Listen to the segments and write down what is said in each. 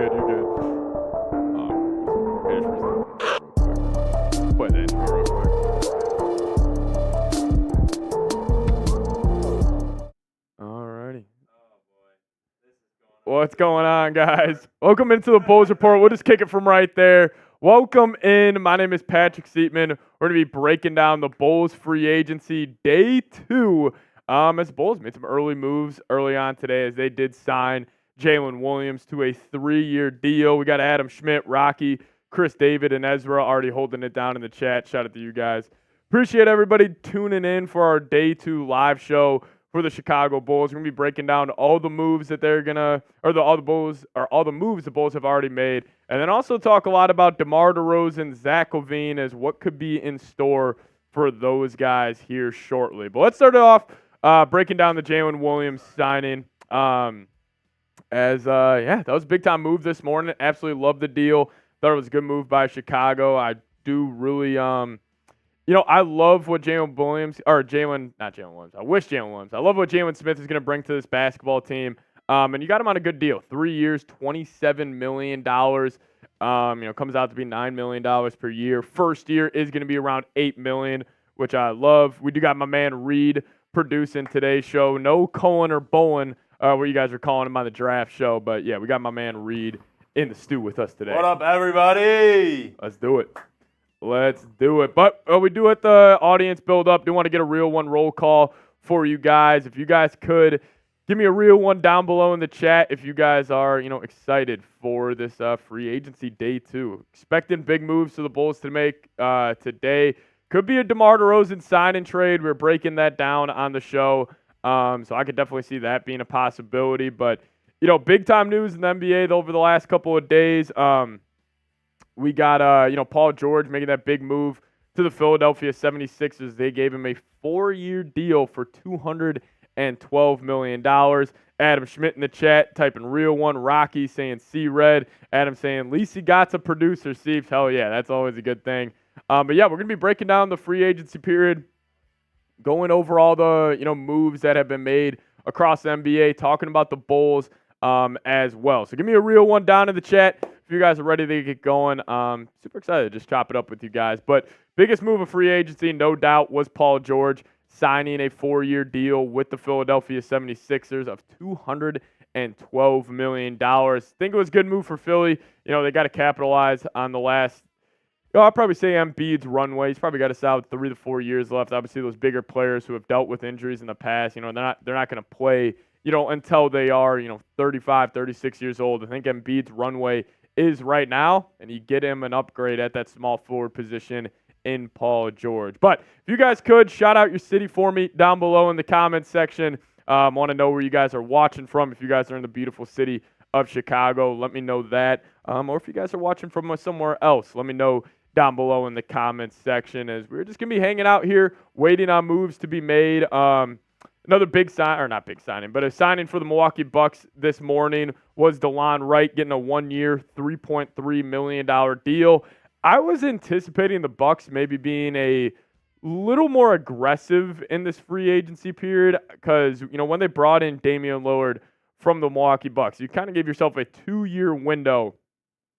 good. You're good. Okay, just real quick. Play the intro real quick. Alrighty. What's going on, guys? Welcome into the Bulls Report. We'll just kick it from right there. Welcome in. My name is Patrick Siepman. We're going to be breaking down the Bulls free agency day 2. As the Bulls made some early moves early on today as they did sign Jaylen Williams to a 3-year deal. We got Adam Schmidt, Rocky, Chris David, and Ezra already holding it down in the chat. Shout out to you guys. Appreciate everybody tuning in for our day 2 live show for the Chicago Bulls. We're going to be breaking down all the moves that they're going to, all the moves the Bulls have already made. And then also talk a lot about DeMar DeRozan, Zach LaVine, as what could be in store for those guys here shortly. But let's start it off breaking down the Jaylen Williams signing. That was a big-time move this morning. Absolutely love the deal. Thought it was a good move by Chicago. I do really, I love what I wish Jaylen Williams. I love what Jaylen Smith is going to bring to this basketball team. And you got him on a good deal. 3 years, $27 million. Comes out to be $9 million per year. First year is going to be around $8 million, which I love. We do got my man Reed producing today's show. No Cohen or Bowen, what you guys are calling him on the draft show. But, yeah, we got my man Reed in the stew with us today. What up, everybody? Let's do it. But we do let the audience build up. Do want to get a real one roll call for you guys. If you guys could give me a real one down below in the chat if you guys are, excited for this free agency day 2. Expecting big moves to the Bulls to make today. Could be a DeMar DeRozan sign and trade. We're breaking that down on the show. So I could definitely see that being a possibility. But, big time news in the NBA over the last couple of days. We got, Paul George making that big move to the Philadelphia 76ers. They gave him a 4-year deal for $212 million. Adam Schmidt in the chat typing real one. Rocky saying C-Red. Adam saying, least he got a producer, Seeps. Hell yeah, that's always a good thing. But yeah, we're going to be breaking down the free agency period, going over all the, moves that have been made across the NBA, talking about the Bulls as well. So give me a real one down in the chat if you guys are ready to get going. Super excited to just chop it up with you guys. But biggest move of free agency, no doubt, was Paul George signing a 4-year deal with the Philadelphia 76ers of $212 million. Think it was a good move for Philly. They got to capitalize on the last, I'll probably say Embiid's runway. He's probably got a solid 3 to 4 years left. Obviously, those bigger players who have dealt with injuries in the past, they're not going to play, until they are, 35, 36 years old. I think Embiid's runway is right now, and you get him an upgrade at that small forward position in Paul George. But if you guys could, shout out your city for me down below in the comments section. Want to know where you guys are watching from. If you guys are in the beautiful city of Chicago, let me know that. Or if you guys are watching from somewhere else, let me know down below in the comments section, as we're just going to be hanging out here waiting on moves to be made. Another big sign, or not big signing, but a signing for the Milwaukee Bucks this morning was DeLon Wright getting a 1-year, $3.3 million deal. I was anticipating the Bucks maybe being a little more aggressive in this free agency period because, when they brought in Damian Lillard from the Milwaukee Bucks, you kind of gave yourself a 2-year window.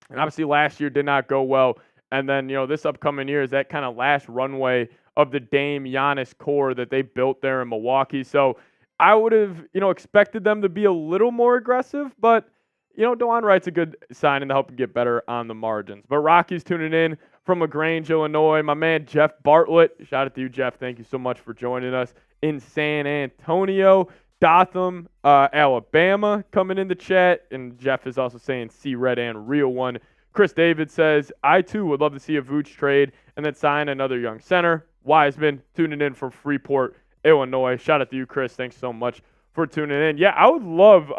And obviously last year did not go well. And then, this upcoming year is that kind of last runway of the Dame Giannis core that they built there in Milwaukee. So I would have, expected them to be a little more aggressive, but, DeLon Wright's a good sign and to help him get better on the margins. But Rocky's tuning in from LaGrange, Illinois. My man, Jeff Bartlett. Shout out to you, Jeff. Thank you so much for joining us in San Antonio. Dotham, Alabama coming in the chat. And Jeff is also saying C-Red and Real One. Chris David says, I too would love to see a Vooch trade and then sign another young center. Wiseman tuning in from Freeport, Illinois. Shout out to you, Chris. Thanks so much for tuning in. Yeah, I would love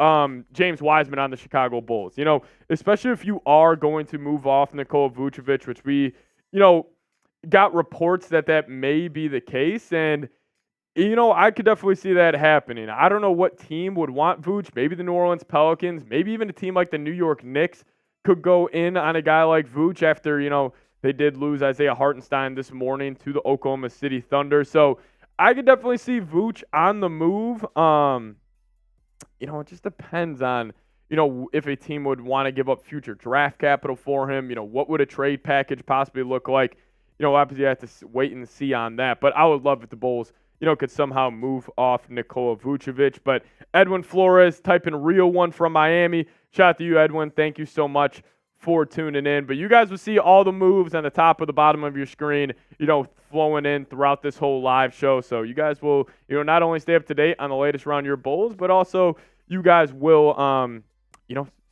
James Wiseman on the Chicago Bulls. Especially if you are going to move off Nikola Vucevic, which we, got reports that may be the case. And, I could definitely see that happening. I don't know what team would want Vooch. Maybe the New Orleans Pelicans. Maybe even a team like the New York Knicks could go in on a guy like Vooch after, they did lose Isaiah Hartenstein this morning to the Oklahoma City Thunder. So I could definitely see Vooch on the move. It just depends on, if a team would want to give up future draft capital for him, what would a trade package possibly look like? Obviously, I have to wait and see on that. But I would love if the Bulls, could somehow move off Nikola Vucevic. But Edwin Flores, typing real one from Miami. Shout out to you, Edwin. Thank you so much for tuning in. But you guys will see all the moves on the top or the bottom of your screen, flowing in throughout this whole live show. So you guys will, not only stay up to date on the latest around your Bulls, but also you guys will,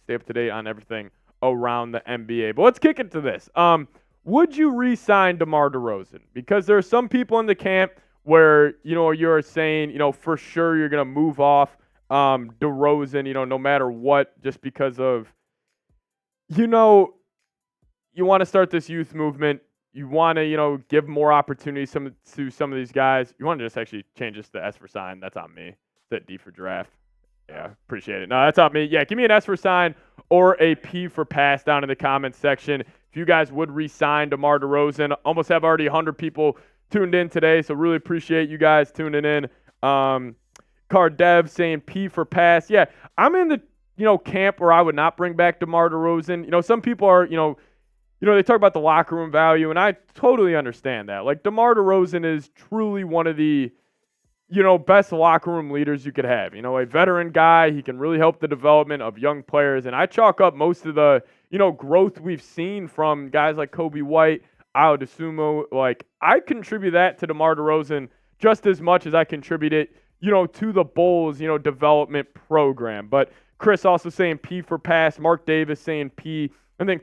stay up to date on everything around the NBA. But let's kick into this. Would you re-sign DeMar DeRozan? Because there are some people in the camp where, you're saying, for sure you're going to move off DeRozan, no matter what, just because of, you want to start this youth movement. You want to, give more opportunities to some of these guys. You want to just actually change this to S for sign. That's on me. That D for draft. Yeah, appreciate it. No, that's on me. Yeah, give me an S for sign or a P for pass down in the comments section. If you guys would re-sign DeMar DeRozan, almost have already 100 people tuned in today, so really appreciate you guys tuning in. Card Dev saying P for pass. Yeah, I'm in the camp where I would not bring back DeMar DeRozan. Some people are they talk about the locker room value, and I totally understand that. Like, DeMar DeRozan is truly one of the best locker room leaders you could have. A veteran guy. He can really help the development of young players, and I chalk up most of the growth we've seen from guys like Kobe White, Ayo Dosunmu. Like, I contribute that to DeMar DeRozan just as much as I contribute it, to the Bulls, development program. But Chris also saying P for pass. Mark Davis saying P. And then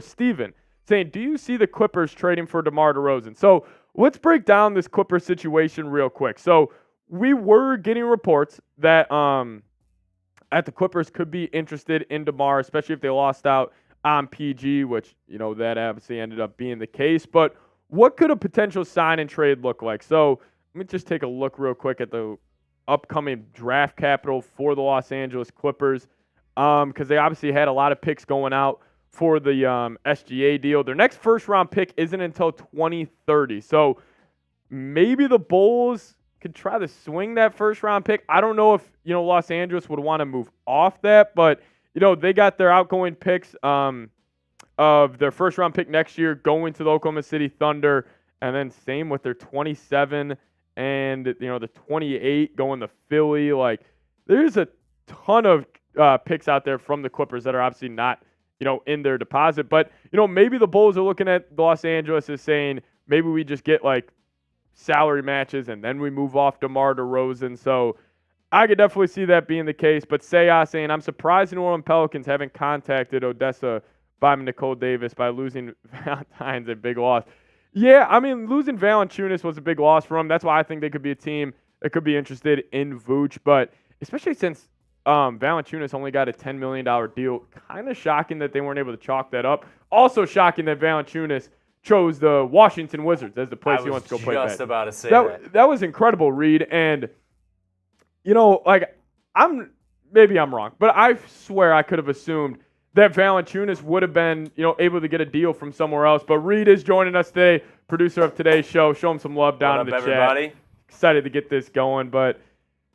Steven saying, do you see the Clippers trading for DeMar DeRozan? So let's break down this Clippers situation real quick. So we were getting reports that the Clippers could be interested in DeMar, especially if they lost out on PG, which, that obviously ended up being the case. But what could a potential sign and trade look like? So let me just take a look real quick at the upcoming draft capital for the Los Angeles Clippers, because they obviously had a lot of picks going out for the SGA deal. Their next first-round pick isn't until 2030. So maybe the Bulls could try to swing that first-round pick. I don't know if, Los Angeles would want to move off that, but, they got their outgoing picks of their first-round pick next year going to the Oklahoma City Thunder, and then same with their 27 and, the 28 going to Philly. Like, there's a ton of picks out there from the Clippers that are obviously not, in their deposit. But, maybe the Bulls are looking at Los Angeles as saying, maybe we just get, like, salary matches and then we move off DeMar DeRozan. So I could definitely see that being the case. But saying, I'm surprised the New Orleans Pelicans haven't contacted Odessa by Nicole Davis by losing Valentine's, a big loss. Yeah, I mean, losing Valanciunas was a big loss for them. That's why I think they could be a team that could be interested in Vooch. But especially since Valanciunas only got a $10 million deal, kind of shocking that they weren't able to chalk that up. Also shocking that Valanciunas chose the Washington Wizards as the place he wants to go play. I was just about to say that. That was incredible, Reed. And, maybe I'm wrong, but I swear I could have assumed that Valanciunas would have been, able to get a deal from somewhere else. But Reed is joining us today, producer of today's show. Show him some love down in the everybody? Chat. Excited to get this going. But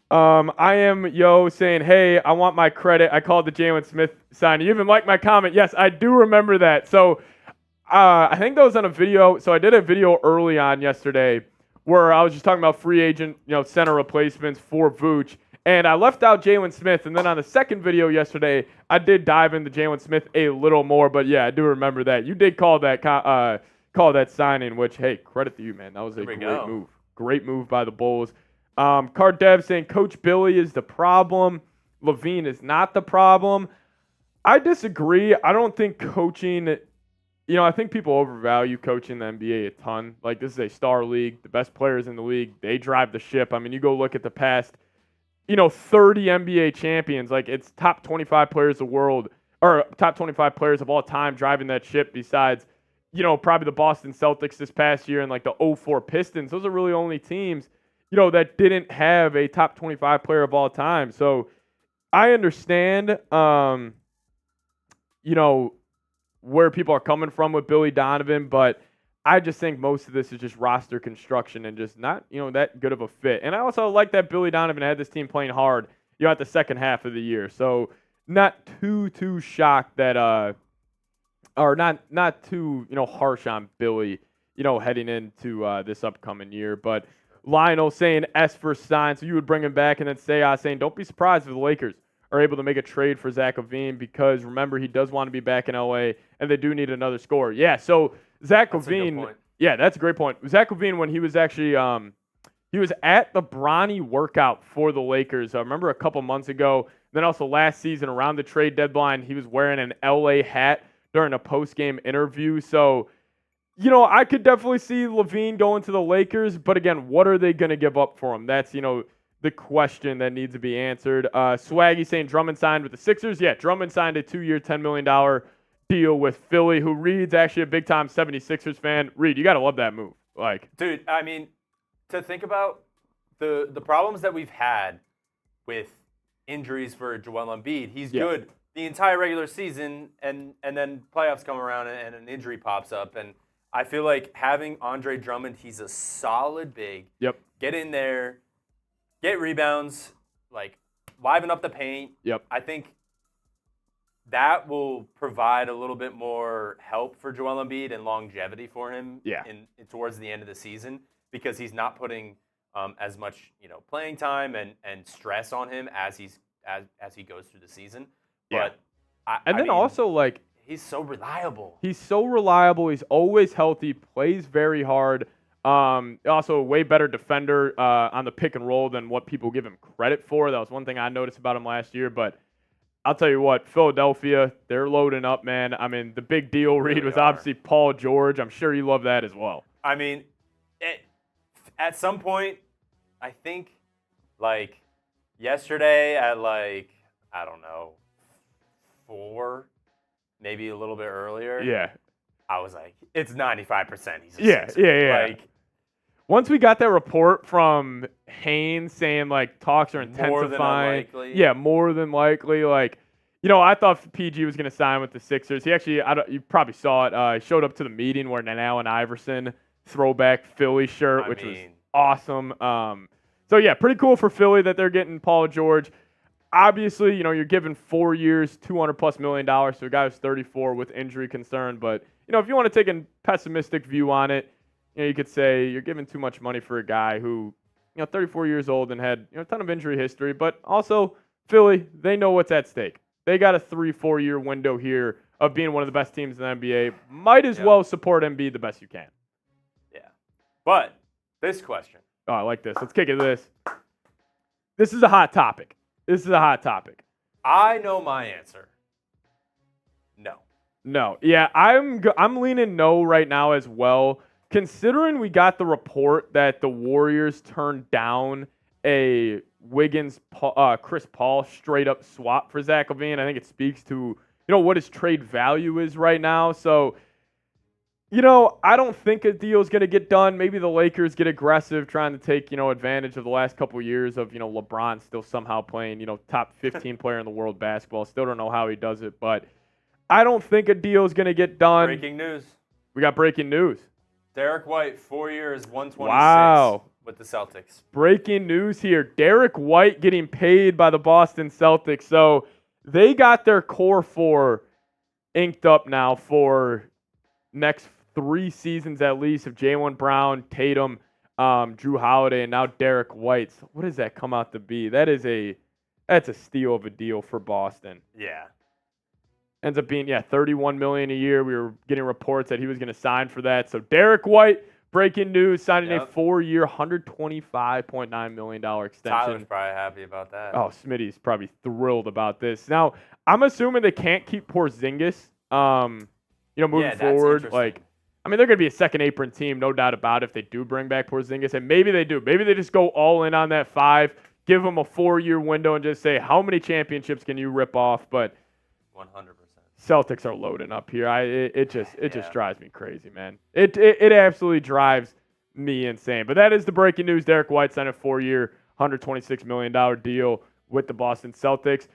I am saying, hey, I want my credit. I called the Jaylen Smith sign. You even liked my comment. Yes, I do remember that. So I think that was on a video. So I did a video early on yesterday where I was just talking about free agent, center replacements for Vooch. And I left out Jaylen Smith, and then on the second video yesterday, I did dive into Jaylen Smith a little more. But yeah, I do remember that. You did call that signing, which, hey, credit to you, man. That was a great move. Great move by the Bulls. Card Dev saying Coach Billy is the problem. Levine is not the problem. I disagree. I don't think coaching, I think people overvalue coaching the NBA a ton. Like, this is a star league. The best players in the league, they drive the ship. I mean, you go look at the past 30 NBA champions, like it's top 25 players of the world, or top 25 players of all time driving that ship besides, probably the Boston Celtics this past year and like the 2004 Pistons. Those are really only teams, that didn't have a top 25 player of all time. So I understand, where people are coming from with Billy Donovan, but I just think most of this is just roster construction and just not, that good of a fit. And I also like that Billy Donovan had this team playing hard, at the second half of the year. So not too shocked that or not too harsh on Billy heading into this upcoming year. But Lionel saying S for sign, so you would bring him back, and then saying don't be surprised if the Lakers are able to make a trade for Zach LaVine, because remember, he does want to be back in LA and they do need another scorer. Yeah, so Zach LaVine, yeah, that's a great point. Zach LaVine, when he was actually he was at the Bronny workout for the Lakers. I remember a couple months ago. Then also last season around the trade deadline, he was wearing an LA hat during a post-game interview. So, I could definitely see LaVine going to the Lakers. But again, what are they going to give up for him? That's, the question that needs to be answered. Swaggy saying Drummond signed with the Sixers. Yeah, Drummond signed a 2-year, $10 million deal with Philly, who Reed's actually a big-time 76ers fan. Reed, you got to love that move. Dude, I mean, to think about the problems that we've had with injuries for Joel Embiid, he's good the entire regular season, and then playoffs come around and an injury pops up. And I feel like having Andre Drummond, he's a solid big. Yep. Get in there, get rebounds, liven up the paint. Yep. I think that will provide a little bit more help for Joel Embiid and longevity for him in towards the end of the season, because he's not putting as much playing time and stress on him as he goes through the season. Yeah. But also he's so reliable. He's always healthy, plays very hard. Also a way better defender on the pick and roll than what people give him credit for. That was one thing I noticed about him last year. But I'll tell you what, Philadelphia, they're loading up, man. I mean, the big deal, Reed, was obviously Paul George. I'm sure you love that as well. I mean, at some point, I think, yesterday at, I don't know, 4, maybe a little bit earlier. Yeah. I was like, it's 95% he's a Sixer. Yeah. Once we got that report from Haynes saying, talks are intensifying. More than unlikely. Yeah, more than likely. I thought PG was going to sign with the Sixers. He actually, you probably saw it. He showed up to the meeting wearing an Allen Iverson throwback Philly shirt, which was awesome. So, yeah, pretty cool for Philly that they're getting Paul George. Obviously, you're given 4 years, $200+ million to a guy who's 34 with injury concern. But, if you want to take a pessimistic view on it, you could say you're giving too much money for a guy who, 34 years old and had a ton of injury history. But also, Philly, they know what's at stake. They got a 3-4 year window here of being one of the best teams in the NBA. Might as well support Embiid the best you can. Yeah. But this question. Oh, I like this. Let's kick into this. This is a hot topic. I know my answer. No. Yeah, I'm leaning no right now as well. Considering we got the report that the Warriors turned down a Wiggins, Chris Paul straight up swap for Zach LaVine, I think it speaks to what his trade value is right now. So, I don't think a deal is going to get done. Maybe the Lakers get aggressive, trying to take advantage of the last couple of years of LeBron still somehow playing top 15 player in the world basketball. Still don't know how he does it, but I don't think a deal is going to get done. Breaking news. We got breaking news. Derek White, 4 years, 126 with the Celtics. Breaking news here. Derek White getting paid by the Boston Celtics. So they got their core 4 inked up now for next 3 seasons at least of Jaylen Brown, Tatum, Drew Holiday, and now Derek White. So what does that come out to be? That's a steal of a deal for Boston. Yeah. Ends up being, $31 million a year. We were getting reports that he was going to sign for that. So Derek White, breaking news, signing a 4-year, $125.9 million extension. Tyler's probably happy about that. Oh, Smitty's probably thrilled about this. Now, I'm assuming they can't keep Porzingis, moving forward. They're going to be a second apron team, no doubt about it, if they do bring back Porzingis. And maybe they do. Maybe they just go all in on that 5, give them a 4-year window and just say, how many championships can you rip off? But 100%. Celtics are loading up here. It just drives me crazy, man. It absolutely drives me insane. But that is the breaking news. Derek White signed a 4-year, $126 million deal with the Boston Celtics.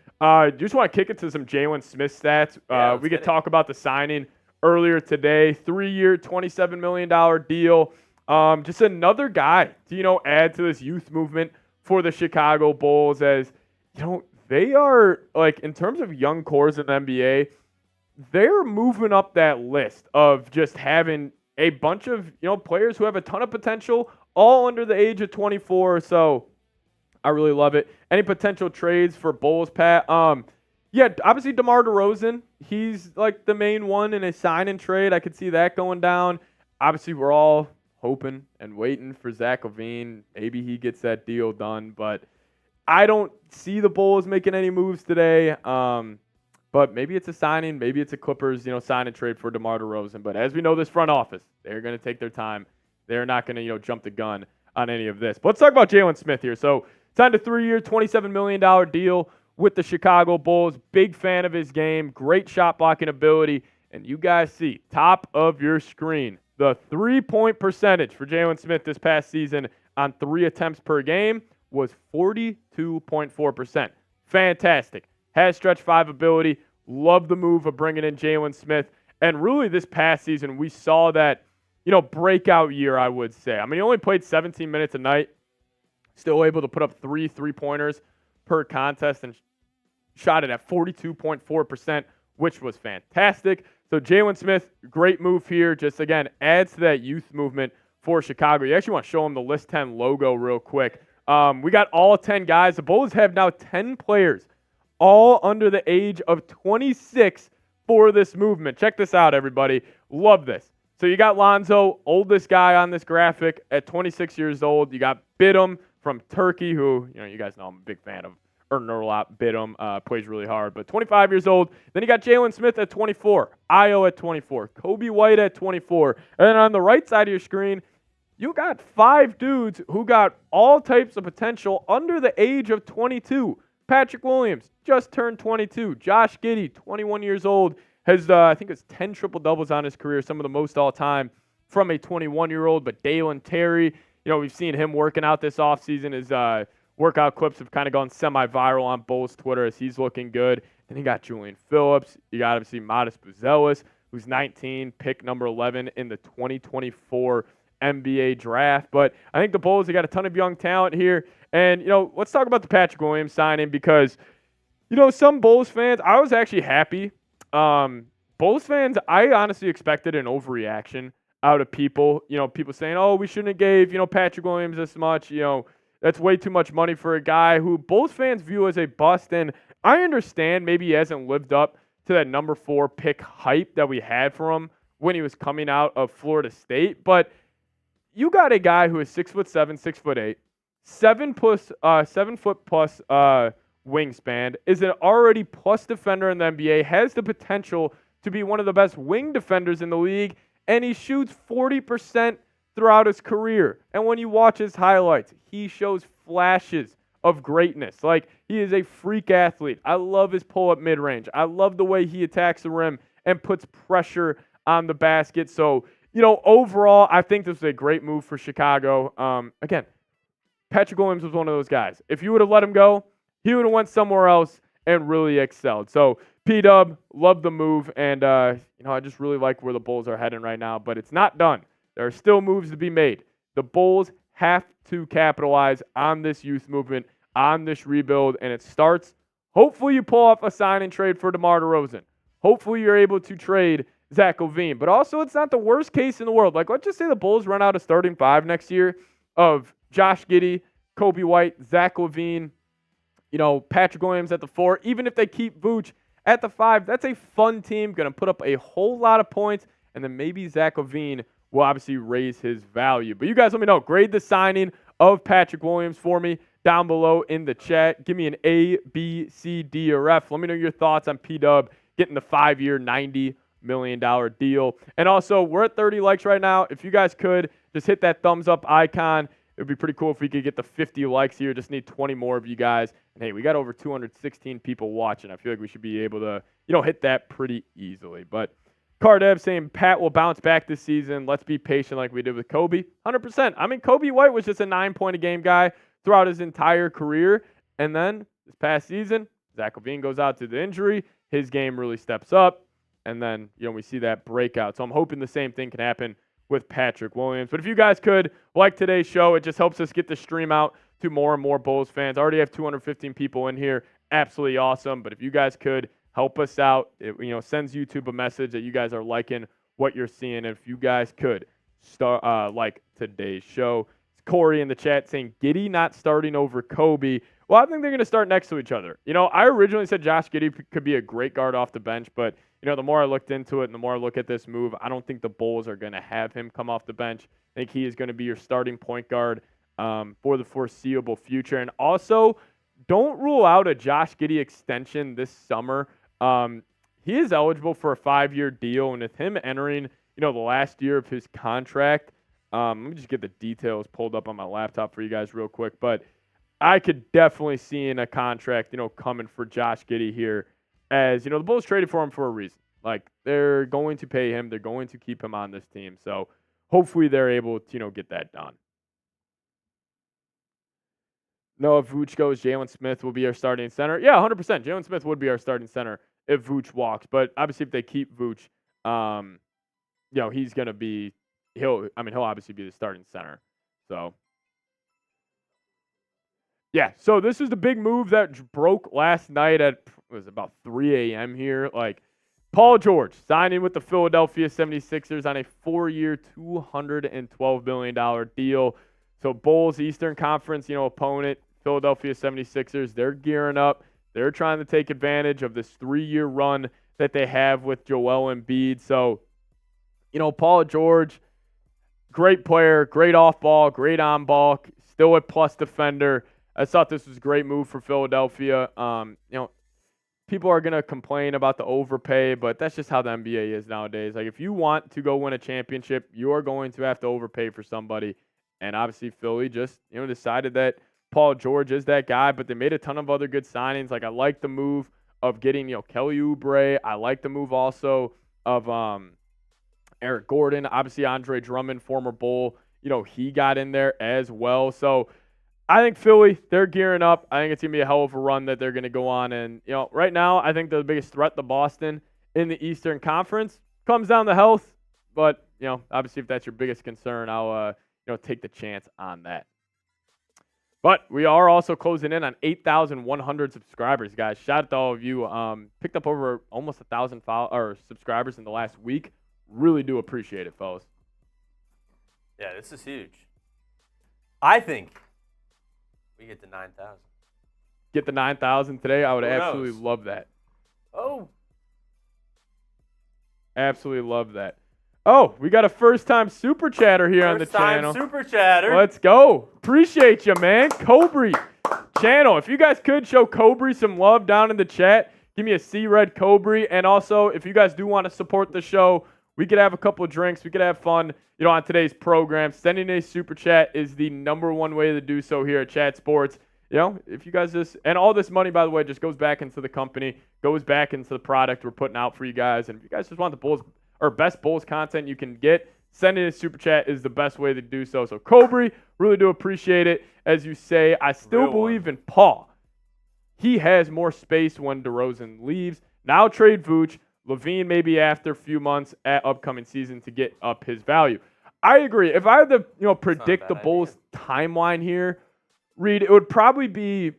Just want to kick it to some Jaylen Smith stats. We could talk about the signing earlier today. 3-year, $27 million deal. Just another guy to add to this youth movement for the Chicago Bulls, as they are, like, in terms of young cores in the NBA, they're moving up that list of just having a bunch of, players who have a ton of potential, all under the age of 24. So I really love it. Any potential trades for Bulls, Pat? Yeah, obviously DeMar DeRozan. He's like the main one in a sign and trade. I could see that going down. Obviously, we're all hoping and waiting for Zach LaVine. Maybe he gets that deal done, but I don't see the Bulls making any moves today. But maybe it's a signing. Maybe it's a Clippers, sign and trade for DeMar DeRozan. But as we know, this front office, they're going to take their time. They're not going to, jump the gun on any of this. But let's talk about Jaylen Smith here. So signed a 3-year, $27 million deal with the Chicago Bulls. Big fan of his game. Great shot blocking ability. And you guys see, top of your screen, the 3-point percentage for Jaylen Smith this past season on 3 attempts per game was 42.4%. Fantastic. Has stretch 5 ability. Love the move of bringing in Jaylen Smith. And really this past season, we saw that, breakout year, I would say. I mean, he only played 17 minutes a night. Still able to put up 3 3-pointers per contest and shot it at 42.4%, which was fantastic. So Jaylen Smith, great move here. Just, again, adds to that youth movement for Chicago. You actually want to show them the List 10 logo real quick. We got all 10 guys. The Bulls have now 10 players all under the age of 26 for this movement. Check this out, everybody. Love this. So you got Lonzo, oldest guy on this graphic, at 26 years old. You got Bidham from Turkey, who, you guys know I'm a big fan of. Earning a lot. Bidham plays really hard, but 25 years old. Then you got Jaylen Smith at 24, Io at 24, Kobe White at 24. And then on the right side of your screen, you got 5 dudes who got all types of potential under the age of 22. Patrick Williams just turned 22. Josh Giddey, 21 years old, has, I think it's 10 triple-doubles on his career, some of the most all-time from a 21-year-old. But Dalen Terry, we've seen him working out this offseason. His workout clips have kind of gone semi-viral on Bulls Twitter as he's looking good. Then you got Julian Phillips. You got, obviously, Modest Buzelis, who's 19, pick number 11 in the 2024 NBA draft. But I think the Bulls, they got a ton of young talent here. And, let's talk about the Patrick Williams signing because, some Bulls fans, I was actually happy. Bulls fans, I honestly expected an overreaction out of people. People saying, oh, we shouldn't have gave, Patrick Williams this much. That's way too much money for a guy who Bulls fans view as a bust. And I understand maybe he hasn't lived up to that number 4 pick hype that we had for him when he was coming out of Florida State. But you got a guy who is 6'7", 6'8", 7 foot plus wingspan, is an already plus defender in the NBA, has the potential to be one of the best wing defenders in the league, and he shoots 40% throughout his career. And when you watch his highlights, he shows flashes of greatness. Like, he is a freak athlete. I love his pull-up mid-range. I love the way he attacks the rim and puts pressure on the basket. So, overall, I think this was a great move for Chicago. Again, Patrick Williams was one of those guys. If you would have let him go, he would have went somewhere else and really excelled. So, P-Dub, love the move. And, I just really like where the Bulls are heading right now. But it's not done. There are still moves to be made. The Bulls have to capitalize on this youth movement, on this rebuild, and it starts. Hopefully you pull off a sign and trade for DeMar DeRozan. Hopefully you're able to trade Zach LaVine. But also it's not the worst case in the world. Like, let's just say the Bulls run out a starting 5 next year of Josh Giddey, Kobe White, Zach LaVine, Patrick Williams at the 4. Even if they keep Vooch at the 5, that's a fun team, going to put up a whole lot of points, and then maybe Zach LaVine will obviously raise his value. But you guys let me know. Grade the signing of Patrick Williams for me down below in the chat. Give me an A, B, C, D, or F. Let me know your thoughts on P-Dub getting the 5-year, $90 million deal. And also, we're at 30 likes right now. If you guys could, just hit that thumbs up icon. It would be pretty cool if we could get the 50 likes here. Just need 20 more of you guys. And, hey, we got over 216 people watching. I feel like we should be able to, hit that pretty easily. But Cardev saying Pat will bounce back this season. Let's be patient like we did with Kobe. 100%. I mean, Kobe White was just a 9-point-a-game guy throughout his entire career. And then this past season, Zach LaVine goes out to the injury. His game really steps up. And then, we see that breakout. So I'm hoping the same thing can happen with Patrick Williams. But if you guys could like today's show, it just helps us get the stream out to more and more Bulls fans. I already have 215 people in here absolutely awesome. But if you guys could help us out, it sends YouTube a message that you guys are liking what you're seeing. If you guys could start like today's show. It's Corey in the chat saying Giddey not starting over Kobe. Well, I think they're going to start next to each other. I originally said Josh Giddey could be a great guard off the bench, but the more I looked into it and the more I look at this move, I don't think the Bulls are going to have him come off the bench. I think he is going to be your starting point guard for the foreseeable future. And also, don't rule out a Josh Giddey extension this summer. He is eligible for a 5-year deal, and with him entering, the last year of his contract, let me just get the details pulled up on my laptop for you guys real quick. But I could definitely see in a contract, coming for Josh Giddey here, as the Bulls traded for him for a reason. Like, they're going to pay him, they're going to keep him on this team. So hopefully they're able to, get that done. No, if Vooch goes, Jaylen Smith will be our starting center. Yeah, 100%. Jaylen Smith would be our starting center if Vooch walks. But obviously, if they keep Vooch, he's going to be he'll obviously be the starting center. So, yeah. So this is the big move that broke last night at about 3 a.m. here. Like, Paul George signing with the Philadelphia 76ers on a 4-year, $212 million deal. So Bulls, Eastern Conference, opponent, Philadelphia 76ers, they're gearing up. They're trying to take advantage of this 3-year run that they have with Joel Embiid. So, Paul George, great player, great off ball, great on ball, still a plus defender. I thought this was a great move for Philadelphia. People are going to complain about the overpay, but that's just how the NBA is nowadays. Like, if you want to go win a championship, you are going to have to overpay for somebody. And obviously, Philly just, decided that Paul George is that guy, but they made a ton of other good signings. Like, I like the move of getting, Kelly Oubre. I like the move also of Eric Gordon. Obviously, Andre Drummond, former Bull, he got in there as well. So, I think Philly, they're gearing up. I think it's going to be a hell of a run that they're going to go on. And, right now, I think the biggest threat to Boston in the Eastern Conference comes down to health. But, obviously, if that's your biggest concern, I'll take the chance on that. But we are also closing in on 8,100 subscribers, guys. Shout out to all of you. Picked up over almost 1,000 subscribers in the last week. Really do appreciate it, fellas. Yeah, this is huge. I think we get to 9,000. Get the 9,000 today? I would absolutely love that. Oh. Absolutely love that. Oh, we got a first-time super chatter here on the channel. First-time super chatter. Let's go. Appreciate you, man. Cobry channel. If you guys could show Cobry some love down in the chat, give me a C-Red Cobry. And also, if you guys do want to support the show, we could have a couple of drinks. We could have fun, on today's program. Sending a super chat is the #1 way to do so here at Chat Sports. If you guys just, and all this money, by the way, just goes back into the company, goes back into the product we're putting out for you guys. And if you guys just want the Bulls, or best Bulls content you can get, sending a super chat is the best way to do so. So, Cobry, really do appreciate it. As you say, I still believe in Paul. He has more space when DeRozan leaves. Now trade Vooch. LaVine maybe after a few months at upcoming season to get up his value. I agree. If I had to, predict the Bulls' timeline here, Reed, it would probably be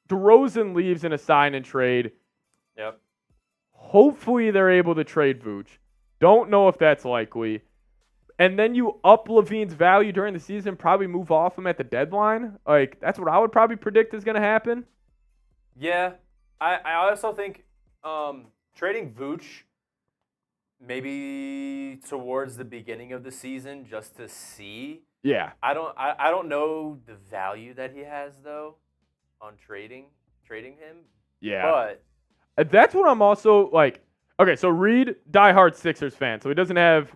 DeRozan leaves in a sign and trade. Yep. Hopefully they're able to trade Vooch. Don't know if that's likely. And then you up LaVine's value during the season, probably move off him at the deadline. Like, that's what I would probably predict is going to happen. Yeah. I also think trading Vooch maybe towards the beginning of the season just to see. Yeah. I don't know the value that he has, though, on trading him. Yeah. But that's what I'm also like. Okay, so Reed, diehard Sixers fan. So he doesn't have,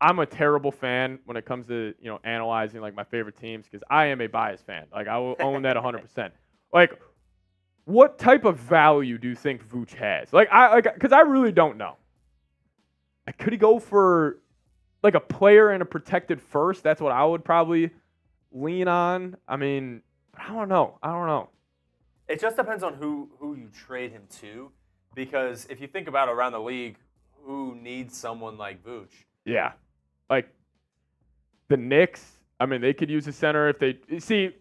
I'm a terrible fan when it comes to, analyzing like my favorite teams because I am a biased fan. Like, I will own that 100%. Like, what type of value do you think Vooch has? Because I really don't know. Could he go for like a player and a protected first? That's what I would probably lean on. I mean, I don't know. It just depends on who you trade him to. Because if you think about around the league, who needs someone like Vooch? Yeah. Like, the Knicks, I mean, they could use a center if they – see,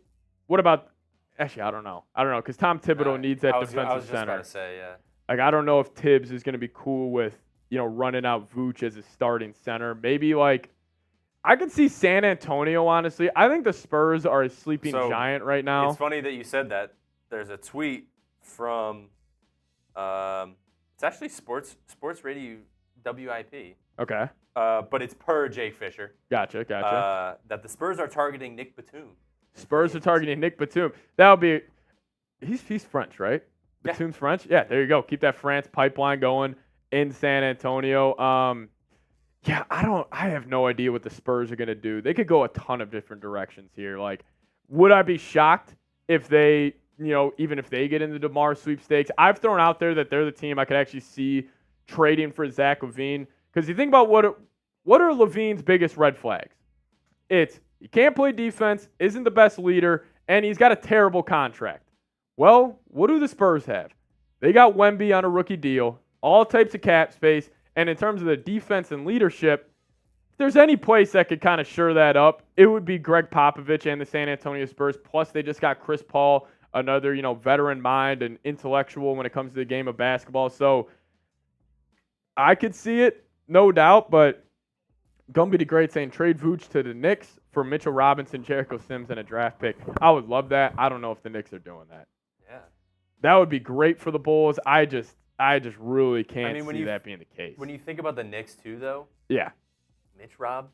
what about Actually, I don't know. Because Tom Thibodeau needs that defensive I was just center. about to say, yeah. Like, I don't know if Tibbs is going to be cool with, running out Vooch as a starting center. Maybe, I could see San Antonio, honestly. I think the Spurs are a sleeping giant right now. It's funny that you said that. There's a tweet from, it's actually Sports Radio WIP. Okay. But it's per Jake Fisher. Gotcha. That the Spurs are targeting Nick Batum. Spurs are targeting Nick Batum. That would be – he's French, right? Yeah. Batum's French? Yeah, there you go. Keep that France pipeline going in San Antonio. Yeah, I have no idea what the Spurs are going to do. They could go a ton of different directions here. Like, would I be shocked if they, even if they get into DeMar sweepstakes? I've thrown out there that they're the team I could actually see trading for Zach LaVine. Because you think about what are LaVine's biggest red flags? It's he can't play defense, isn't the best leader, and he's got a terrible contract. Well, what do the Spurs have? They got Wemby on a rookie deal, all types of cap space, and in terms of the defense and leadership, if there's any place that could kind of shore that up, it would be Greg Popovich and the San Antonio Spurs. Plus, they just got Chris Paul, another veteran mind and intellectual when it comes to the game of basketball. So I could see it, no doubt, but Gumby the Great saying trade Vooch to the Knicks for Mitchell Robinson, Jericho Sims, and a draft pick. I would love that. I don't know if the Knicks are doing that. Yeah. That would be great for the Bulls. I just really can't see that being the case. When you think about the Knicks too, though. Yeah. Mitch Rob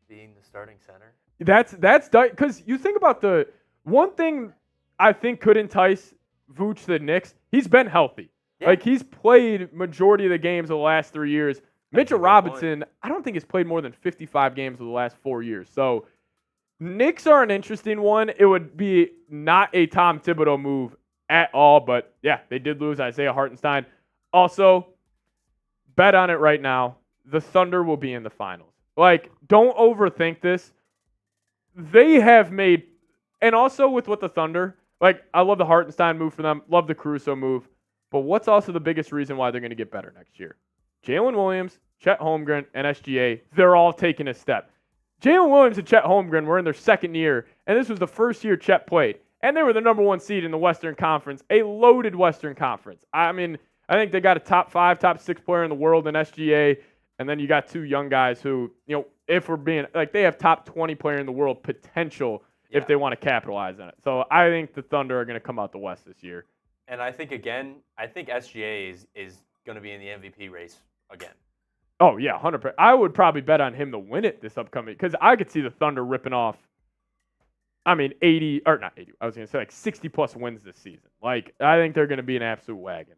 being the starting center. That's because you think about the one thing I think could entice Vooch to the Knicks. He's been healthy. Yeah. Like he's played majority of the games of the last 3 years. Mitchell Robinson, I don't think he's played more than 55 games of the last 4 years. So Knicks are an interesting one. It would be not a Tom Thibodeau move at all, but yeah, they did lose Isaiah Hartenstein. Also, bet on it right now. The Thunder will be in the finals. Like, don't overthink this. They have made, and also with what the Thunder, like, I love the Hartenstein move for them, love the Caruso move, but what's also the biggest reason why they're going to get better next year? Jalen Williams, Chet Holmgren, and SGA, they're all taking a step. Jalen Williams and Chet Holmgren were in their second year, and this was the first year Chet played, and they were the number one seed in the Western Conference, a loaded Western Conference. I mean, I think they got a top 5, top 6 player in the world in SGA, and then you got 2 young guys who, if we're being, like, they have top 20 player in the world potential if they want to capitalize on it. So I think the Thunder are going to come out the West this year. And I think SGA is going to be in the MVP race again. Oh, yeah, 100%. I would probably bet on him to win it this upcoming, because I could see the Thunder ripping off, 80, or not 80, I was going to say 60-plus wins this season. Like, I think they're going to be an absolute wagon.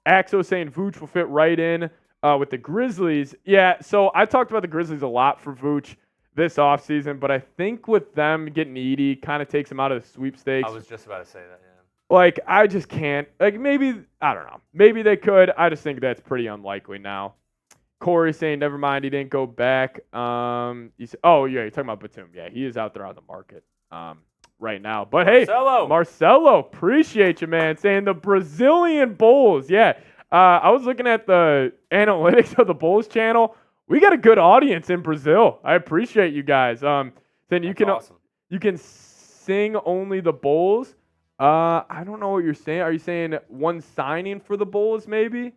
Axo saying Vooch will fit right in with the Grizzlies. Yeah, so I talked about the Grizzlies a lot for Vooch this offseason, but I think with them getting Edey kind of takes them out of the sweepstakes. I was just about to say that, yeah. Like, I just can't. Like, maybe, I don't know. Maybe they could. I just think that's pretty unlikely now. Corey saying, never mind, he didn't go back. Yeah, you're talking about Batum. Yeah, he is out there on the market right now. But Marcelo, appreciate you, man. Saying the Brazilian Bulls. Yeah, I was looking at the analytics of the Bulls channel. We got a good audience in Brazil. I appreciate you guys. Then you can sing only the Bulls. I don't know what you're saying. Are you saying one signing for the Bulls, maybe?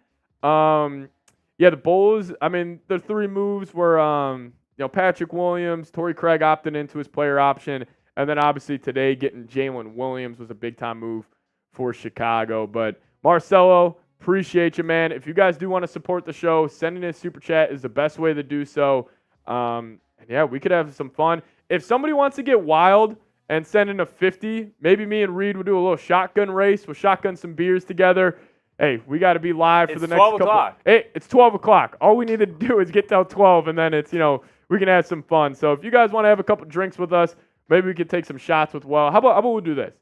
Yeah, the Bulls, their 3 moves were, Patrick Williams, Torrey Craig opted into his player option, and then obviously today getting Jaylen Williams was a big-time move for Chicago. But Marcelo, appreciate you, man. If you guys do want to support the show, sending a super chat is the best way to do so. And yeah, we could have some fun. If somebody wants to get wild and send in a 50, maybe me and Reed will do a little shotgun race. We'll shotgun some beers together. Hey, we got to be live for the next couple. 12 o'clock. Hey, it's 12 o'clock. All we need to do is get till 12, and then it's, we can have some fun. So if you guys want to have a couple drinks with us, maybe we could take some shots with How about we'll do this?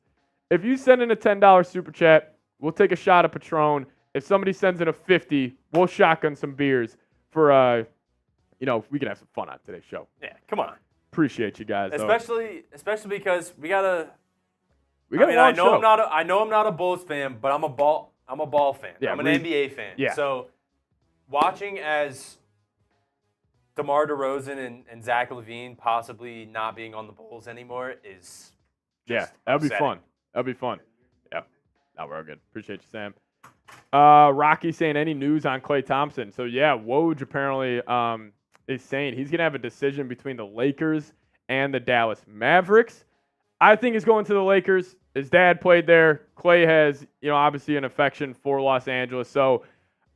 If you send in a $10 super chat, we'll take a shot of Patron. If somebody sends in a 50, we'll shotgun some beers for, we can have some fun on today's show. Yeah, come on. Appreciate you guys. Especially because we got a long show. I know I'm not a Bulls fan, but I'm a ball fan. Yeah, I'm an NBA fan. Yeah. So watching as DeMar DeRozan and Zach LaVine possibly not being on the Bulls anymore is that would be fun. That'll be fun. Yeah. No, we're all good. Appreciate you, Sam. Rocky saying any news on Klay Thompson. So, yeah, Woj apparently is saying he's going to have a decision between the Lakers and the Dallas Mavericks. I think he's going to the Lakers. His dad played there. Klay has, obviously an affection for Los Angeles. So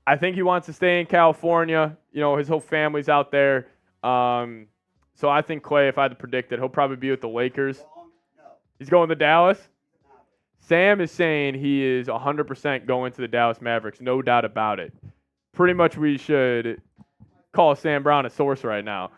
I think he wants to stay in California. His whole family's out there. So I think Klay, if I had to predict it, he'll probably be with the Lakers. He's going to Dallas. Sam is saying he is 100% going to the Dallas Mavericks. No doubt about it. Pretty much we should call Sam Brown a source right now.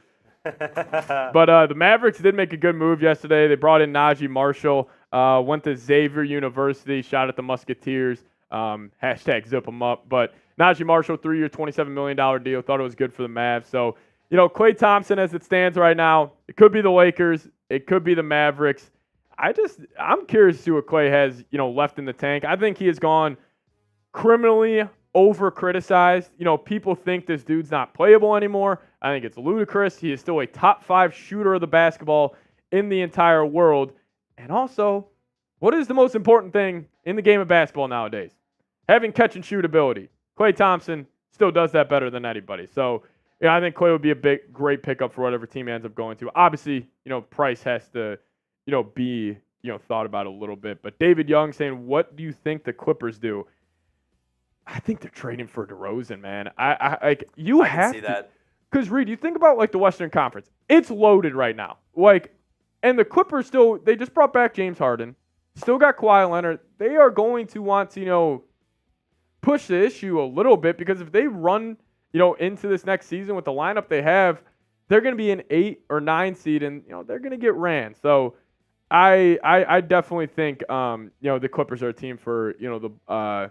But the Mavericks did make a good move yesterday. They brought in Najee Marshall, went to Xavier University, shot at the Musketeers, hashtag zip them up. But Najee Marshall, 3-year, $27 million deal, thought it was good for the Mavs. So, Klay Thompson as it stands right now, it could be the Lakers, it could be the Mavericks. I'm curious to see what Klay has, left in the tank. I think he has gone criminally over-criticized. People think this dude's not playable anymore. I think it's ludicrous. He is still a top 5 shooter of the basketball in the entire world. And also, what is the most important thing in the game of basketball nowadays? Having catch-and-shoot ability. Klay Thompson still does that better than anybody. So, I think Klay would be a great pickup for whatever team he ends up going to. Obviously, price has to, be, thought about a little bit. But David Young saying, what do you think the Clippers do? I think they're trading for DeRozan, man. I have see to. That. Because, Reed, you think about, the Western Conference. It's loaded right now. And the Clippers they just brought back James Harden. Still got Kawhi Leonard. They are going to want to, push the issue a little bit because if they run, into this next season with the lineup they have, they're going to be an 8 or 9 seed and, they're going to get ran. So, I definitely think, the Clippers are a team for, the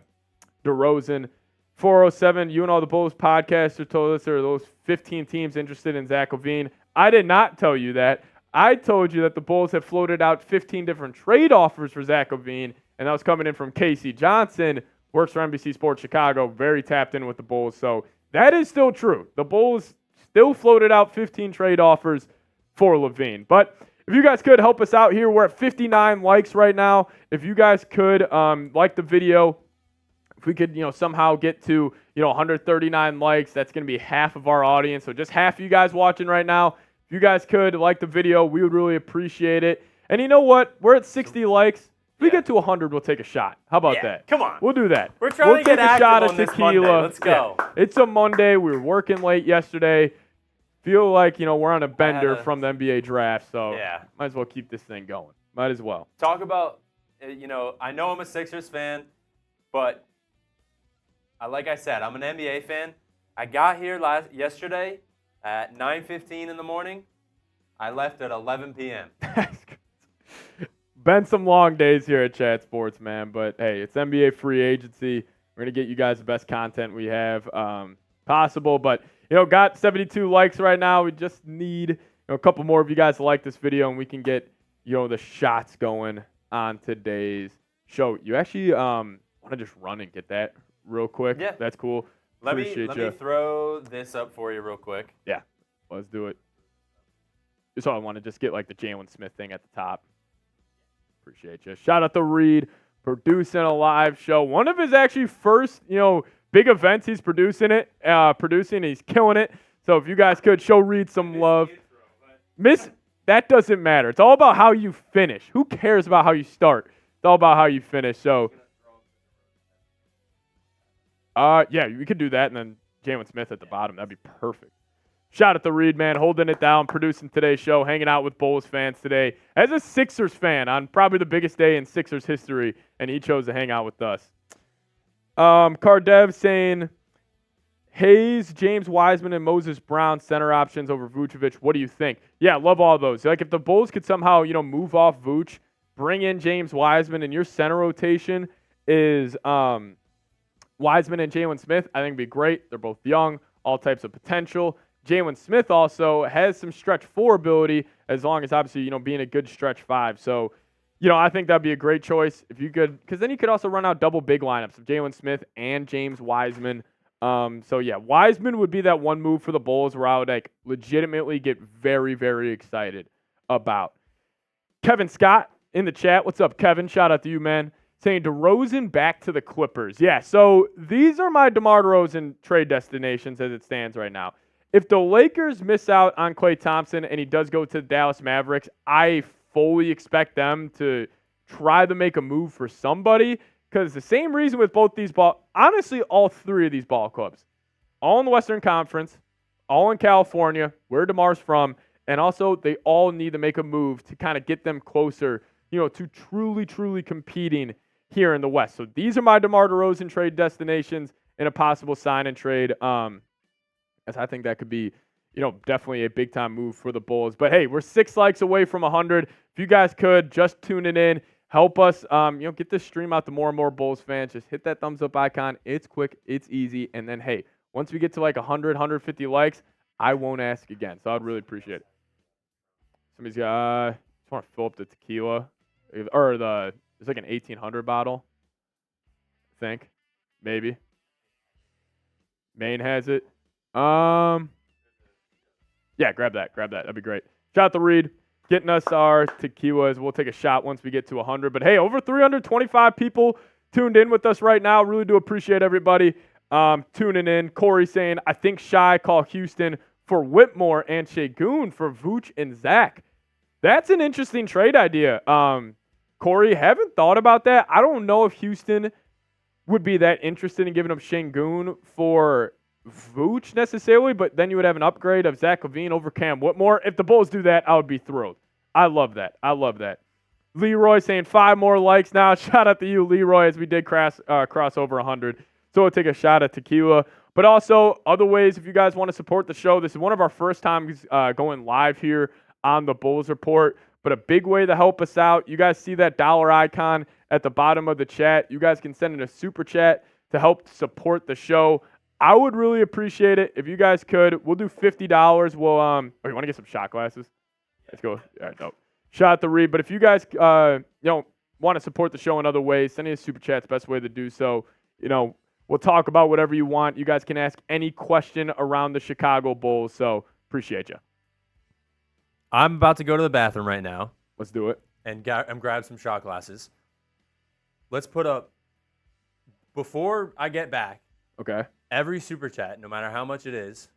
DeRozan. 407, you and all the Bulls podcaster told us there are those 15 teams interested in Zach LaVine. I did not tell you that. I told you that the Bulls had floated out 15 different trade offers for Zach LaVine, and that was coming in from Casey Johnson, works for NBC Sports Chicago, very tapped in with the Bulls. So that is still true. The Bulls still floated out 15 trade offers for LaVine. But if you guys could help us out here, we're at 59 likes right now. If you guys could like the video, if we could, somehow get to, 139 likes, that's going to be half of our audience. So just half of you guys watching right now. If you guys could like the video, we would really appreciate it. And you know what? We're at 60 likes. If we get to 100, we'll take a shot. How about that? Come on. We'll do that. We're trying to get active shot on of this tequila. Monday. Let's go. Yeah. It's a Monday. We were working late yesterday. Feel like, we're on a bender from the NBA draft. So might as well keep this thing going. Might as well. Talk about, I know I'm a Sixers fan, but like I said, I'm an NBA fan. I got here yesterday at 9:15 in the morning. I left at 11 p.m. Been some long days here at Chat Sports, man. But, hey, it's NBA free agency. We're going to get you guys the best content we have possible. But, got 72 likes right now. We just need a couple more of you guys to like this video, and we can get, the shots going on today's show. You actually want to just run and get that real quick? Yeah. That's cool. Let me throw this up for you real quick. Yeah. Let's do it. So I want to just get the Jaylen Smith thing at the top. Appreciate you. Shout out to Reed, producing a live show. One of his actually first, big events he's producing. He's killing it. So if you guys could show Reed some love. That doesn't matter. It's all about how you finish. Who cares about how you start? It's all about how you finish. So yeah, we could do that and then Jaylen Smith at the bottom. That'd be perfect. Shout out to Reed, man, holding it down, producing today's show, hanging out with Bulls fans today. As a Sixers fan on probably the biggest day in Sixers history, and he chose to hang out with us. Cardev saying, Hayes, James Wiseman, and Moses Brown center options over Vucevic. What do you think? Yeah, love all those. If the Bulls could somehow, move off Vuce, bring in James Wiseman, and your center rotation is Wiseman and Jaylen Smith, I think it'd be great. They're both young, all types of potential. Jaylen Smith also has some stretch 4 ability as long as obviously, being a good stretch 5. So, I think that'd be a great choice if you could, because then you could also run out double big lineups of Jaylen Smith and James Wiseman. So yeah, Wiseman would be that one move for the Bulls where I would legitimately get very, very excited about. Kevin Scott in the chat. What's up, Kevin? Shout out to you, man. Saying DeRozan back to the Clippers. Yeah, so these are my DeMar DeRozan trade destinations as it stands right now. If the Lakers miss out on Klay Thompson and he does go to the Dallas Mavericks, I fully expect them to try to make a move for somebody, because the same reason with both these honestly, all three of these ball clubs, all in the Western Conference, all in California, where DeMar's from, and also they all need to make a move to kind of get them closer, to truly, truly competing here in the West. So these are my DeMar DeRozan trade destinations in a possible sign and trade. As I think that could be, definitely a big time move for the Bulls. But hey, we're 6 likes away from 100. If you guys could just tune it in, help us, get this stream out to more and more Bulls fans. Just hit that thumbs up icon. It's quick, it's easy, and then hey, once we get to like 100, 150 likes, I won't ask again. So I'd really appreciate it. Somebody's got, just want to fill up the tequila, or it's like an 1800 bottle, I think, maybe. Maine has it. Yeah, grab that. That'd be great. Shout out to Reed, getting us our tequilas. We'll take a shot once we get to 100. But hey, over 325 people tuned in with us right now. Really do appreciate everybody tuning in. Corey saying, I think Shy call Houston for Whitmore and Şengün for Vooch and Zach. That's an interesting trade idea. Corey, haven't thought about that. I don't know if Houston would be that interested in giving up Şengün for Vooch necessarily, but then you would have an upgrade of Zach LaVine over Cam Whitmore. If the Bulls do that, I would be thrilled. I love that. Leroy saying 5 more likes now. Shout out to you, Leroy, as we did cross over 100. So we'll take a shot at tequila. But also, other ways, if you guys want to support the show, this is one of our first times going live here on the Bulls Report. But a big way to help us out, you guys see that dollar icon at the bottom of the chat. You guys can send in a super chat to help support the show. I would really appreciate it if you guys could. We'll do $50. We'll you want to get some shot glasses? Let's go. All right, dope. Shout out to Reed. But if you guys want to support the show in other ways, sending a super chat's the best way to do so. We'll talk about whatever you want. You guys can ask any question around the Chicago Bulls. So appreciate you. I'm about to go to the bathroom right now. Let's do it. And grab some shot glasses. Let's put up, before I get back, okay, every super chat, no matter how much it is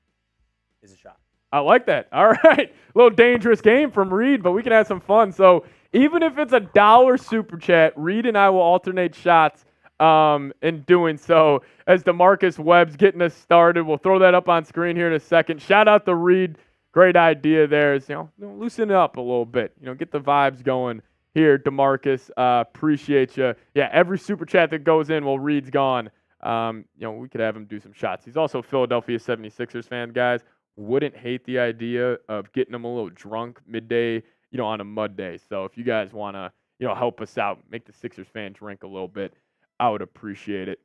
a shot. I like that. All right. A little dangerous game from Reed, but we can have some fun. So even if it's $1 super chat, Reed and I will alternate shots in doing so. As DeMarcus Webb's getting us started, we'll throw that up on screen here in a second. Shout out to Reed. Great idea there. Is, loosen it up a little bit. Get the vibes going here, DeMarcus. Appreciate you. Yeah, every super chat that goes in while Reed's gone, we could have him do some shots. He's also a Philadelphia 76ers fan, guys. Wouldn't hate the idea of getting him a little drunk midday, on a mud day. So if you guys want to, help us out, make the Sixers fan drink a little bit, I would appreciate it.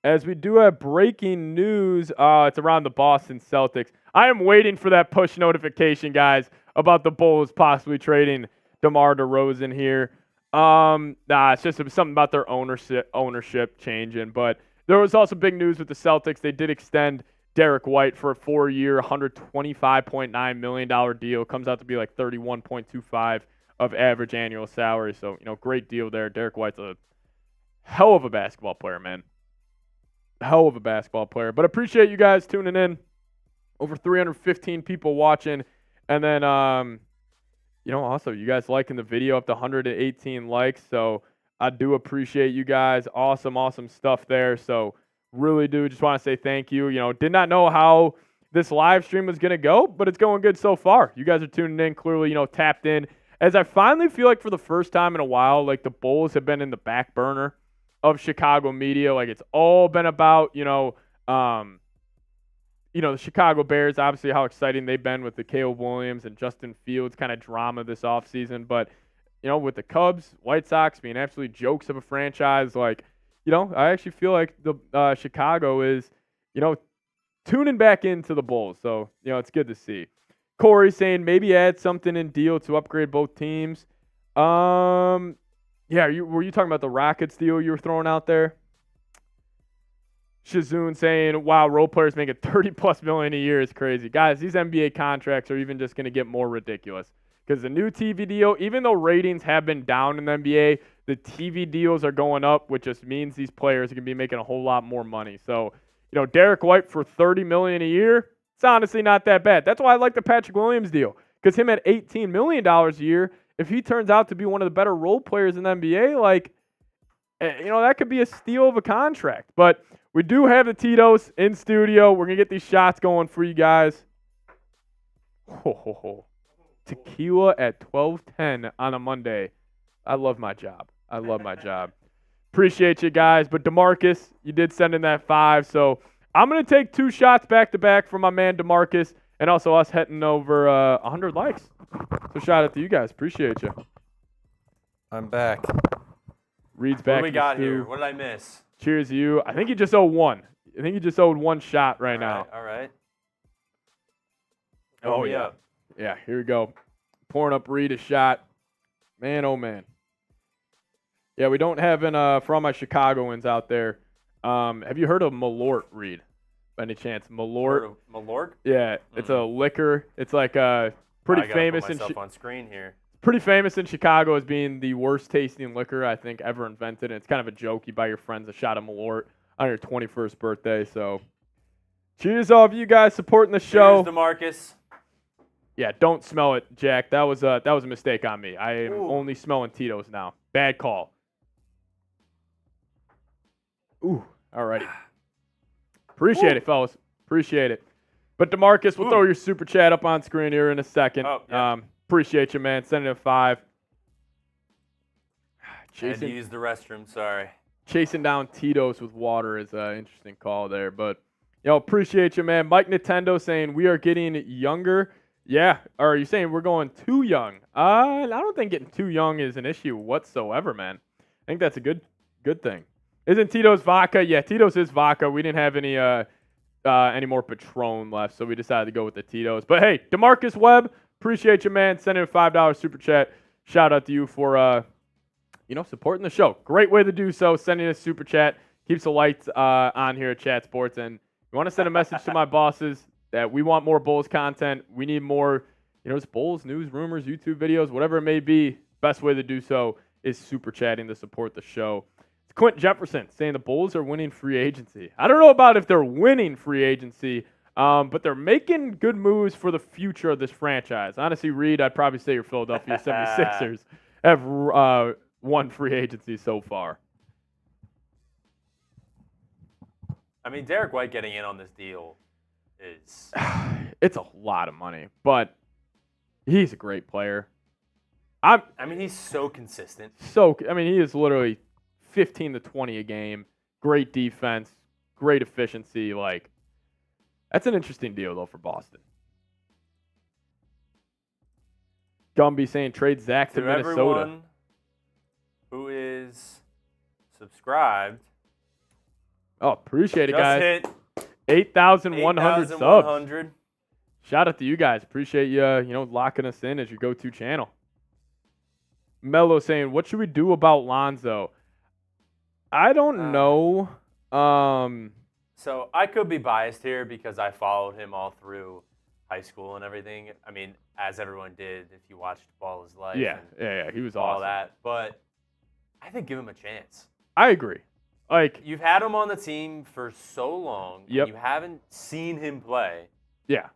As we do have breaking news, it's around the Boston Celtics. I am waiting for that push notification, guys, about the Bulls possibly trading DeMar DeRozan here. It's just something about their ownership changing. But there was also big news with the Celtics. They did extend Derek White for a 4-year, $125.9 million deal. Comes out to be like $31.25 of average annual salary. So, great deal there. Derek White's a hell of a basketball player, man. Hell of a basketball player. But appreciate you guys tuning in. Over 315 people watching. And then, also you guys liking the video up to 118 likes. So I do appreciate you guys. Awesome stuff there. So really do just want to say thank you. Did not know how this live stream was going to go, but it's going good so far. You guys are tuning in, clearly, tapped in. As I finally feel like for the first time in a while, like the Bulls have been in the back burner of Chicago media. Like it's all been about, the Chicago Bears, obviously how exciting they've been with the Caleb Williams and Justin Fields kind of drama this offseason. But, with the Cubs, White Sox being absolutely jokes of a franchise, like, I actually feel like the Chicago is, tuning back into the Bulls. So, it's good to see. Corey saying maybe add something in deal to upgrade both teams. Yeah, were you talking about the Rockets deal you were throwing out there? Shazun saying, wow, role players making $30+ million a year is crazy. Guys, these NBA contracts are even just going to get more ridiculous. because the new TV deal, even though ratings have been down in the NBA, the TV deals are going up, which just means these players are going to be making a whole lot more money. So, Derek White for $30 million a year, it's honestly not that bad. That's why I like the Patrick Williams deal, because him at $18 million a year, if he turns out to be one of the better role players in the NBA, that could be a steal of a contract. But we do have the Tito's in studio. We're going to get these shots going for you guys. Tequila at 12:10 on a Monday. I love my job. Appreciate you guys. But DeMarcus, you did send in that 5. So I'm going to take 2 shots back-to-back from my man DeMarcus, and also us heading over 100 likes. So shout out to you guys. Appreciate you. I'm back. Reed's back. What do we got here? What did I miss? Cheers to you. I think you just owe 1. I think you just owed 1 shot right now. All right. Oh, yeah. Yeah, here we go. Pouring up Reed a shot. Man, oh, man. Yeah, we don't have for all my Chicagoans out there, have you heard of Malort, Reed, by any chance? Malort? Malort? Yeah, it's a liquor. It's like pretty famous on screen here. Pretty famous in Chicago as being the worst tasting liquor I think ever invented. And it's kind of a joke. You buy your friends a shot of Malort on your 21st birthday. So cheers all of you guys supporting the show. Cheers, DeMarcus. Yeah, don't smell it, Jack. That was a mistake on me. I am only smelling Tito's now. Bad call. Ooh, alrighty. Appreciate it, fellas. Appreciate it. But DeMarcus, we'll throw your super chat up on screen here in a second. Oh, yeah. Appreciate you, man. Send it a 5. I had to use the restroom, sorry. Chasing down Tito's with water is an interesting call there. But, appreciate you, man. Mike Nintendo saying we are getting younger. Yeah. Or are you saying we're going too young? I don't think getting too young is an issue whatsoever, man. I think that's a good thing. Isn't Tito's vodka? Yeah, Tito's is vodka. We didn't have any more Patron left, so we decided to go with the Tito's. But, hey, DeMarcus Webb, appreciate you, man. Sending a $5 super chat. Shout out to you for, supporting the show. Great way to do so. Sending a super chat. Keeps the lights on here at Chat Sports. And you want to send a message to my bosses that we want more Bulls content. We need more, just Bulls news, rumors, YouTube videos, whatever it may be. Best way to do so is super chatting to support the show. It's Quint Jefferson saying the Bulls are winning free agency. I don't know about if they're winning free agency, but they're making good moves for the future of this franchise. Honestly, Reed, I'd probably say your Philadelphia 76ers have won free agency so far. I mean, Derek White getting in on this deal is... It's a lot of money, but he's a great player. He's so consistent. He is literally 15 to 20 a game. Great defense, great efficiency. That's an interesting deal, though, for Boston. Gumby saying trade Zach to Minnesota. Everyone who is subscribed. Oh, appreciate it, just guys. Hit 8,100 subs. 8,100. Shout out to you guys. Appreciate you, locking us in as your go-to channel. Mello saying, what should we do about Lonzo? I don't know. So I could be biased here because I followed him all through high school and everything. As everyone did, if you watched Ball His Life. Yeah. He was all awesome. that. But I think give him a chance. I agree. You've had him on the team for so long. Yep. You haven't seen him play. Yeah.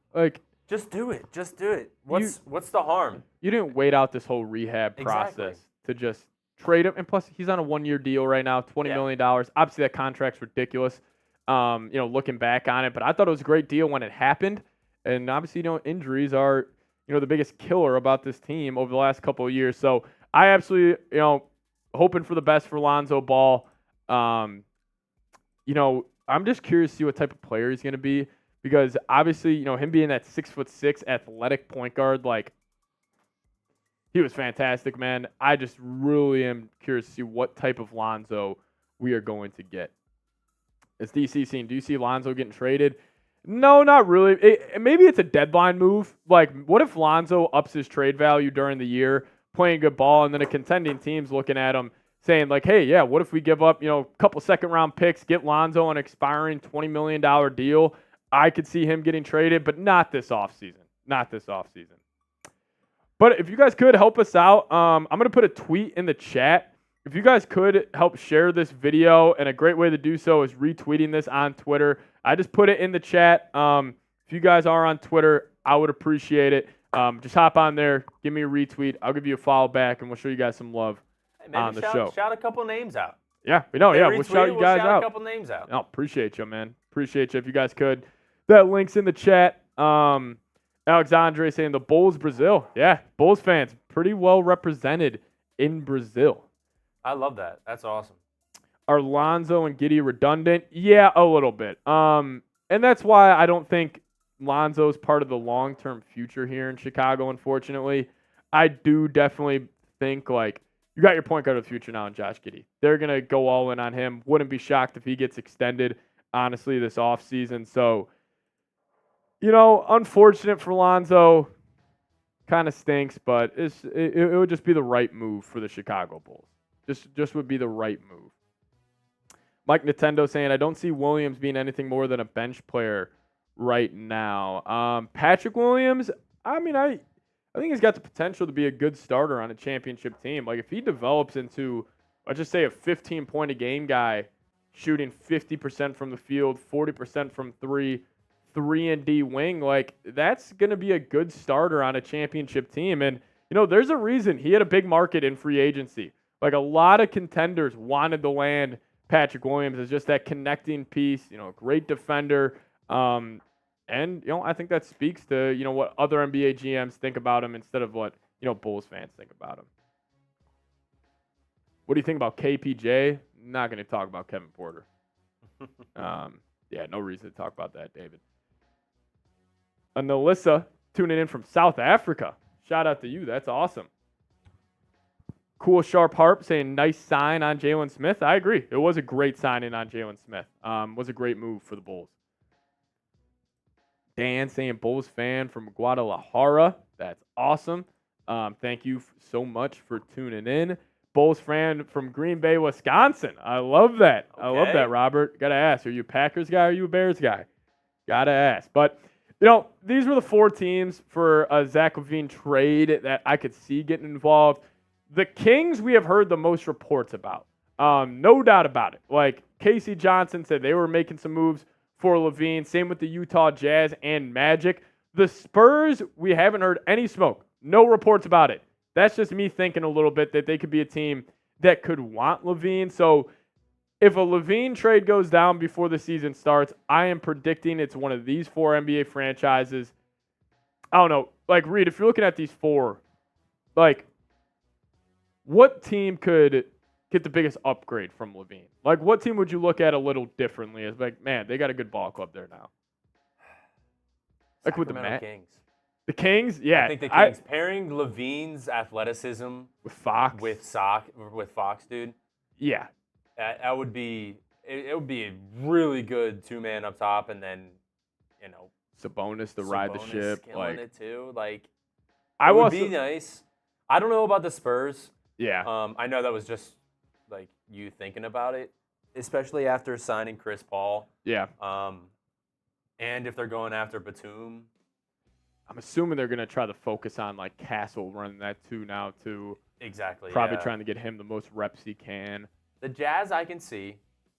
Just do it. Just do it. What's the harm? You didn't wait out this whole rehab process to just trade him. And plus, he's on a 1-year deal right now, $20 million. Obviously, that contract's ridiculous, looking back on it. But I thought it was a great deal when it happened. And obviously, injuries are, the biggest killer about this team over the last couple of years. So I absolutely, hoping for the best for Lonzo Ball. I'm just curious to see what type of player he's going to be. Because obviously, him being that 6'6" athletic point guard, he was fantastic, man. I just really am curious to see what type of Lonzo we are going to get. Is DC saying, do you see Lonzo getting traded? No, not really. Maybe it's a deadline move. What if Lonzo ups his trade value during the year, playing good ball, and then a contending team's looking at him saying, hey, yeah, what if we give up, a couple second-round picks, get Lonzo on an expiring $20 million deal? I could see him getting traded, but not this offseason. But if you guys could help us out, I'm going to put a tweet in the chat. If you guys could help share this video, and a great way to do so is retweeting this on Twitter. I just put it in the chat. If you guys are on Twitter, I would appreciate it. Just hop on there, give me a retweet. I'll give you a follow back, and we'll show you guys some love on the show. Shout a couple names out. Yeah, we know. Yeah, we'll shout you guys out. Shout a couple names out. No, appreciate you, man. Appreciate you if you guys could. That link's in the chat. Alexandre saying the Bulls, Brazil. Yeah, Bulls fans, pretty well represented in Brazil. I love that. That's awesome. Are Lonzo and Giddey redundant? Yeah, a little bit. And that's why I don't think Lonzo's part of the long-term future here in Chicago, unfortunately. I do definitely think, like, you got your point guard of the future now in Josh Giddey. They're going to go all in on him. Wouldn't be shocked if he gets extended, honestly, this offseason. So, you know, unfortunate for Lonzo. Kind of stinks, but it would just be the right move for the Chicago Bulls. Just would be the right move. Mike Nintendo saying, I don't see Williams being anything more than a bench player right now. Patrick Williams, I mean, I think he's got the potential to be a good starter on a championship team. Like, if he develops into, let's just say, a 15-point-a-game guy, shooting 50% from the field, 40% from 3-and-D wing, like, that's going to be a good starter on a championship team. And, you know, there's a reason he had a big market in free agency. Like, a lot of contenders wanted to land Patrick Williams as just that connecting piece, you know, great defender. And, you know, I think that speaks to, you know, what other NBA GMs think about him instead of what, you know, Bulls fans think about him. What do you think about KPJ? Not going to talk about Kevin Porter. Yeah, no reason to talk about that, David. And Alyssa tuning in from South Africa. Shout out to you. That's awesome. Cool Sharp Harp saying nice sign on Jaylen Smith. I agree. It was a great signing on Jaylen Smith. Was a great move for the Bulls. Dan saying Bulls fan from Guadalajara. That's awesome. Thank you so much for tuning in. Bulls fan from Green Bay, Wisconsin. I love that. Okay. I love that, Robert. Got to ask, are you a Packers guy or are you a Bears guy? Got to ask. But, you know, these were the four teams for a Zach LaVine trade that I could see getting involved. The Kings, we have heard the most reports about. No doubt about it. Like, Casey Johnson said they were making some moves for LaVine. Same with the Utah Jazz and Magic. The Spurs, we haven't heard any smoke. No reports about it. That's just me thinking a little bit that they could be a team that could want LaVine. So if a LaVine trade goes down before the season starts, I am predicting it's one of these four NBA franchises. I don't know. Like, Reed, if you're looking at these four, like, what team could get the biggest upgrade from LaVine? Like, what team would you look at a little differently as, like, man, they got a good ball club there now? Like with the Kings. The Kings? Yeah. I think the Kings. Pairing LaVine's athleticism with Fox. With Fox, dude. Yeah. That would be it would be a really good two-man up top, and then, you know, Sabonis to ride the ship. Killing it too. Like, it would be nice. I don't know about the Spurs. Yeah. I know that was just like you thinking about it, especially after signing Chris Paul. Yeah. And if they're going after Batum. I'm assuming they're going to try to focus on, like, Castle running that too now, too. Exactly. Probably trying to get him the most reps he can. The Jazz, I can see.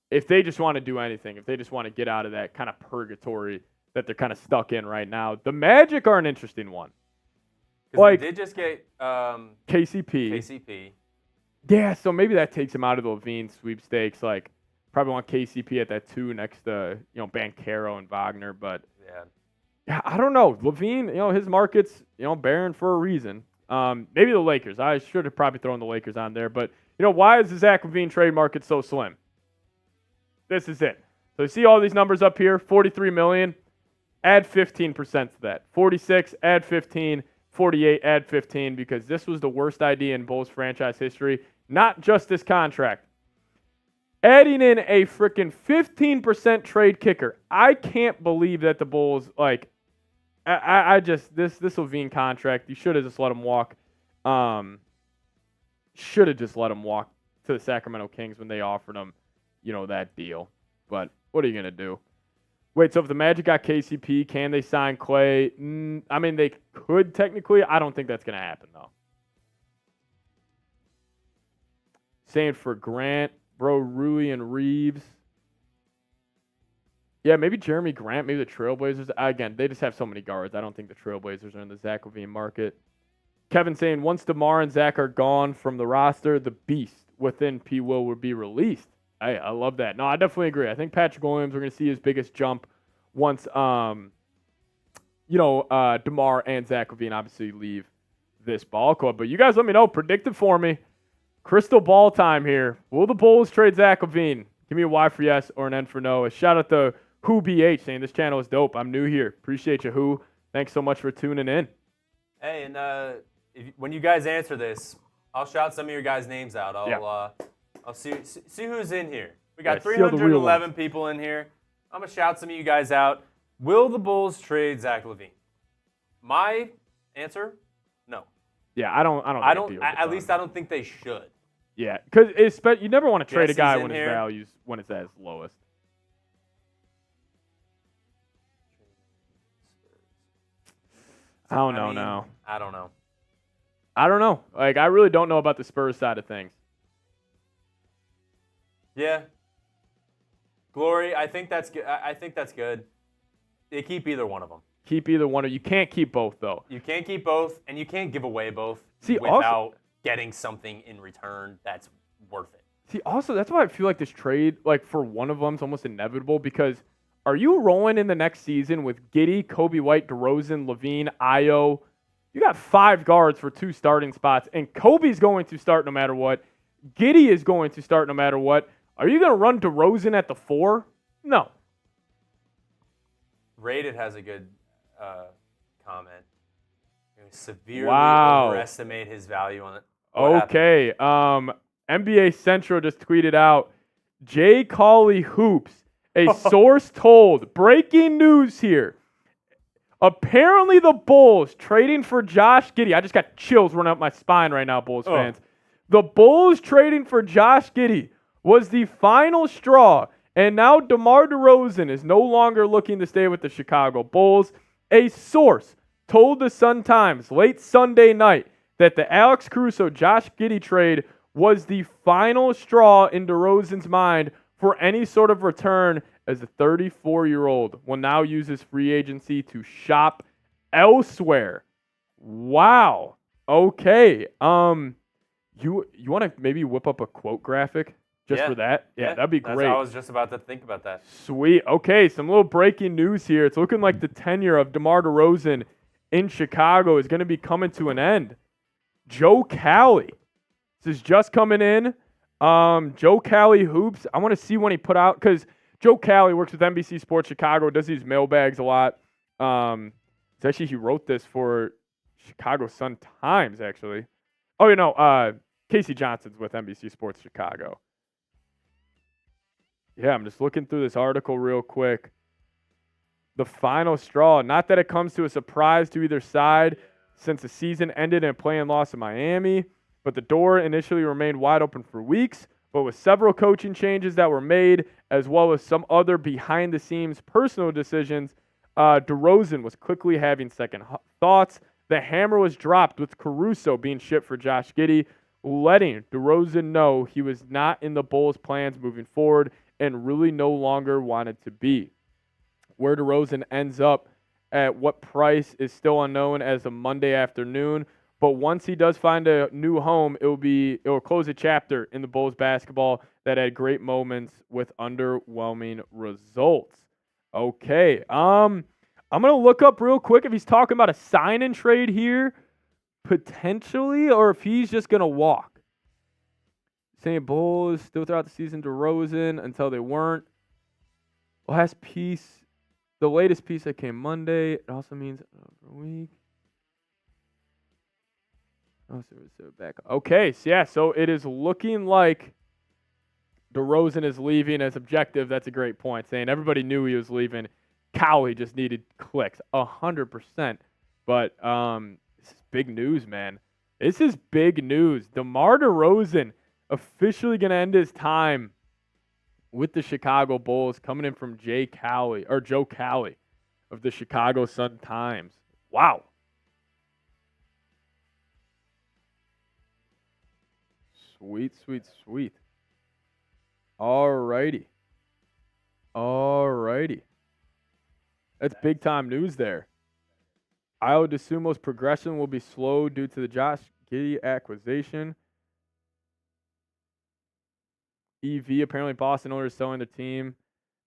If they just want to do anything, if they just want to get out of that kind of purgatory that they're kind of stuck in right now, the Magic are an interesting one. Like, they did just get KCP. Yeah, so maybe that takes him out of the LaVine sweepstakes. Like, probably want KCP at that 2 next to, you know, Banchero and Wagner. But, yeah, I don't know. LaVine, you know, his market's, you know, barren for a reason. Maybe the Lakers. I should have probably thrown the Lakers on there. But, you know, why is the Zach LaVine trade market so slim? This is it. So you see all these numbers up here, $43 million. Add 15% to that. 46, add 15. 48, add 15, because this was the worst idea in Bulls franchise history. Not just this contract. Adding in a freaking 15% trade kicker. I can't believe that the Bulls, like, I just, this LaVine contract, you should have just let him walk. Should have just let him walk to the Sacramento Kings when they offered him, you know, that deal. But what are you going to do? Wait, so if the Magic got KCP, can they sign Klay? I mean, they could technically. I don't think that's going to happen, though. Saying for Grant, bro, Rui and Reeves. Yeah, maybe Jeremy Grant, maybe the Trailblazers. Again, they just have so many guards. I don't think the Trailblazers are in the Zach LaVine market. Kevin saying, once DeMar and Zach are gone from the roster, the beast within P. Will would be released. I love that. No, I definitely agree. I think Patrick Williams, we're going to see his biggest jump once, DeMar and Zach LaVine obviously leave this ball club. But you guys let me know. Predict it for me. Crystal ball time here. Will the Bulls trade Zach LaVine? Give me a Y for yes or an N for no. A shout out to Who BH saying this channel is dope. I'm new here. Appreciate you, Who. Thanks so much for tuning in. Hey, and when you guys answer this, I'll shout some of your guys' names out. I'll see who's in here. We got 311 people in here. I'm gonna shout some of you guys out. Will the Bulls trade Zach LaVine? My answer, no. Yeah, I don't. At least I don't think they should. Yeah, because you never want to trade a guy when his value's when it's at its lowest. I don't know now. I don't know. Like, I really don't know about the Spurs side of things. Yeah. Glory, I think that's good. They keep either one of them. You can't keep both, though. You can't keep both, and you can't give away both without getting something in return that's worth it. See, also, that's why I feel like this trade, like, for one of them is almost inevitable, because are you rolling in the next season with Giddey, Kobe White, DeRozan, LaVine, Ayo? You got 5 guards for 2 starting spots, and Kobe's going to start no matter what. Giddey is going to start no matter what. Are you going to run DeRozan at the 4? No. Rated has a good comment. Severely overestimate his value on it. Okay. NBA Central just tweeted out, Jay Cauley Hoops, a source told, breaking news here. Apparently the Bulls trading for Josh Giddey. I just got chills running up my spine right now, Bulls fans. The Bulls trading for Josh Giddey was the final straw, and now DeMar DeRozan is no longer looking to stay with the Chicago Bulls. A source told the Sun-Times late Sunday night that the Alex Caruso Josh Giddey trade was the final straw in DeRozan's mind for any sort of return, as the 34-year-old will now use his free agency to shop elsewhere. Wow. Okay. You want to maybe whip up a quote graphic just for that? Yeah, that'd be great. I was just about to think about that. Sweet. Okay, some little breaking news here. It's looking like the tenure of DeMar DeRozan in Chicago is going to be coming to an end. Joe Cowley. This is just coming in. Joe Cowley Hoops. I want to see when he put out, because Joe Cowley works with NBC Sports Chicago, does these mailbags a lot. It's actually, he wrote this for Chicago Sun-Times, actually. Oh, Casey Johnson's with NBC Sports Chicago. Yeah, I'm just looking through this article real quick. The final straw. Not that it comes to a surprise to either side since the season ended in a play-in loss in Miami, but the door initially remained wide open for weeks. But with several coaching changes that were made, as well as some other behind-the-scenes personal decisions, DeRozan was quickly having second thoughts. The hammer was dropped with Caruso being shipped for Josh Giddey, letting DeRozan know he was not in the Bulls' plans moving forward and really no longer wanted to be. Where DeRozan ends up at what price is still unknown as of Monday afternoon. But once he does find a new home, it will close a chapter in the Bulls basketball that had great moments with underwhelming results. Okay. I'm going to look up real quick if he's talking about a sign and trade here, potentially, or if he's just going to walk. Saying Bulls still throughout the season, DeRozan until they weren't. Last piece, the latest piece that came Monday, it also means a week. Oh, so back. Okay, so it is looking like DeRozan is leaving as objective. That's a great point. Saying everybody knew he was leaving. Cowley just needed clicks, 100%. But this is big news, man. This is big news. DeMar DeRozan officially going to end his time with the Chicago Bulls, coming in from Joe Cowley of the Chicago Sun-Times. Wow. Sweet, sweet, sweet. Alrighty. That's big-time news there. Io DeSumo's progression will be slow due to the Josh Giddey acquisition. EV, apparently Boston owners selling the team.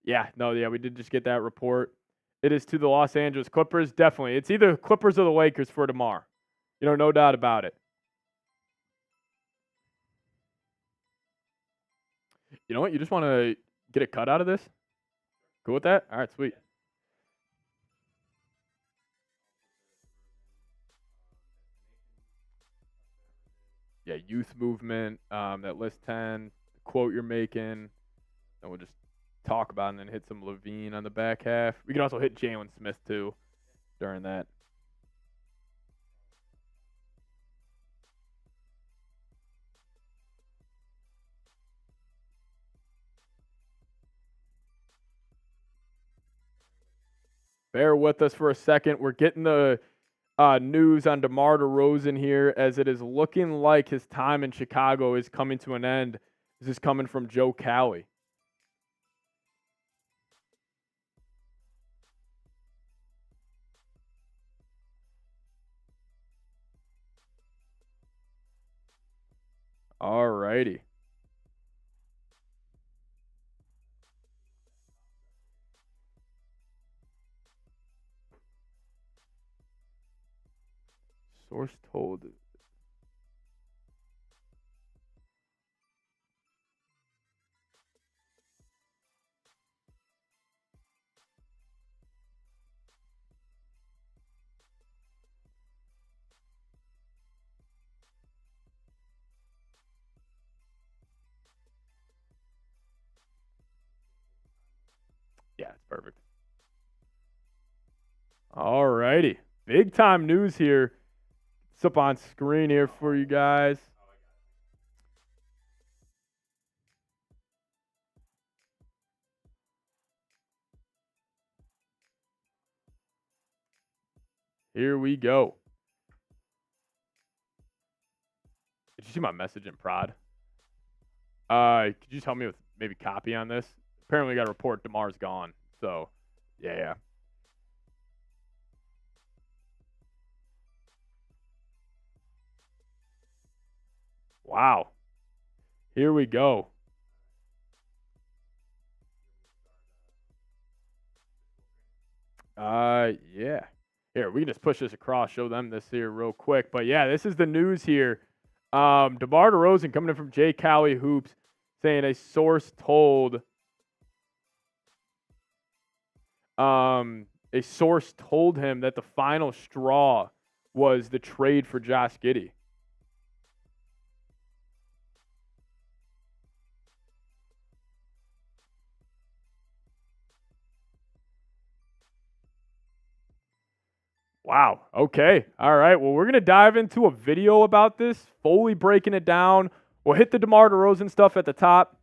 Yeah, we did just get that report. It is to the Los Angeles Clippers, definitely. It's either Clippers or the Lakers for DeMar. No doubt about it. You know what? You just want to get a cut out of this? Cool with that? All right, sweet. Yeah, youth movement, that list 10, quote you're making, and we'll just talk about it and then hit some Levine on the back half. We can also hit Jaylen Smith, too, during that. Bear with us for a second. We're getting the news on DeMar DeRozan here, as it is looking like his time in Chicago is coming to an end. This is coming from Joe Cowley. All righty. Source told. Yeah, it's perfect. All righty. Big time news here. It's up on screen here for you guys. Here we go. Did you see my message in prod? Could you just help me with maybe copy on this? Apparently, we got a report DeMar's gone. So, yeah. Wow. Here we go. Yeah. Here, we can just push this across, show them this here real quick. But yeah, this is the news here. DeMar DeRozan coming in from Jay Cowley Hoops, saying a source told him that the final straw was the trade for Josh Giddey. Wow. Okay. All right. Well, we're going to dive into a video about this, fully breaking it down. We'll hit the DeMar DeRozan stuff at the top.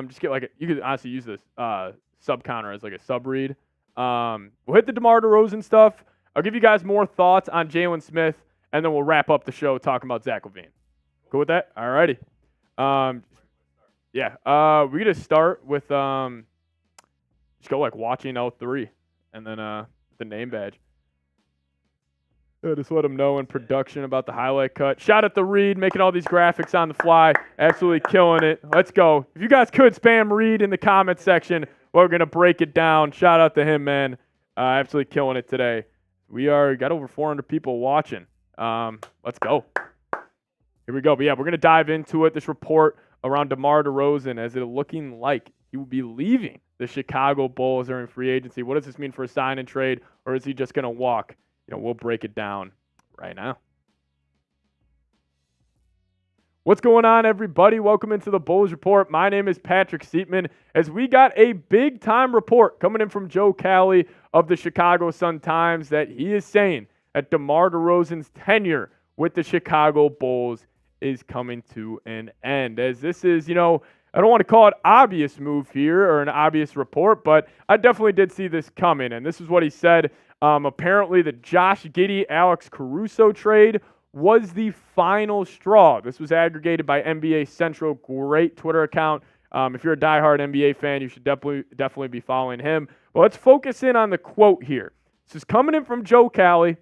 Just get you could honestly use this sub counter as like a sub read. We'll hit the DeMar DeRozan stuff. I'll give you guys more thoughts on Jaylen Smith, and then we'll wrap up the show talking about Zach LaVine. Cool with that? All righty. Yeah. We're going to start with just go watching L3 and then the name badge. Just let them know in production about the highlight cut. Shout out to Reed, making all these graphics on the fly. Absolutely killing it. Let's go. If you guys could spam Reed in the comment section, we're going to break it down. Shout out to him, man. Absolutely killing it today. We got over 400 people watching. Let's go. Here we go. But yeah, we're going to dive into it. This report around DeMar DeRozan, as it looking like he will be leaving the Chicago Bulls during free agency. What does this mean for a sign and trade, or is he just going to walk? We'll break it down right now. What's going on, everybody? Welcome into the Bulls Report. My name is Patrick Siepman, as we got a big-time report coming in from Joe Cowley of the Chicago Sun-Times that he is saying that DeMar DeRozan's tenure with the Chicago Bulls is coming to an end. As this is, I don't want to call it obvious move here or an obvious report, but I definitely did see this coming. And this is what he said. Apparently, the Josh Giddey, Alex Caruso trade was the final straw. This was aggregated by NBA Central. Great Twitter account. If you're a diehard NBA fan, you should definitely be following him. But let's focus in on the quote here. This is coming in from Joe Cali.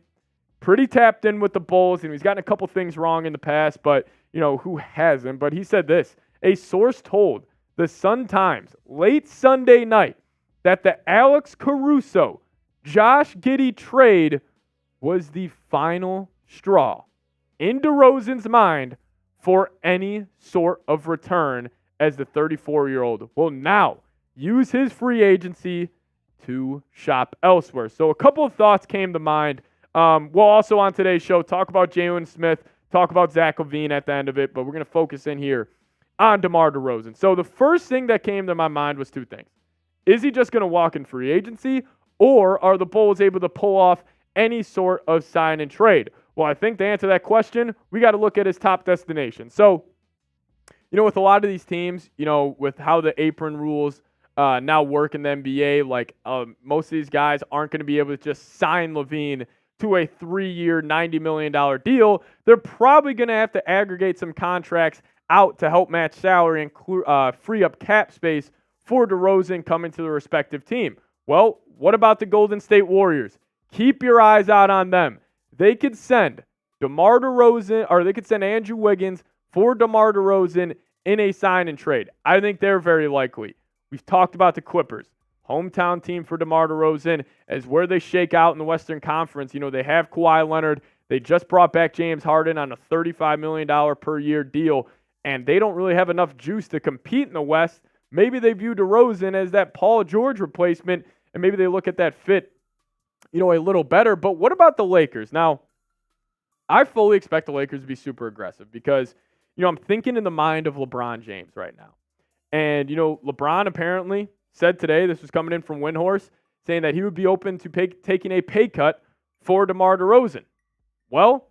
Pretty tapped in with the Bulls, and he's gotten a couple things wrong in the past, but, who hasn't? But he said this. A source told the Sun-Times late Sunday night that the Alex Caruso, Josh Giddey trade was the final straw in DeRozan's mind for any sort of return, as the 34-year-old will now use his free agency to shop elsewhere. So a couple of thoughts came to mind. We'll also on today's show talk about Jaylen Smith, talk about Zach LaVine at the end of it, but we're going to focus in here on DeMar DeRozan. So the first thing that came to my mind was two things. Is he just going to walk in free agency, or are the Bulls able to pull off any sort of sign and trade? Well, I think to answer that question, we got to look at his top destination. So, with a lot of these teams, with how the apron rules now work in the NBA, like most of these guys aren't going to be able to just sign LaVine to a 3-year, $90 million deal. They're probably going to have to aggregate some contracts out to help match salary and free up cap space for DeRozan coming to the respective team. Well, what about the Golden State Warriors? Keep your eyes out on them. They could send DeMar DeRozan, or they could send Andrew Wiggins for DeMar DeRozan in a sign and trade. I think they're very likely. We've talked about the Clippers. Hometown team for DeMar DeRozan as where they shake out in the Western Conference. They have Kawhi Leonard. They just brought back James Harden on a $35 million per year deal, and they don't really have enough juice to compete in the West. Maybe they view DeRozan as that Paul George replacement, and maybe they look at that fit, a little better. But what about the Lakers? Now, I fully expect the Lakers to be super aggressive because, I'm thinking in the mind of LeBron James right now. And, LeBron apparently said today, this was coming in from Windhorse, saying that he would be open to taking a pay cut for DeMar DeRozan. Well,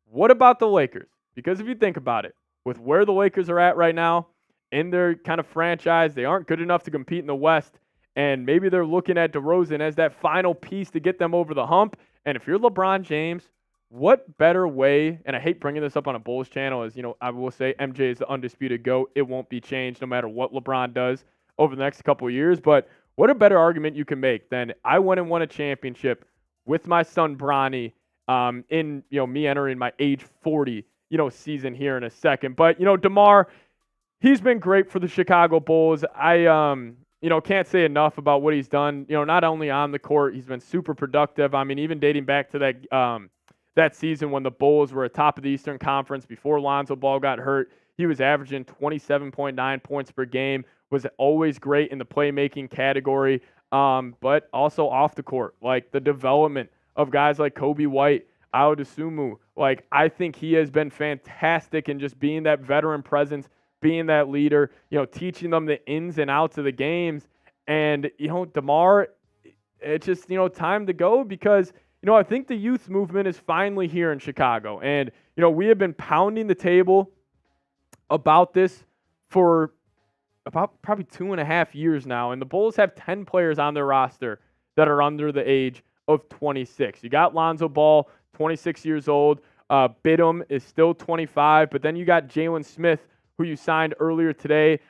what about the Lakers? Because if you think about it, with where the Lakers are at right now in their kind of franchise, they aren't good enough to compete in the West, and maybe they're looking at DeRozan as that final piece to get them over the hump. And if you're LeBron James, what better way, and I hate bringing this up on a Bulls channel, as I will say MJ is the undisputed GOAT. It won't be changed no matter what LeBron does over the next couple of years. But what a better argument you can make than I went and won a championship with my son Bronny in me entering my age 40 season here in a second. But DeMar, he's been great for the Chicago Bulls. I can't say enough about what he's done. Not only on the court, he's been super productive. I mean, even dating back to that season when the Bulls were atop of the Eastern Conference before Lonzo Ball got hurt, he was averaging 27.9 points per game, was always great in the playmaking category, but also off the court. Like the development of guys like Kobe White, Ayo Dosunmu, I think he has been fantastic in just being that veteran presence, being that leader, teaching them the ins and outs of the games. And, DeMar, it's just, time to go because, I think the youth movement is finally here in Chicago. And, we have been pounding the table about this for about probably 2.5 years now. And the Bulls have 10 players on their roster that are under the age of 26. You got Lonzo Ball, 26 years old. Bidham is still 25. But then you got Jaylen Smith, who you signed earlier today.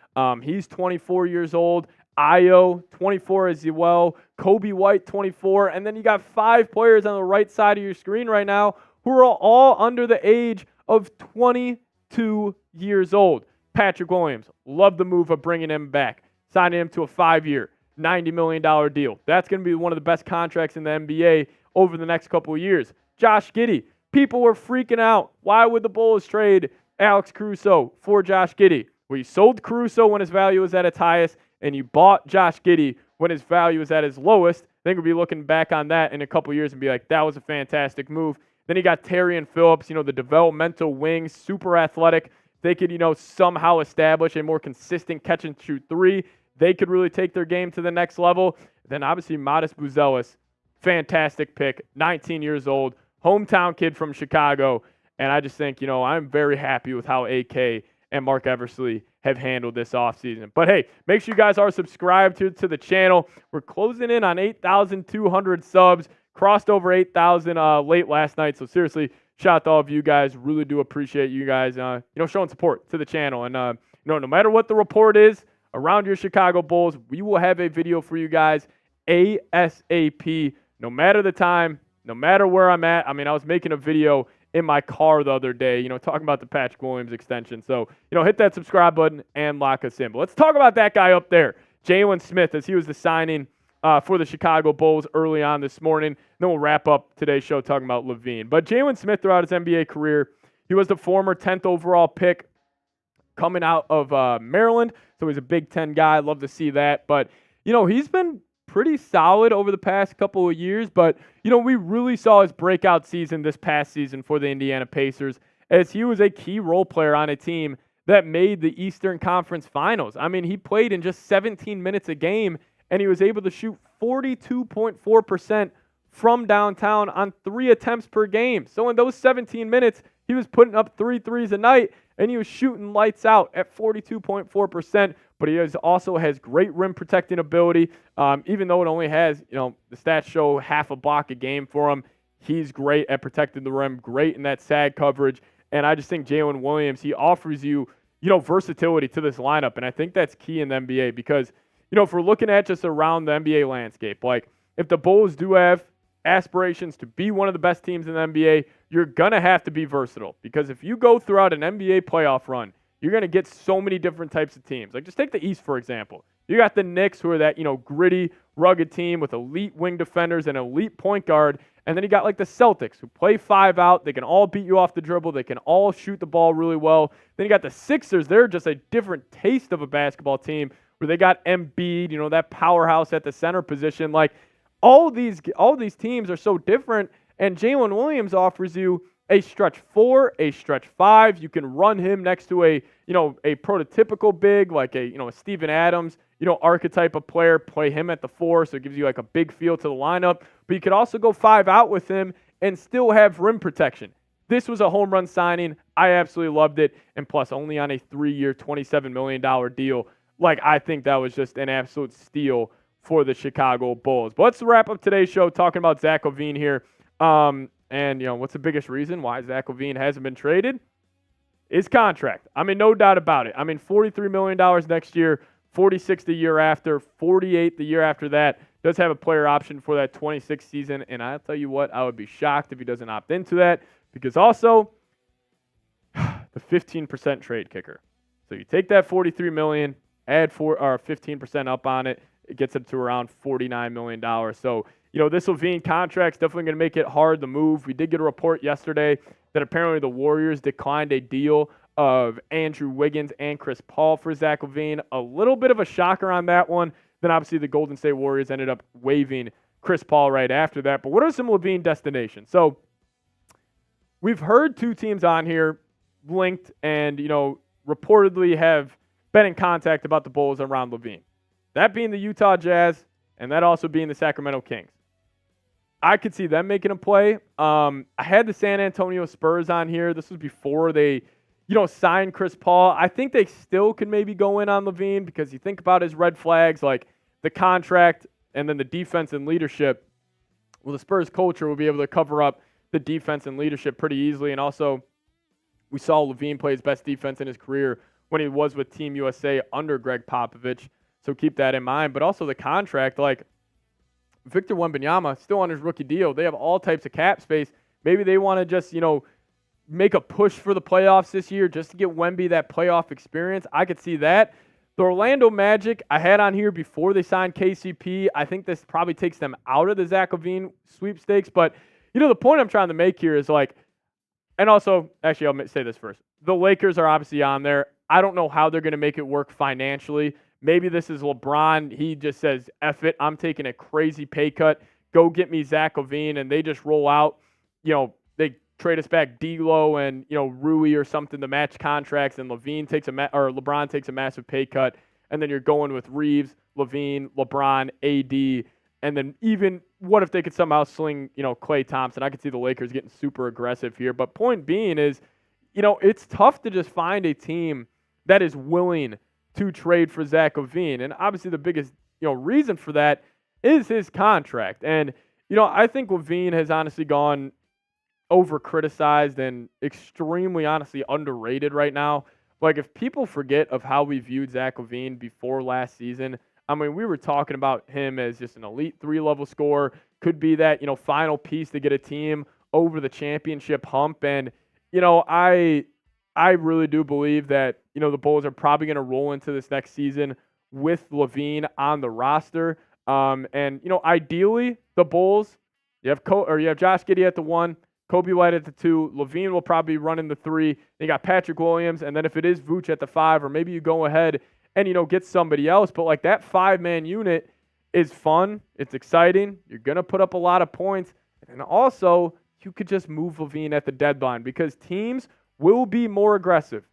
He's 24 years old. Ayo, 24 as well. Kobe White, 24. And then you got 5 players on the right side of your screen right now who are all under the age of 22 years old. Patrick Williams, love the move of bringing him back, signing him to a 5-year, $90 million deal. That's going to be one of the best contracts in the NBA over the next couple of years. Josh Giddey, people were freaking out. Why would the Bulls trade Alex Caruso for Josh Giddey? Well, you sold Caruso when his value was at its highest, and you bought Josh Giddey when his value was at his lowest. I think we'll be looking back on that in a couple of years and be like, that was a fantastic move. Then you got Terry and Phillips, the developmental wings, super athletic. They could, somehow establish a more consistent catch and shoot three. They could really take their game to the next level. Then obviously Modest Buzelis, fantastic pick, 19 years old, hometown kid from Chicago. And I just think, I'm very happy with how AK and Marc Eversley have handled this offseason. But hey, make sure you guys are subscribed to the channel. We're closing in on 8,200 subs. Crossed over 8,000 late last night. So seriously, shout out to all of you guys. Really do appreciate you guys, showing support to the channel. And no matter what the report is around your Chicago Bulls, we will have a video for you guys ASAP. No matter the time, no matter where I'm at. I mean, I was making a video in my car the other day, talking about the Patrick Williams extension. So, hit that subscribe button and lock us in. But let's talk about that guy up there, Jaylen Smith, as he was the signing for the Chicago Bulls early on this morning. Then we'll wrap up today's show talking about LaVine. But Jaylen Smith, throughout his NBA career, he was the former 10th overall pick coming out of Maryland. So he's a Big Ten guy. Love to see that. But, he's been pretty solid over the past couple of years, but, we really saw his breakout season this past season for the Indiana Pacers as he was a key role player on a team that made the Eastern Conference Finals. I mean, he played in just 17 minutes a game, and he was able to shoot 42.4% from downtown on 3 attempts per game. So in those 17 minutes, he was putting up 3 threes a night, and he was shooting lights out at 42.4%. But he also has great rim protecting ability. Even though it only has, the stats show half a block a game for him, he's great at protecting the rim, great in that sag coverage. And I just think Jalen Williams, he offers you, versatility to this lineup. And I think that's key in the NBA because, if we're looking at just around the NBA landscape, like if the Bulls do have aspirations to be one of the best teams in the NBA, you're going to have to be versatile. Because if you go throughout an NBA playoff run, you're going to get so many different types of teams. Like just take the East, for example. You got the Knicks, who are that, gritty, rugged team with elite wing defenders and elite point guard. And then you got like the Celtics, who play 5 out. They can all beat you off the dribble. They can all shoot the ball really well. Then you got the Sixers. They're just a different taste of a basketball team where they got Embiid, that powerhouse at the center position. Like all these teams are so different. And Jalen Williams offers you a stretch 4, a stretch 5. You can run him next to a prototypical big like a Steven Adams, archetype of player, play him at the 4, so it gives you like a big feel to the lineup. But you could also go 5 out with him and still have rim protection. This was a home run signing. I absolutely loved it. And plus, only on a 3-year, $27 million deal. Like, I think that was just an absolute steal for the Chicago Bulls. But let's wrap up today's show talking about Zach LaVine here. And, what's the biggest reason why Zach LaVine hasn't been traded? His contract. I mean, no doubt about it. I mean, $43 million next year, $46 the year after, $48 the year after that. Does have a player option for that 26th season. And I'll tell you what, I would be shocked if he doesn't opt into that. Because also, the 15% trade kicker. So you take that $43 million, add 15% up on it, it gets up to around $49 million. So, this LaVine contract's definitely going to make it hard to move. We did get a report yesterday that apparently the Warriors declined a deal of Andrew Wiggins and Chris Paul for Zach LaVine. A little bit of a shocker on that one. Then obviously the Golden State Warriors ended up waiving Chris Paul right after that. But what are some LaVine destinations? So we've heard 2 teams on here linked and, reportedly have been in contact about the Bulls around LaVine. That being the Utah Jazz and that also being the Sacramento Kings. I could see them making a play. I had the San Antonio Spurs on here. This was before they, signed Chris Paul. I think they still could maybe go in on LaVine because you think about his red flags, like the contract and then the defense and leadership. Well, the Spurs culture will be able to cover up the defense and leadership pretty easily. And also, we saw LaVine play his best defense in his career when he was with Team USA under Greg Popovich. So keep that in mind. But also the contract, like Victor Wembanyama, still on his rookie deal. They have all types of cap space. Maybe they want to just, make a push for the playoffs this year just to get Wemby that playoff experience. I could see that. The Orlando Magic, I had on here before they signed KCP. I think this probably takes them out of the Zach LaVine sweepstakes. But, the point I'm trying to make here is like, and also, actually, I'll say this first. The Lakers are obviously on there. I don't know how they're going to make it work financially. Maybe this is LeBron. He just says, F it, I'm taking a crazy pay cut. Go get me Zach LaVine. And they just roll out, they trade us back D'Lo and, Rui or something to match contracts. And LeBron takes a massive pay cut. And then you're going with Reeves, LaVine, LeBron, AD. And then even what if they could somehow sling, Klay Thompson? I could see the Lakers getting super aggressive here. But point being is, it's tough to just find a team that is willing to trade for Zach LaVine. And obviously the biggest, reason for that is his contract. And, I think LaVine has honestly gone over-criticized and extremely, honestly, underrated right now. Like, if people forget of how we viewed Zach LaVine before last season, I mean, we were talking about him as just an elite 3-level scorer, could be that, final piece to get a team over the championship hump. And, I really do believe that, the Bulls are probably going to roll into this next season with LaVine on the roster. Ideally, the Bulls, you have Josh Giddey at the 1, Kobe White at the 2, LaVine will probably run in the 3. Then you got Patrick Williams, and then if it is Vooch at the 5, or maybe you go ahead and, get somebody else. But, like, that 5-man unit is fun. It's exciting. You're going to put up a lot of points. And also, you could just move LaVine at the deadline because teams will be more aggressive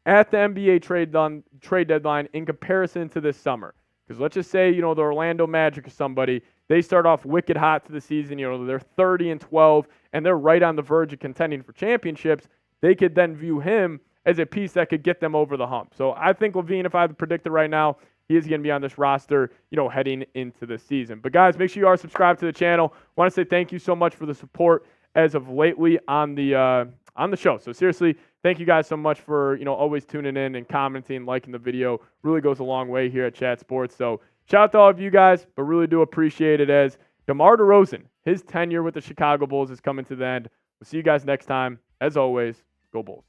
at the NBA trade deadline in comparison to this summer. Because let's just say, the Orlando Magic or somebody, they start off wicked hot to the season. They're 30-12, and they're right on the verge of contending for championships. They could then view him as a piece that could get them over the hump. So I think LaVine, if I had to predict it right now, he is going to be on this roster, heading into the season. But guys, make sure you are subscribed to the channel. Want to say thank you so much for the support as of lately on the show. So seriously, thank you guys so much for, always tuning in and commenting, liking the video. Really goes a long way here at Chat Sports. So shout out to all of you guys, but really do appreciate it as DeMar DeRozan, his tenure with the Chicago Bulls is coming to the end. We'll see you guys next time. As always, go Bulls.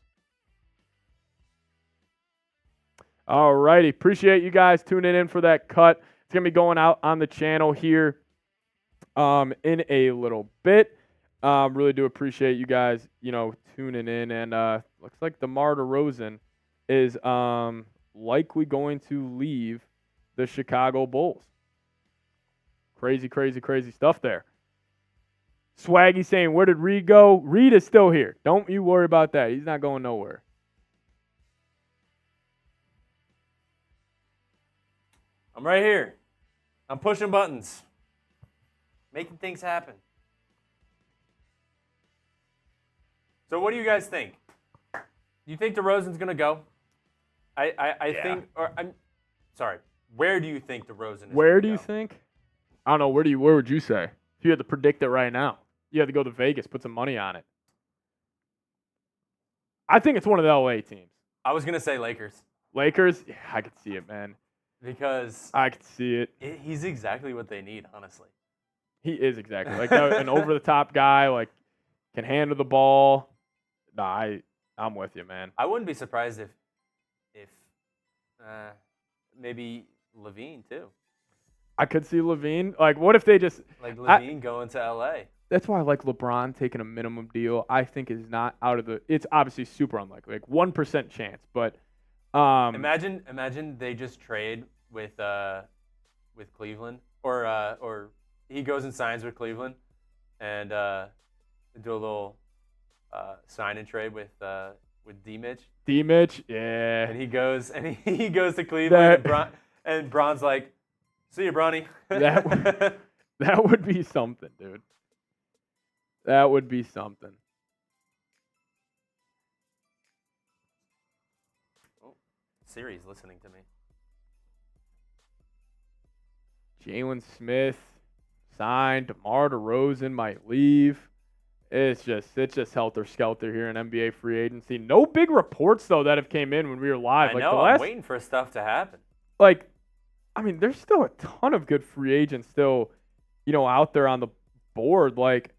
All righty. Appreciate you guys tuning in for that cut. It's going to be going out on the channel here in a little bit. Really do appreciate you guys, tuning in. And looks like DeMar DeRozan is likely going to leave the Chicago Bulls. Crazy, crazy, crazy stuff there. Swaggy saying, where did Reed go? Reed is still here. Don't you worry about that. He's not going nowhere. I'm right here. I'm pushing buttons. Making things happen. So what do you guys think? Do you think DeRozan's going to go? I think, or I'm sorry, where do you think DeRozan is? Where do you think? I don't know. Where would you say? If you had to predict it right now, you had to go to Vegas, put some money on it. I think it's one of the LA teams. I was going to say Lakers. Lakers? Yeah, I could see it, man. Because I could see it. He's exactly what they need, honestly. He is exactly. Like an over-the-top guy, like, can handle the ball. Nah, I'm with you, man. I wouldn't be surprised if maybe LaVine, too. I could see LaVine. Like, what if they just... Like LaVine going to L.A. That's why I like LeBron taking a minimum deal. I think is not out of the... It's obviously super unlikely. Like, 1% chance, but... Imagine they just trade with Cleveland, or he goes and signs with Cleveland, and do a little sign and trade with D-Mitch. D-Mitch, yeah. And he goes to Cleveland, and Bron's like, "See you, Bronny." that would be something, dude. That would be something. Siri's listening to me. Jaylen Smith signed. DeMar DeRozan might leave. It's just helter-skelter here in NBA free agency. No big reports, though, that have came in when we were live. I know, I'm waiting for stuff to happen. Like, I mean, there's still a ton of good free agents still, out there on the board. Like,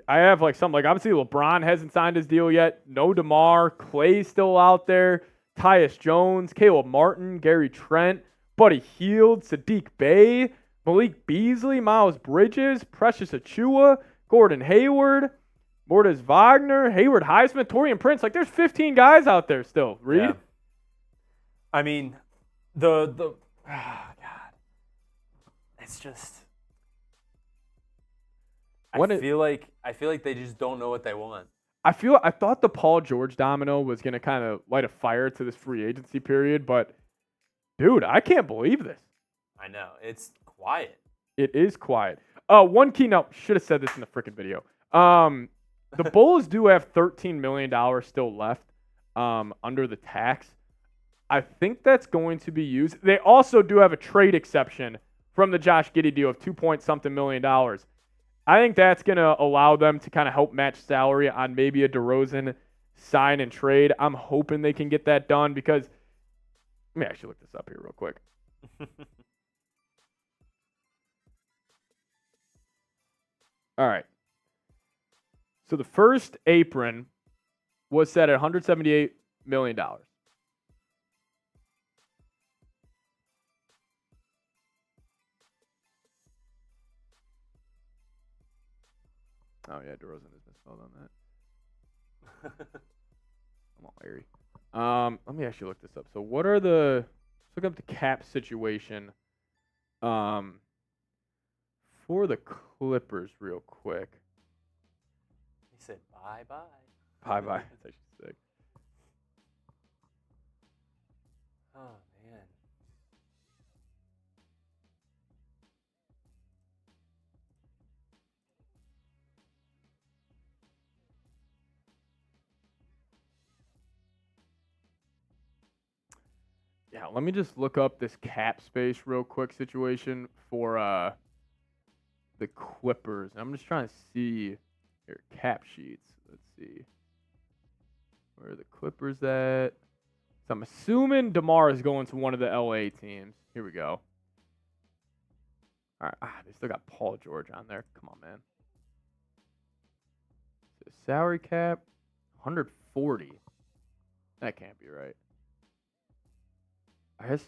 I have, like, some, like, obviously LeBron hasn't signed his deal yet. No DeMar. Klay's still out there. Tyus Jones, Caleb Martin, Gary Trent, Buddy Hield, Saddiq Bey, Malik Beasley, Miles Bridges, Precious Achiuwa, Gordon Hayward, Mortis Wagner, Hayward Highsmith, Taurean Prince. Like, there's 15 guys out there still. Reed? Yeah. I mean, oh God. It's just... I feel like they just don't know what they want. I thought the Paul George domino was going to kind of light a fire to this free agency period, but, dude, I can't believe this. I know. It's quiet. It is quiet. One key note. Should have said this in the freaking video. The Bulls do have $13 million still left under the tax. I think that's going to be used. They also do have a trade exception from the Josh Giddey deal of $2-something million. I think that's going to allow them to kind of help match salary on maybe a DeRozan sign and trade. I'm hoping they can get that done because let me actually look this up here real quick. All right. So the first apron was set at $178 million. Oh, yeah, DeRozan is misspelled on that. Come on, Larry. Let me actually look this up. So what are let's look up the cap situation for the Clippers real quick. He said bye-bye. Bye-bye. That's actually sick. Oh, man. Yeah, let me just look up this cap space real quick situation for the Clippers. I'm just trying to see your cap sheets. Let's see. Where are the Clippers at? So I'm assuming DeMar is going to one of the LA teams. Here we go. All right. They still got Paul George on there. Come on, man. So salary cap, 140. That can't be right. I guess.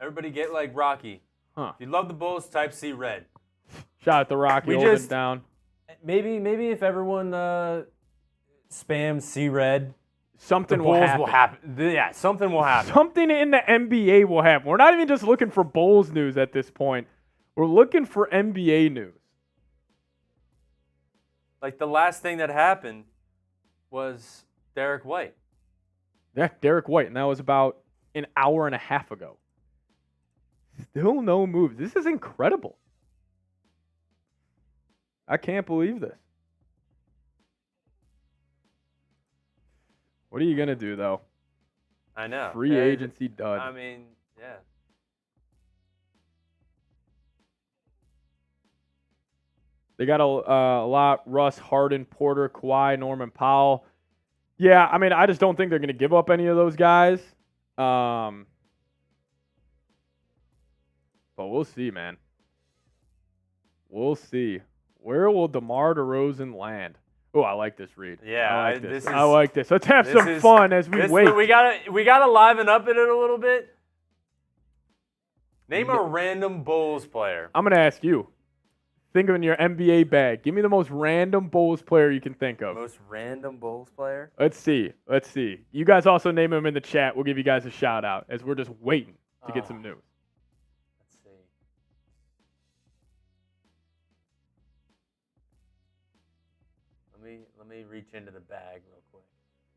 Everybody get like Rocky. Huh. If you love the Bulls, type C red. Shout out to Rocky. Hold it down. Maybe if everyone spams C red, something will happen. Yeah, something will happen. Something in the NBA will happen. We're not even just looking for Bulls news at this point. We're looking for NBA news. Like the last thing that happened was Derek White. Yeah, Derek White, and that was about an hour and a half ago. Still no moves. This is incredible. I can't believe this. What are you going to do, though? I know. Free agency dud. I mean, yeah. They got a lot. Russ, Harden, Porter, Kawhi, Norman Powell. Yeah, I mean, I just don't think they're going to give up any of those guys. But we'll see, man. We'll see. Where will DeMar DeRozan land? Oh, I like this read. Yeah, I like this. Let's have some fun as we wait. We gotta liven up it a little bit. Name a random Bulls player. I'm gonna ask you. Think of in your NBA bag. Give me the most random Bulls player you can think of. Most random Bulls player? Let's see. You guys also name him in the chat. We'll give you guys a shout out as we're just waiting to get some news. Let's see. Let me reach into the bag real quick.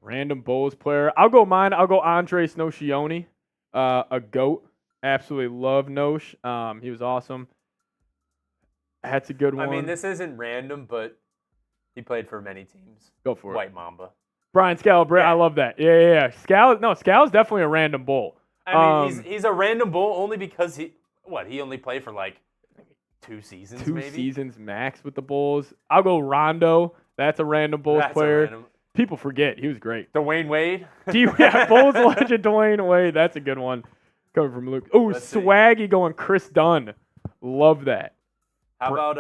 Random Bulls player. I'll go mine. I'll go Andre Snowshione. A GOAT. Absolutely love Nosh. He was awesome. That's a good one. I mean, this isn't random, but he played for many teams. Go for it. White Mamba. Brian Scalabrine. Yeah. I love that. Yeah. Scal's definitely a random Bull. I mean, he's a random Bull only because he only played for like 2 seasons, maybe? 2 seasons max with the Bulls. I'll go Rondo. That's a random Bulls player. People forget. He was great. Dwayne Wade. Bulls legend Dwayne Wade. That's a good one. Coming from Luke. Oh, Swaggy going Chris Dunn. Love that. How about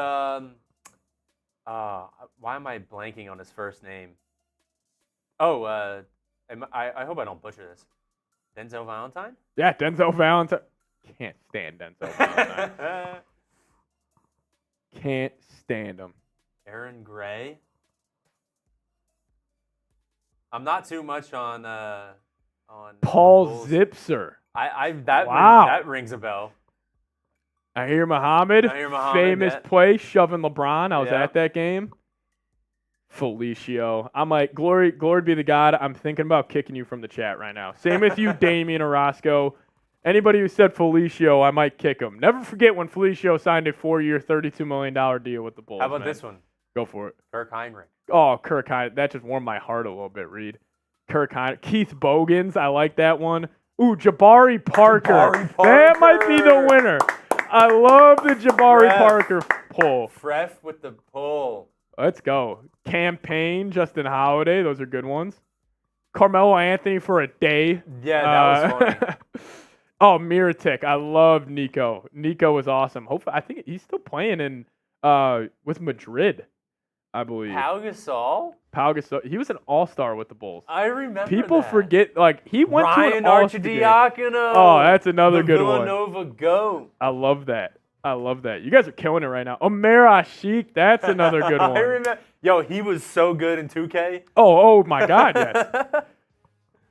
why am I blanking on his first name? Oh, I hope I don't butcher this. Denzel Valentine? Yeah, Denzel Valentine. Can't stand Denzel Valentine. Can't stand him. Aaron Gray. I'm not too much on Paul Zipser. That rings a bell. Ahir Muhammad, famous play, shoving LeBron. I was at that game. Felicio. I'm like, glory be to God. I'm thinking about kicking you from the chat right now. Same with you, Damian Orozco. Anybody who said Felicio, I might kick him. Never forget when Felicio signed a 4-year, $32 million deal with the Bulls. How about this one? Go for it. Kirk Heinrich. Oh, Kirk Heinrich. That just warmed my heart a little bit, Reed. Kirk Hines. Keith Bogans. I like that one. Ooh, Jabari Parker. Jabari That might be the winner. I love the Jabari Parker pull. Fref with the pull. Let's go. Campaign, Justin Holiday. Those are good ones. Carmelo Anthony for a day. Yeah, that was funny. Oh, Miritic. I love Nico. Nico was awesome. Hopefully, I think he's still playing in with Madrid, I believe. Pau Gasol? Pau Gasol. He was an all-star with the Bulls. I remember People that. forget, like, he went to an Ryan all-star game. Arcidiacono. Oh, that's another good one. Villanova GOAT. I love that. I love that. You guys are killing it right now. Omer Asik, that's another good one. I remember. Yo, he was so good in 2K. Oh my God, yes.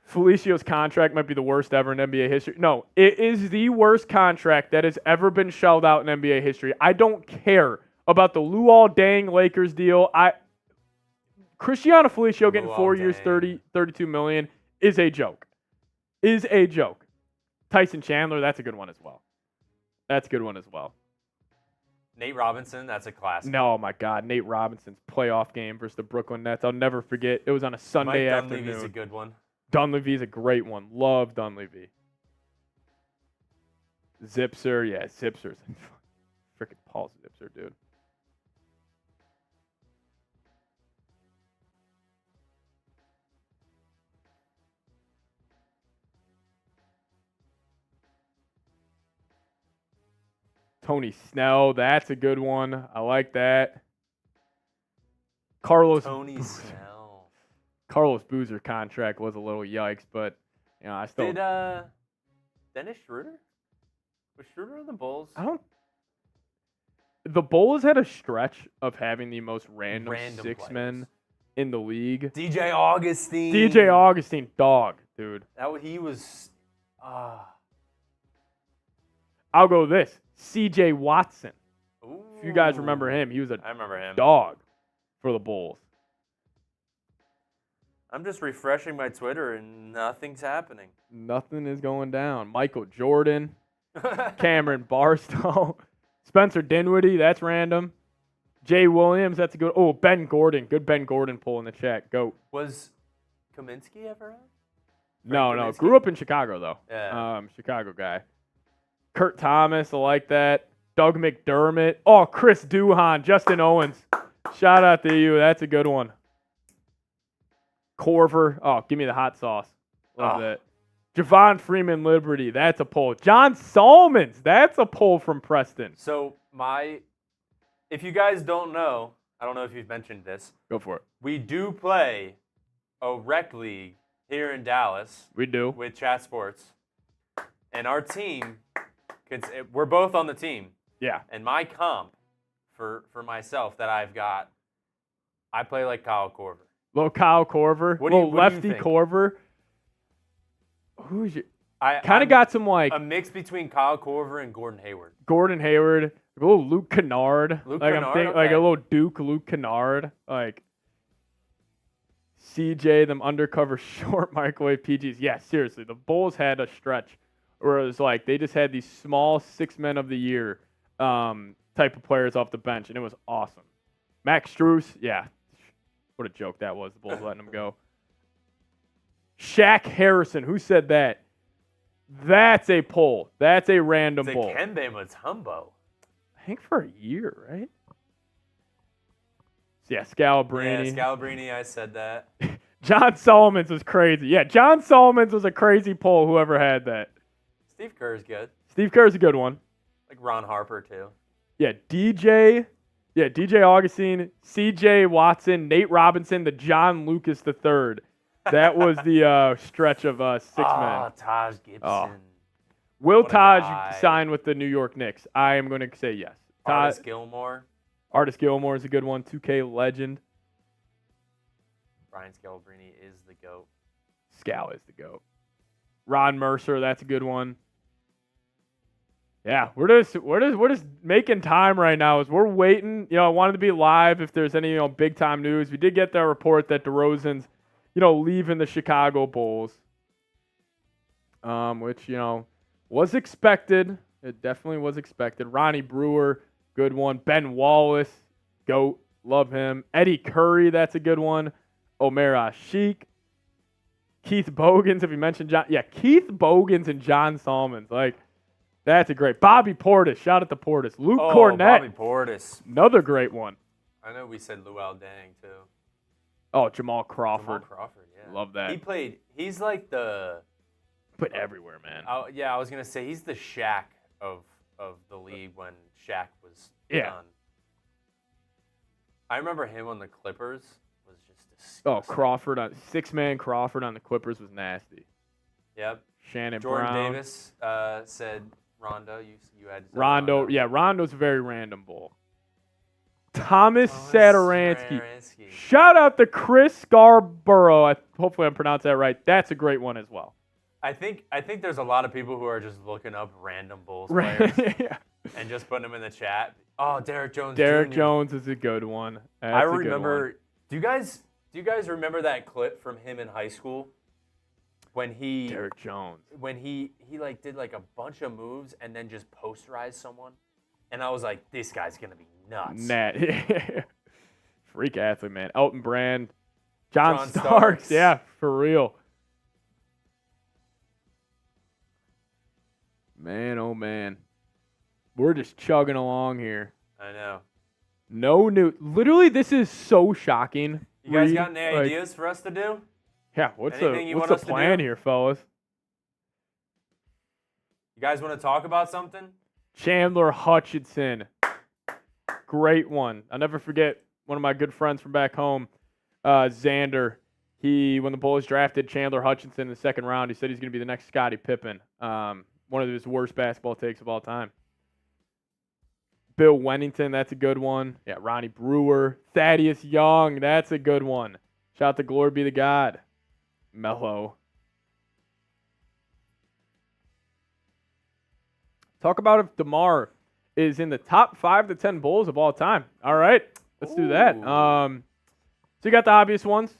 Felicia's contract might be the worst ever in NBA history. No, it is the worst contract that has ever been shelled out in NBA history. I don't care about the Luol Deng Lakers deal. Cristiano Felicio getting 4 years, 32 million is a joke. Is a joke. Tyson Chandler, that's a good one as well. That's a good one as well. Nate Robinson, that's a classic. No, my God, Nate Robinson's playoff game versus the Brooklyn Nets. I'll never forget. It was on a Sunday afternoon. Dunleavy's a good one. Dunleavy's a great one. Love Dunleavy. Zipser, yeah, Zipser's freaking Paul Zipser, dude. Tony Snell, that's a good one. I like that. Tony Snell. Carlos Boozer contract was a little yikes, but I still. Did Dennis Schroeder? Was Schroeder on the Bulls? The Bulls had a stretch of having the most random six players. Men in the league. DJ Augustine. DJ Augustine, dog, dude. He was. I'll go this. CJ Watson. Ooh. If you guys remember him, he was I remember him. dog for the Bulls. I'm just refreshing my Twitter and nothing's happening. Nothing is going down. Michael Jordan, Cameron Barstow, Spencer Dinwiddie, that's random. Jay Williams, that's a good. Oh, Ben Gordon. Good Ben Gordon pull in the chat. Go. Was Kaminsky ever on? No. Kaminsky? Grew up in Chicago, though. Yeah. Chicago guy. Kurt Thomas, I like that. Doug McDermott. Oh, Chris Duhon, Justin Owens. Shout out to you. That's a good one. Corver. Oh, give me the hot sauce. Love that. Javon Freeman Liberty. That's a pull. John Solomons. That's a pull from Preston. So if you guys don't know, I don't know if you've mentioned this. Go for it. We do play a rec league here in Dallas. We do. With Chat Sports. And our team, we're both on the team. Yeah. And my comp for myself that I've got, I play like Kyle Korver. Little Kyle Korver. What do you lefty think? Korver. Who's you? I kind of got some like a mix between Kyle Korver and Gordon Hayward. Gordon Hayward, a little Luke Kennard. Luke like Kennard, I'm thinking, like a little Duke Luke Kennard. Like CJ, them undercover short microwave PGs. Yeah, seriously, the Bulls had a stretch where it was like they just had these small 6 men of the year type of players off the bench, and it was awesome. Max Strus, yeah. What a joke that was, the Bulls letting him go. Shaq Harrison, who said that? That's a pull. That's a random pull. Kembe Mutombo. I think for a year, right? So yeah, Scalabrini. Yeah, Scalabrini, I said that. John Solomons was crazy. Yeah, John Solomons was a crazy pull, whoever had that. Steve Kerr's good. Steve Kerr's a good one. Like Ron Harper, too. Yeah, DJ Augustine, CJ Watson, Nate Robinson, the John Lucas III. That was the stretch of 6 men. Taj Gibson. Will Taj sign with the New York Knicks? I am going to say yes. Artis Gilmore. Artis Gilmore is a good one. 2K legend. Brian Scalabrine is the GOAT. Scal is the GOAT. Ron Mercer, that's a good one. Yeah, we're just making time right now. As we're waiting, I wanted to be live if there's any big time news. We did get that report that DeRozan's leaving the Chicago Bulls, which was expected. It definitely was expected. Ronnie Brewer, good one. Ben Wallace, GOAT, love him. Eddie Curry, that's a good one. Omer Asik. Keith Bogans, if you mentioned John. Yeah, Keith Bogans and John Salmons. Like, that's a great. Bobby Portis. Shout out to Portis. Luke Cornett. Bobby Portis. Another great one. I know we said Luol Deng, too. Oh, Jamal Crawford. Yeah. Love that. He's like the... But everywhere, man. I was going to say, he's the Shaq of the league when Shaq was done. I remember him on the Clippers was just disgusting. Oh, Crawford, 6-man Crawford on the Clippers was nasty. Yep. Shannon Jordan Brown. Davis said Rondo. You had Rondo. Yeah, Rondo's a very random bull. Thomas Sadaransky. Shout out to Chris Scarborough. Hopefully I'm pronouncing that right. That's a great one as well. I think there's a lot of people who are just looking up random Bulls players and just putting them in the chat. Oh, Derrick Jones. Derrick Jr. Jones is a good one. I remember. Do you guys remember that clip from him in high school when he Derrick Jones when he like did like a bunch of moves and then just posterized someone, and I was like, this guy's gonna be nuts. Freak athlete, man. Elton Brand, John Starks. Yeah, for real. Man, oh man. We're just chugging along here. I know. No new. Literally, this is so shocking. You guys got any ideas for us to do? Yeah, what's the plan here, fellas? You guys want to talk about something? Chandler Hutchinson. Great one. I'll never forget one of my good friends from back home, Xander. When the Bulls drafted Chandler Hutchinson in the second round, he said he's going to be the next Scottie Pippen. One of his worst basketball takes of all time. Bill Wennington, that's a good one. Yeah, Ronnie Brewer. Thaddeus Young, that's a good one. Shout out to Glory Be to God. Melo. Talk about if DeMar is in the top 5 to 10 Bulls of all time. All right, let's do that. So you got the obvious ones.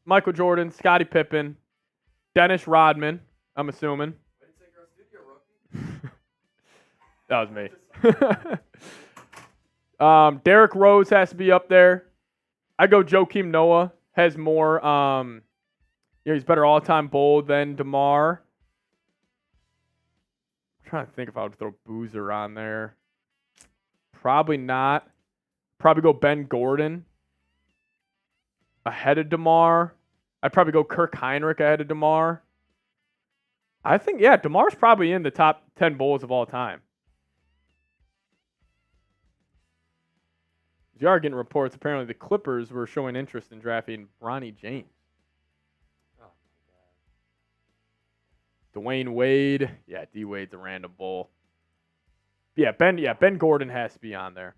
Michael Jordan, Scottie Pippen, Dennis Rodman, I'm assuming. That was me. Derrick Rose has to be up there. I go Joakim Noah. Has more, he's better all-time Bull than DeMar. I'm trying to think if I would throw Boozer on there. Probably not. Probably go Ben Gordon ahead of DeMar. I'd probably go Kirk Heinrich ahead of DeMar. I think, DeMar's probably in the top 10 Bulls of all time. You are getting reports. Apparently, the Clippers were showing interest in drafting Bronny James. Oh, my God. Dwayne Wade. Yeah, D Wade's a random Bull. Ben Gordon has to be on there.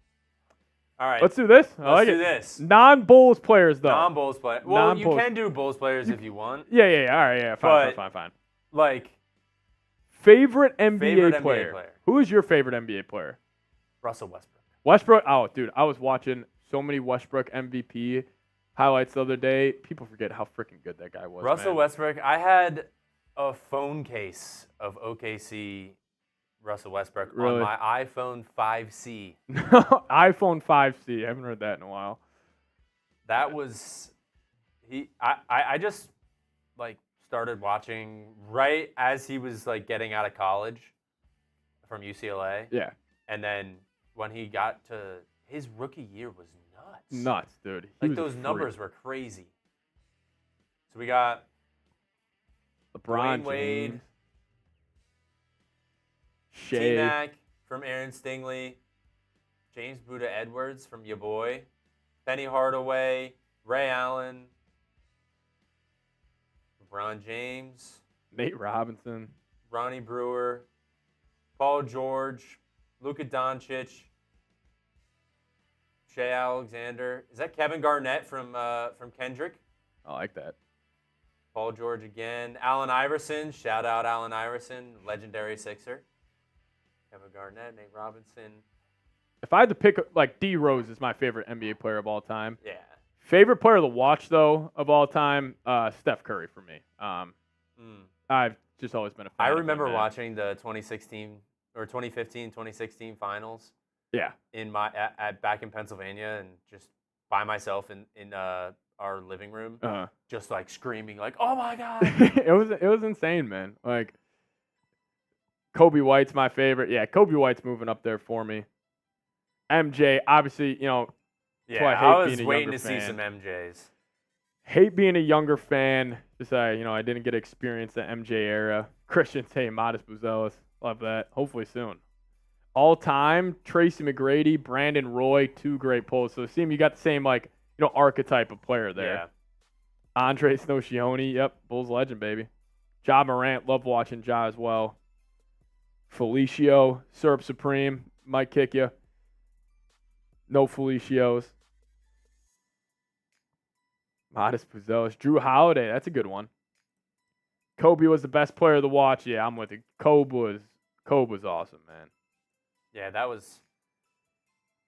All right. Let's do this. Let's do this. Non-Bulls players, though. Non-Bulls players. Well, you can do Bulls players if you want. Yeah. All right, yeah. Fine. Like, favorite NBA player. Who is your favorite NBA player? Russell Westbrook. Westbrook, oh, dude, I was watching so many Westbrook MVP highlights the other day. People forget how freaking good that guy was. Russell Westbrook, I had a phone case of OKC Russell Westbrook on my iPhone 5C. iPhone 5C. I haven't heard that in a while. That was I just like started watching right as he was like getting out of college from UCLA. Yeah. And then when he got to his rookie year was nuts. Nuts, dude. Like those numbers were crazy. So we got LeBron Dwayne Wade, Shea. T-Mac from Aaron Stingley, James Buda Edwards from your boy, Penny Hardaway, Ray Allen, LeBron James, Nate Robinson, Ronnie Brewer, Paul George, Luka Doncic, Shea Alexander. Is that Kevin Garnett from Kendrick? I like that. Paul George again. Allen Iverson. Shout out Allen Iverson, legendary Sixer. Kevin Garnett, Nate Robinson. If I had to pick, like, D Rose is my favorite NBA player of all time. Yeah. Favorite player to watch, though, of all time, Steph Curry for me. I've just always been a fan. I remember watching the 2016 or 2015, 2016 finals. Yeah. Back in Pennsylvania and just by myself in a our living room, Uh-huh. just like screaming, like, "Oh my god!" it was insane, man. Like Kobe White's my favorite. Yeah, Kobe White's moving up there for me. MJ, obviously, Yeah, why I hate I was being a waiting younger to see fan. some MJs. Hate being a younger fan. Just I didn't get to experience the MJ era. Christian Tate, Modest Buzelis, love that. Hopefully soon. All time, Tracy McGrady, Brandon Roy, 2 great pulls. So you got the same archetype of player there. Yeah. Andre Snowshione, yep, Bulls legend, baby. Ja Morant, love watching Ja as well. Felicio, Syrup Supreme, might kick you. No Felicios. Modest Puzelis. Drew Holiday, that's a good one. Kobe was the best player to watch. Yeah, I'm with you. Kobe was awesome, man. Yeah, that was.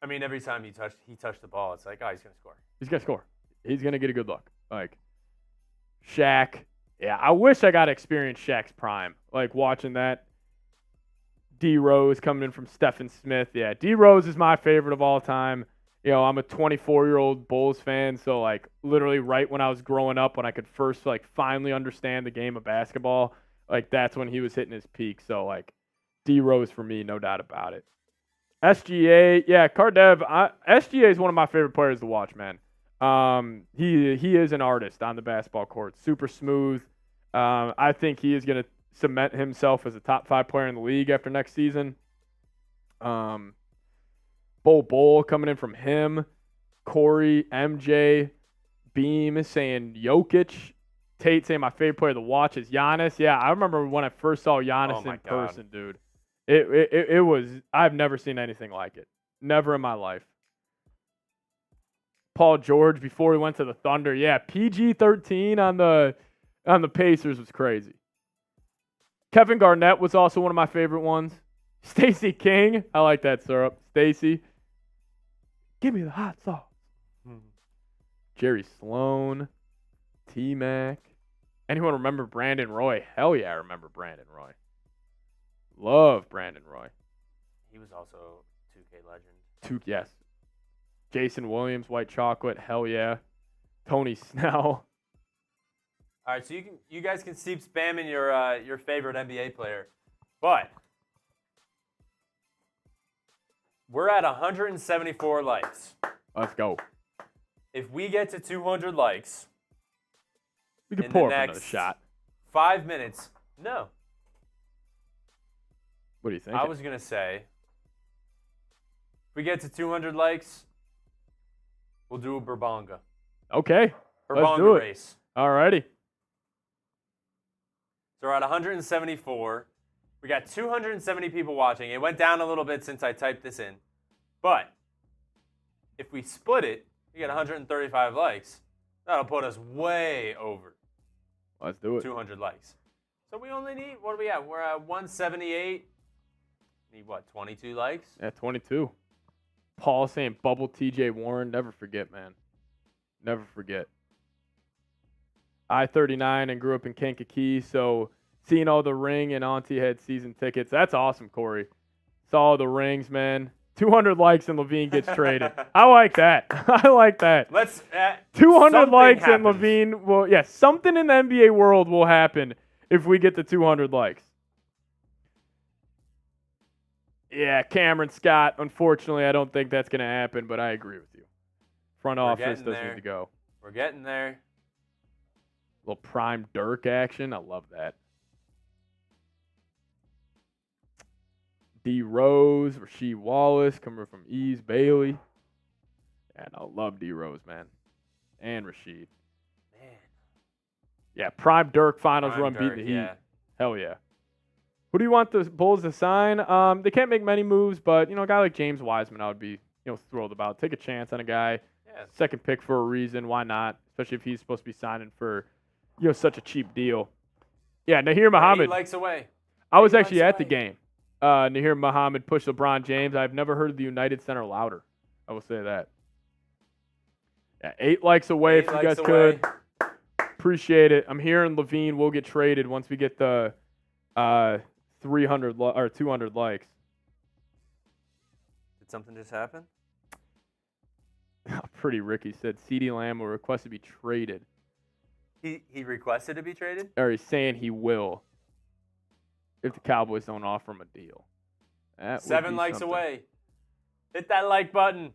I mean, every time he touched the ball, it's like, oh, he's gonna score. He's gonna score. He's gonna get a good look. Like Shaq. Yeah, I wish I got to experience Shaq's prime. Like watching that. D Rose coming in from Stephen Smith. Yeah, D Rose is my favorite of all time. I'm a 24-year-old Bulls fan, so like literally right when I was growing up, when I could first finally understand the game of basketball, like that's when he was hitting his peak. So like D Rose for me, no doubt about it. SGA, yeah, Cardev. SGA is one of my favorite players to watch, man. He is an artist on the basketball court. Super smooth. I think he is going to cement himself as a top 5 player in the league after next season. Bol coming in from him. Corey, MJ, Beam saying Jokic. Tate saying my favorite player to watch is Giannis. Yeah, I remember when I first saw Giannis in person, dude. It was, I've never seen anything like it. Never in my life. Paul George before he went to the Thunder. Yeah, PG-13 on the Pacers was crazy. Kevin Garnett was also one of my favorite ones. Stacey King. I like that syrup. Stacey. Give me the hot sauce. Jerry Sloan. T-Mac. Anyone remember Brandon Roy? Hell yeah, I remember Brandon Roy. Love Brandon Roy. He was also 2K legend. Yes. Jason Williams, White Chocolate. Hell yeah. Tony Snell. All right, so you guys can keep spamming your favorite NBA player, but we're at 174 likes. Let's go. If we get to 200 likes, we can pour up another shot. 5 minutes. No. What do you think? I was gonna say, if we get to 200 likes, we'll do a Burbanga. Okay. Let's do it. Race. Alrighty. So we're at 174. We got 270 people watching. It went down a little bit since I typed this in. But if we split it, we get 135 likes. That'll put us way over. Let's do it. 200 likes. So we only need, what are we at? We're at 178. Need what, 22 likes? Yeah, 22. Paul saying bubble TJ Warren. Never forget, man. Never forget. I-39 and grew up in Kankakee, so seeing all the ring and Auntie had season tickets. That's awesome, Corey. Saw all the rings, man. 200 likes and Levine gets traded. I like that. I like that. 200 likes happens. And Levine will, yeah, something in the NBA world will happen if we get to 200 likes. Yeah, Cameron Scott. Unfortunately, I don't think that's going to happen, but I agree with you. Front office does need to go. We're getting there. Little prime Dirk action. I love that. D Rose, Rasheed Wallace coming from Ease Bailey. And I love D Rose, man. And Rasheed. Man. Yeah, prime Dirk finals run beating the Heat. Yeah. Hell yeah. Who do you want the Bulls to sign? They can't make many moves, but a guy like James Wiseman, I would be thrilled about. Take a chance on a guy. Yeah. Second pick for a reason. Why not? Especially if he's supposed to be signing for such a cheap deal. Yeah, Nahir Muhammad. 8 likes away. I was actually at the game. Nahir Muhammad pushed LeBron James. I've never heard the United Center louder. I will say that. Yeah, 8 likes away if you guys could. Appreciate it. I'm hearing Levine will get traded once we get the 300 or 200 likes. Did something just happen? pretty Ricky said CeeDee Lamb will request to be traded. He requested to be traded? Or he's saying he will if the Cowboys don't offer him a deal. That 7 likes away. Hit that like button.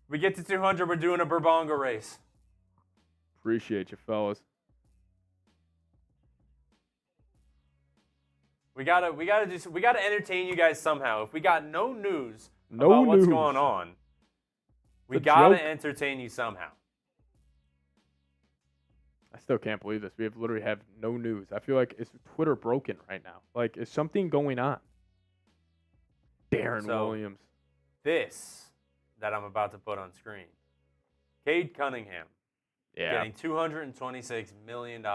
We get to 200, we're doing a Burbonga race. Appreciate you, fellas. We gotta entertain you guys somehow. If we got no news about what's going on, we gotta entertain you somehow. I still can't believe this. We literally have no news. I feel like is Twitter broken right now? Like, is something going on? Darren Williams. This that I'm about to put on screen. Cade Cunningham. Yeah. Getting $226 million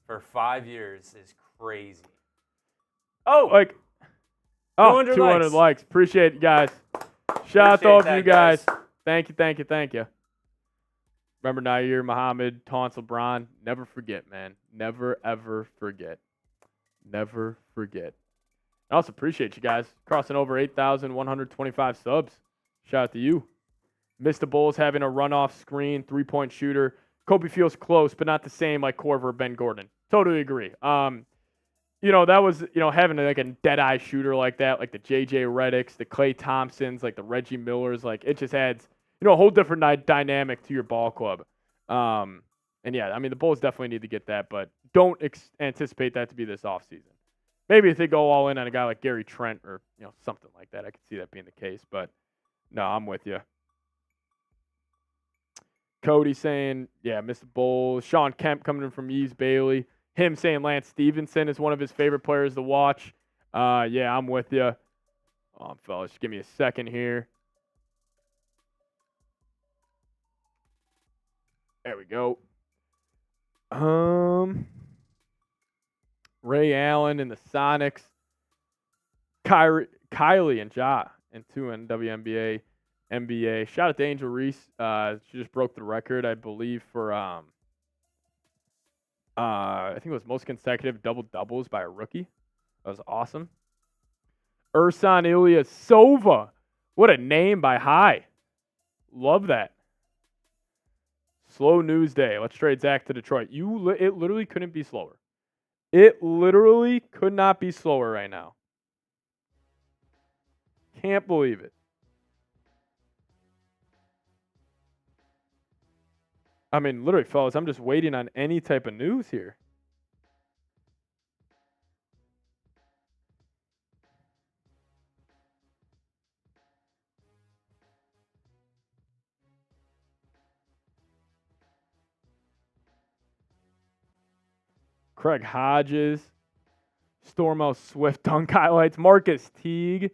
for 5 years is crazy. Oh, 200 likes. Appreciate it, guys. Shout out to all of you guys. Thank you. Remember Nair, Muhammad, Taunts, LeBron. Never forget, man. Never, ever forget. Never forget. I also appreciate you guys crossing over 8,125 subs. Shout out to you. Missed the Bulls having a runoff screen, 3-point shooter. Kobe feels close, but not the same like Korver or Ben Gordon. Totally agree. That was, having like a dead-eye shooter like that, like the J.J. Redicks, the Klay Thompsons, like the Reggie Millers, like it just adds, a whole different dynamic to your ball club. The Bulls definitely need to get that, but don't anticipate that to be this offseason. Maybe if they go all in on a guy like Gary Trent or, something like that, I could see that being the case, but no, I'm with you. Cody saying, missed the Bulls. Sean Kemp coming in from Eves Bailey. Him saying Lance Stevenson is one of his favorite players to watch. I'm with you. Fellas, just give me a second here. There we go. Ray Allen and the Sonics. Kylie and Ja and 2 in WNBA. NBA. Shout out to Angel Reese. She just broke the record, I believe, for I think it was most consecutive double-doubles by a rookie. That was awesome. Ersan Ilyasova. What a name by High. Love that. Slow news day. Let's trade Zach to Detroit. It literally couldn't be slower. It literally could not be slower right now. Can't believe it. Literally, fellas, I'm just waiting on any type of news here. Craig Hodges, Stormo Swift dunk highlights, Marcus Teague.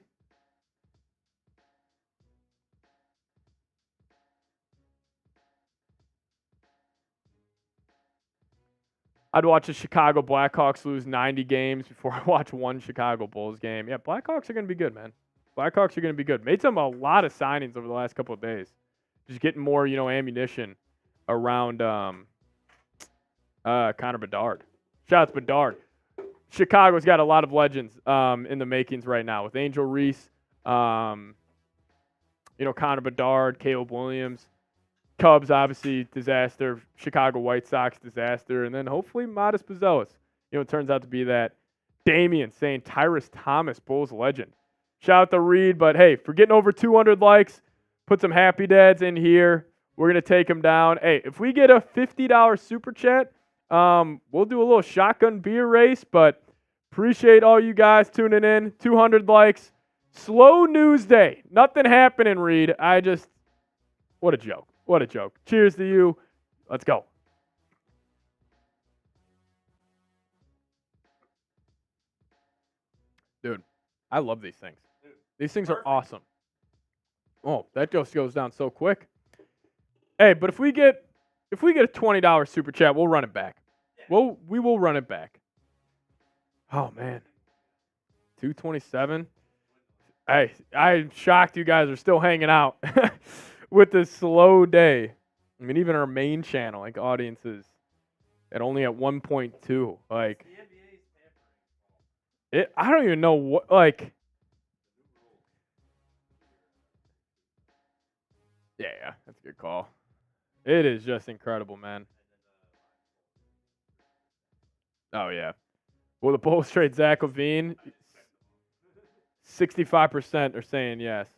I'd watch the Chicago Blackhawks lose 90 games before I watch one Chicago Bulls game. Yeah, Blackhawks are going to be good, man. Blackhawks are going to be good. Made a lot of signings over the last couple of days. Just getting more, ammunition around Connor Bedard. Shout out to Bedard. Chicago's got a lot of legends in the makings right now with Angel Reese, Connor Bedard, Caleb Williams. Cubs, obviously, disaster. Chicago White Sox, disaster. And then hopefully Modest Buzelis. It turns out to be that. Damian saying Tyrus Thomas, Bulls legend. Shout out to Reed, but hey, for getting over 200 likes, put some happy dads in here. We're going to take them down. Hey, if we get a $50 super chat, we'll do a little shotgun beer race, but appreciate all you guys tuning in. 200 likes. Slow news day. Nothing happening, Reed. What a joke. What a joke. Cheers to you. Let's go. Dude, I love these things. These things are awesome. Oh, that just goes down so quick. Hey, but if we get a $20 super chat, we'll run it back. We will run it back. Oh man. 227. Hey, I'm shocked you guys are still hanging out. With this slow day. Even our main channel, audiences at only at 1.2. I don't even know what, Yeah, that's a good call. It is just incredible, man. Oh, yeah. Will the Bulls trade Zach LaVine? 65% are saying yes.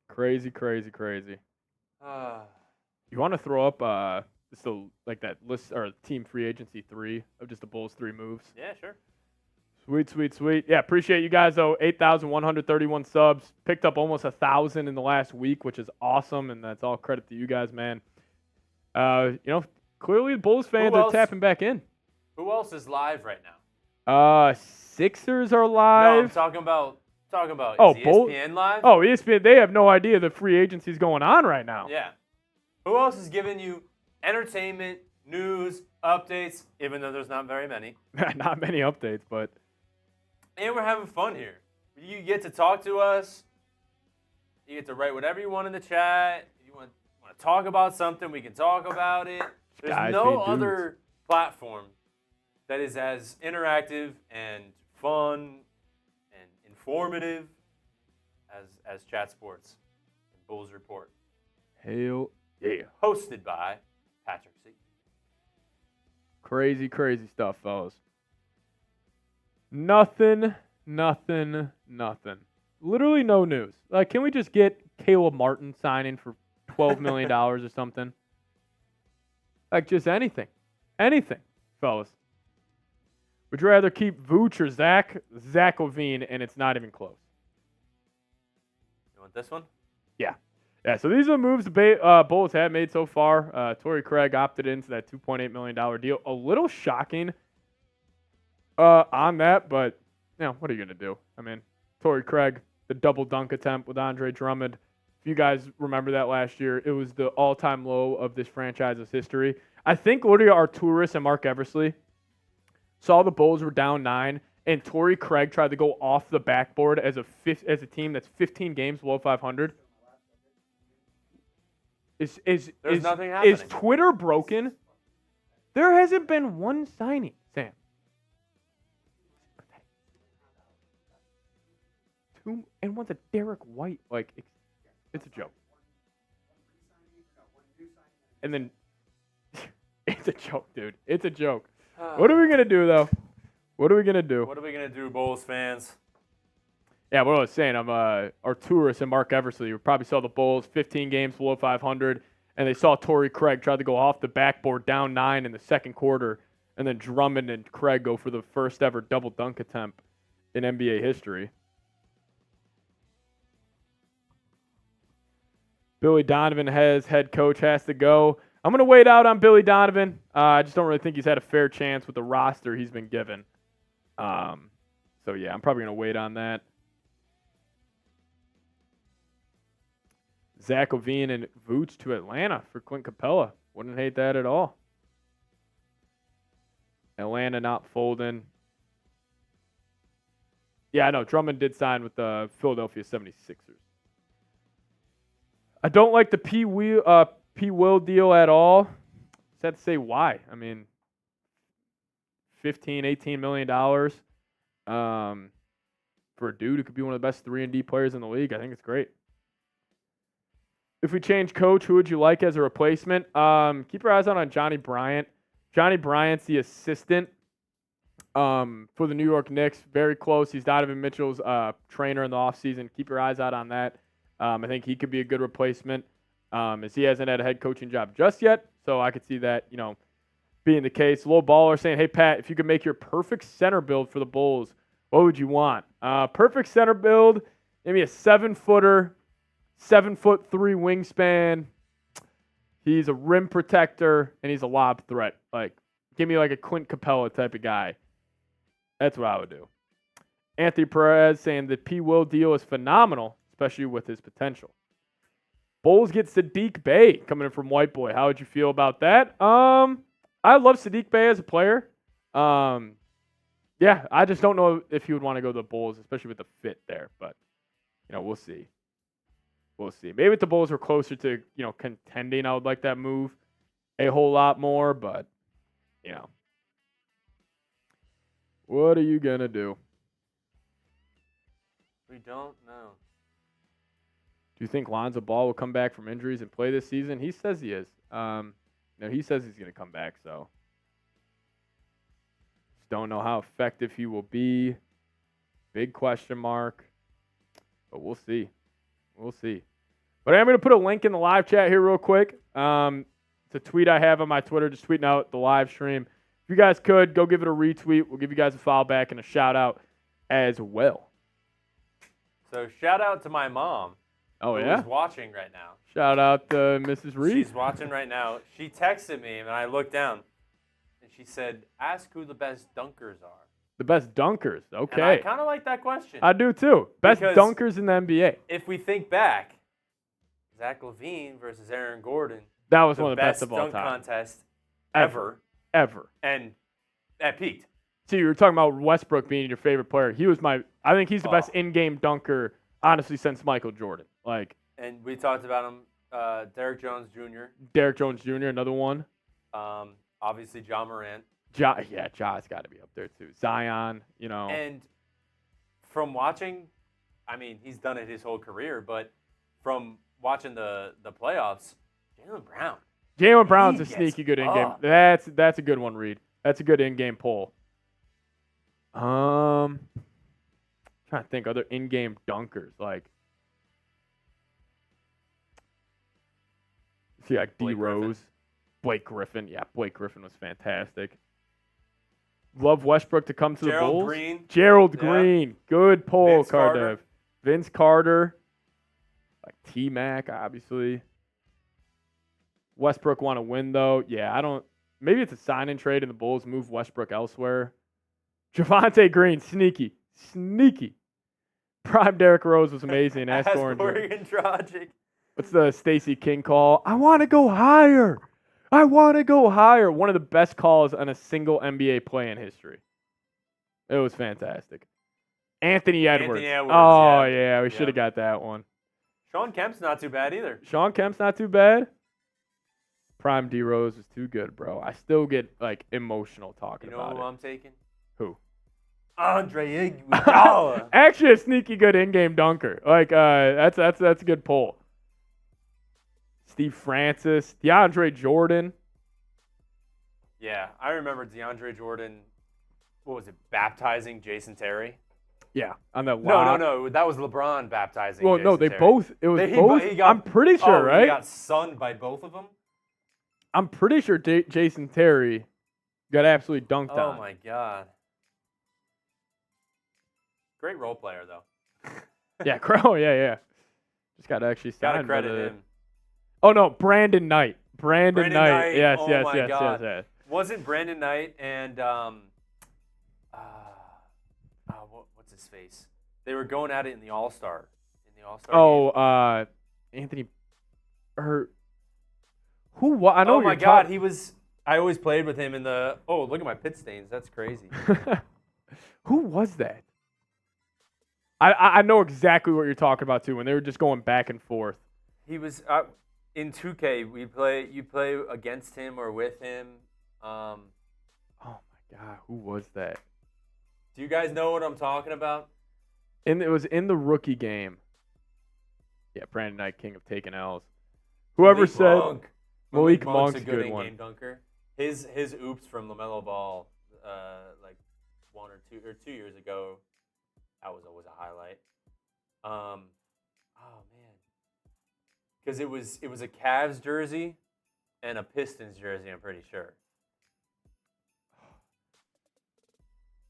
Crazy, crazy, crazy. You want to throw up just like that list or team free agency 3 of just the Bulls 3 moves? Yeah, sure. Sweet, sweet, sweet. Yeah, appreciate you guys though. 8,131 subs. Picked up almost 1,000 in the last week, which is awesome, and that's all credit to you guys, man. Clearly the Bulls fans are tapping back in. Who else is live right now? Sixers are No, live. I'm talking about. Oh, is ESPN live? Oh, ESPN. They have no idea the free agency is going on right now. Yeah. Who else is giving you entertainment, news, updates? Even though there's not very many. Not many updates, but. And we're having fun here. You get to talk to us. You get to write whatever you want in the chat. If you want to talk about something, we can talk about it. There's Guys, no other platform that is as interactive and fun and informative as Chat Sports and Bulls Report. Hell yeah. Hosted by Patrick Siepman. Crazy, crazy stuff, fellas. Nothing. Literally no news. Like, can we just get Caleb Martin signing for $12 million or something? Like, just anything. Anything, fellas. Would you rather keep Vooch or Zach LaVine, and it's not even close? You want this one? Yeah. Yeah, so these are the moves the Bulls have made so far. Torrey Craig opted into that $2.8 million deal. A little shocking on that, but, what are you going to do? I mean, Torrey Craig, the double dunk attempt with Andre Drummond. If you guys remember that last year, it was the all-time low of this franchise's history. I think literally Arturis and Marc Eversley saw the Bulls were down 9, and Torrey Craig tried to go off the backboard as a team that's 15 games below 500. There's nothing happening. Is Twitter broken? There hasn't been one signing, Sam. And one's a Derek White. Like, it's a joke. And then, it's a joke, dude. It's a joke. What are we going to do, though? What are we going to do? What are we going to do, Bulls fans? Yeah, what I was saying, Arturis and Marc Eversley probably saw the Bulls 15 games below 500, and they saw Torrey Craig try to go off the backboard down 9 in the second quarter, and then Drummond and Craig go for the first ever double dunk attempt in NBA history. Billy Donovan head coach has to go. I'm going to wait out on Billy Donovan. I just don't really think he's had a fair chance with the roster he's been given. So, yeah, I'm probably going to wait on that. Zach LaVine and Vooch to Atlanta for Clint Capella. Wouldn't hate that at all. Atlanta not folding. Yeah, I know. Drummond did sign with the Philadelphia 76ers. I don't like the P. Will deal at all. Sad to say why. I mean, $15, $18 million for a dude who could be one of the best 3-and-D players in the league. I think it's great. If we change coach, who would you like as a replacement? Keep your eyes out on Johnny Bryant. Johnny Bryant's the assistant for the New York Knicks. Very close. He's Donovan Mitchell's trainer in the offseason. Keep your eyes out on that. I think he could be a good replacement as he hasn't had a head coaching job just yet. So I could see that, being the case. Low Baller saying, hey, Pat, if you could make your perfect center build for the Bulls, what would you want? Perfect center build, maybe a 7-footer, 7'3" wingspan. He's a rim protector, and he's a lob threat. Like, give me like a Clint Capella type of guy. That's what I would do. Anthony Perez saying the P. Will deal is phenomenal, especially with his potential. Bulls get Saddiq Bey coming in from White Boy. How would you feel about that? I love Saddiq Bey as a player. Yeah, I just don't know if he would want to go to the Bulls, especially with the fit there. But, we'll see. We'll see. Maybe if the Bulls were closer to, contending, I would like that move a whole lot more. But, What are you going to do? We don't know. Do you think Lonzo Ball will come back from injuries and play this season? He says he is. No, he says he's going to come back, so. Just don't know how effective he will be. Big question mark. But we'll see. We'll see. But I'm going to put a link in the live chat here real quick. It's a tweet I have on my Twitter, just tweeting out the live stream. If you guys could, go give it a retweet. We'll give you guys a follow back and a shout out as well. So shout out to my mom. Oh, yeah? Who's watching right now. Shout out to Mrs. Reed. She's watching right now. She texted me, and I looked down, and she said, ask who the best dunkers are. The best dunkers. Okay. And I kind of like that question. I do, too. Best Because dunkers in the NBA. if we think back, Zach LaVine versus Aaron Gordon. That was one of the best of all dunk time. contest ever. Ever. And that peaked. See, you were talking about Westbrook being your favorite player. I think he's the best in-game dunker, honestly, since Michael Jordan. And we talked about him, Derrick Jones Jr. Derrick Jones Jr., another one. Obviously, Ja Morant. Ja's got to be up there, too. Zion, And from watching, I mean, he's done it his whole career, but from watching the playoffs, Jaylen Brown's a sneaky good in-game. That's a good one, Reed. That's a good in-game poll. Trying to think other in-game dunkers D Rose, Blake Griffin. Yeah, Blake Griffin was fantastic. Love Westbrook to come to the Bulls. Gerald Green, good poll, Cardev. Vince Carter, T-Mac, obviously. Westbrook want to win though. Yeah, I don't. Maybe it's a sign and trade and the Bulls move Westbrook elsewhere. Javonte Green, sneaky. Prime Derrick Rose was amazing. Ask Oregon Dragic. What's the Stacey King call? I want to go higher. One of the best calls on a single NBA play in history. It was fantastic. Anthony Edwards. Oh, yeah. We should have got that one. Sean Kemp's not too bad either. Prime D Rose is too good, bro. I still get emotional talking about it. You know who I'm taking? Who? Andre Iguodala. Actually, a sneaky good in-game dunker. That's a good poll. Steve Francis, DeAndre Jordan. Yeah, I remember DeAndre Jordan. What was it? Baptizing Jason Terry. Yeah, on that. No. That was LeBron baptizing. Well, Jason no, they Terry. both. It was both. I'm pretty sure, right? He got sunned by both of them. I'm pretty sure Jason Terry got absolutely dunked on. Oh my god. Great role player though. Yeah, Crow. Yeah. Just got to actually sign. Gotta credit him. Oh no, Brandon Knight. Brandon Knight. Yes. Wasn't Brandon Knight and what's his face? They were going at it in the All-Star. Game. Anthony. Who? I know. Oh my God, he was. I always played with him in the. Oh, look at my pit stains. That's crazy. Who was that? I know exactly what you're talking about too. When they were just going back and forth. He was in 2K. You play against him or with him. Oh my God, who was that? Do you guys know what I'm talking about? And it was in the rookie game. Yeah, Brandon Knight, king of taking L's. Whoever said Malik Monk's a good in-game dunker. His oops from LaMelo Ball, 1 or 2 years ago. That was always a highlight. Oh man, because it was a Cavs jersey and a Pistons jersey. I'm pretty sure.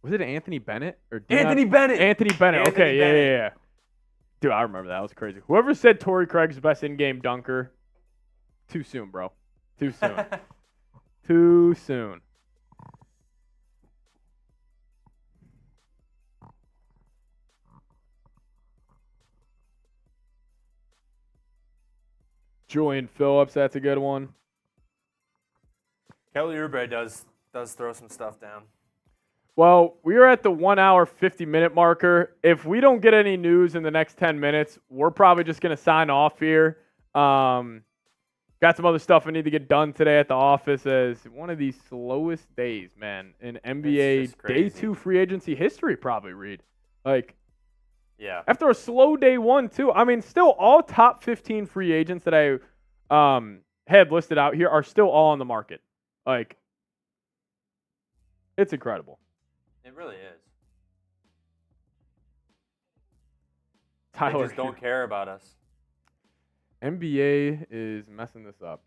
Was it Anthony Bennett or Anthony Bennett? Anthony Bennett. Okay, yeah. Dude, I remember that. That was crazy. Whoever said Torrey Craig's the best in-game dunker, too soon, bro. Too soon. Too soon. Julian Phillips, that's a good one. Kelly Oubre does throw some stuff down. Well, we are at the 1 hour, 50-minute marker. If we don't get any news in the next 10 minutes, we're probably just going to sign off here. Got some other stuff I need to get done today at the office as one of the slowest days, man, in NBA day 2 free agency history, probably, Reed. Like, yeah. After a slow day 1, too. I mean, still all top 15 free agents that I had listed out here are still all on the market. Like, it's incredible. It really is. Tyler, they just don't care about us. NBA is messing this up.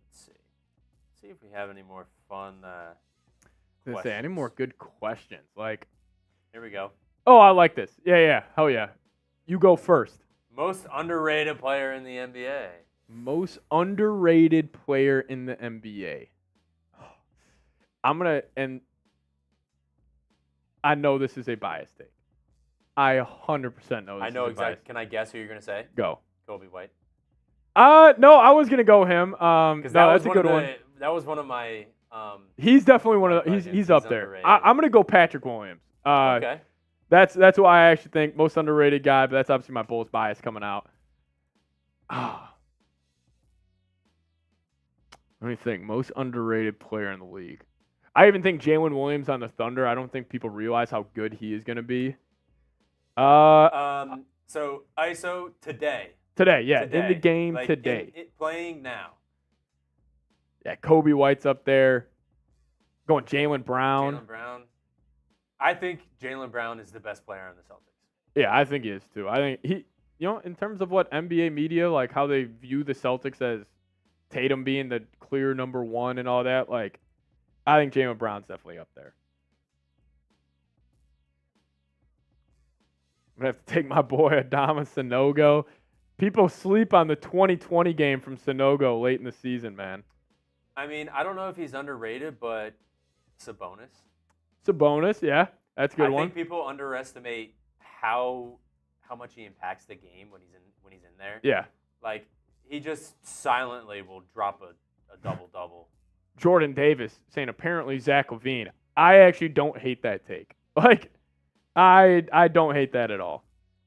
Let's see if we have any more fun Let's say any more good questions. Like, here we go. Oh, I like this. Yeah. Hell yeah. You go first. Most underrated player in the NBA. Most underrated player in the NBA. And I know this is a biased take. I 100% know this I know is a biased. Can I guess who you're going to say? Go. Kobe White. No, I was going to go him. No, that's a good one. That was one of my he's definitely one of the he's up there. I'm going to go Patrick Williams. Okay. That's why I actually think most underrated guy, but that's obviously my Bulls bias coming out. Let me think. Most underrated player in the league. I even think Jaylen Williams on the Thunder. I don't think people realize how good he is going to be. So ISO today. Today, yeah, in the game like today. Playing now. Yeah, Kobe White's up there. Going Jaylen Brown. Jaylen Brown. I think Jaylen Brown is the best player on the Celtics. Yeah, I think he is too. I think he, in terms of what NBA media, like how they view the Celtics as Tatum being the clear number 1 and all that, like, I think Jaylen Brown's definitely up there. I'm going to have to take my boy Adama Sanogo. People sleep on the 2020 game from Sanogo late in the season, man. I mean, I don't know if he's underrated, but Sabonis. Sabonis, yeah. That's a good one. I think people underestimate how much he impacts the game when he's in there. Yeah. Like, he just silently will drop a double-double. Jordan Davis saying apparently Zach LaVine. I actually don't hate that take. Like, I don't hate that at all.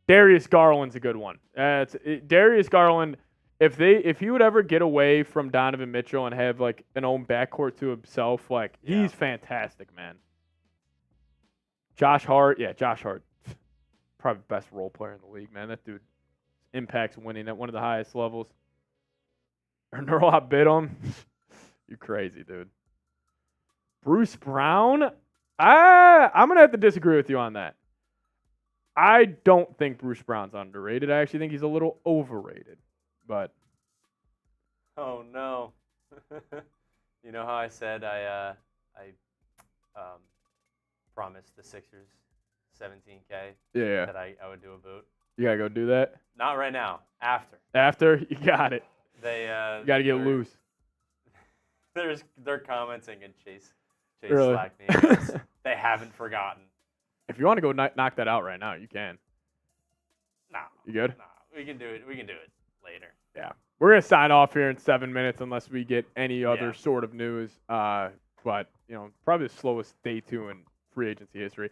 Darius Garland's a good one. Darius Garland, if he would ever get away from Donovan Mitchell and have like an own backcourt to himself, like he's fantastic, man. Josh Hart, probably best role player in the league, man. That dude impacts winning at one of the highest levels. Nurul Biddum, you crazy, dude. Bruce Brown, I'm gonna have to disagree with you on that. I don't think Bruce Brown's underrated. I actually think he's a little overrated. But oh no, you know how I said I promised the Sixers $17K that I would do a boot. You gotta go do that. Not right now. After you got it. They you gotta get loose. They're commenting and Chase really? slacked me. They haven't forgotten. If you want to go knock that out right now, you can. No. You good? No, we can do it. We can do it later. Yeah. We're gonna sign off here in 7 minutes unless we get any other sort of news. But probably the slowest day 2 in free agency history.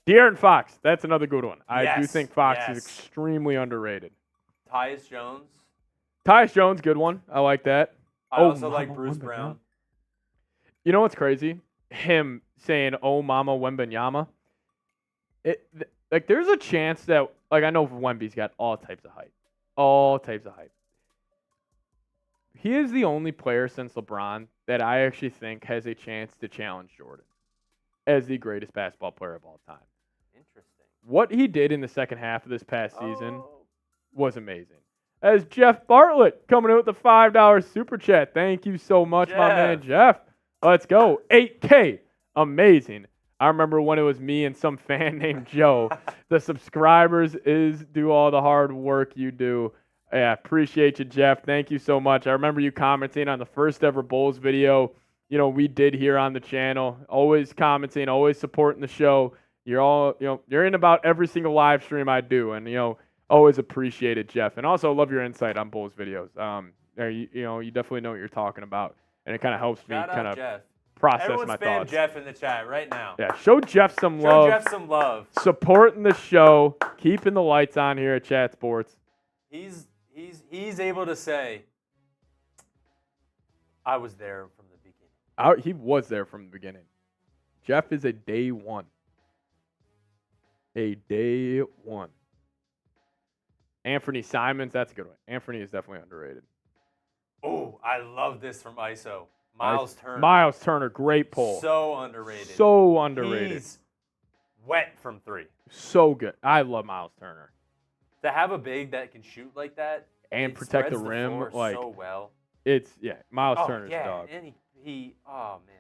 De'Aaron Fox, that's another good one. I do think Fox is extremely underrated. Tyus Jones, good one. I like that. I also like Bruce Brown. You know what's crazy? Him saying, "Oh, Mama Wembanyama." There's a chance that, I know Wemby's got all types of hype. He is the only player since LeBron that I actually think has a chance to challenge Jordan as the greatest basketball player of all time. Interesting. What he did in the second half of this past season was amazing. As Jeff Bartlett coming in with the $5 super chat. Thank you so much, my man Jeff. Let's go. 8K. Amazing. I remember when it was me and some fan named Joe. The subscribers do all the hard work you do. Yeah, appreciate you, Jeff. Thank you so much. I remember you commenting on the first ever Bulls video, we did here on the channel. Always commenting, always supporting the show. You're in about every single live stream I do, and always appreciate it, Jeff. And also love your insight on Bulls videos. Or you definitely know what you're talking about, and it kind of helps me Shout kind out of Jeff. process Everyone my spam thoughts. Jeff in the chat right now. Yeah, show Jeff some Show love. Jeff some love. Supporting the show, keeping the lights on here at Chat Sports. He's able to say, I was there from the beginning. He was there from the beginning. Jeff is a day one. A day one. Anthony Simons, that's a good one. Anthony is definitely underrated. Oh, I love this from ISO. Miles Turner. Miles Turner, great pull. So underrated. So underrated. He's wet from three. So good. I love Miles Turner. To have a big that can shoot like that and protect the rim like so well. Miles Turner's dog. And he oh man.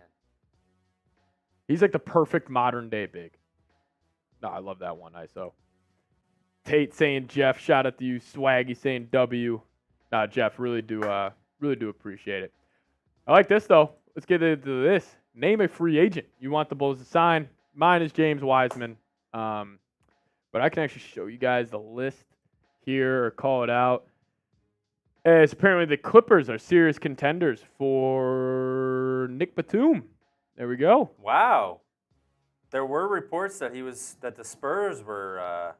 He's like the perfect modern day big. No, I love that one, ISO. Tate saying Jeff, shout out to you. Swaggy saying W. Nah, Jeff, really do appreciate it. I like this though. Let's get into this. Name a free agent you want the Bulls to sign. Mine is James Wiseman. But I can actually show you guys the list here or call it out. As apparently the Clippers are serious contenders for Nick Batum. There we go. Wow. There were reports that the Spurs were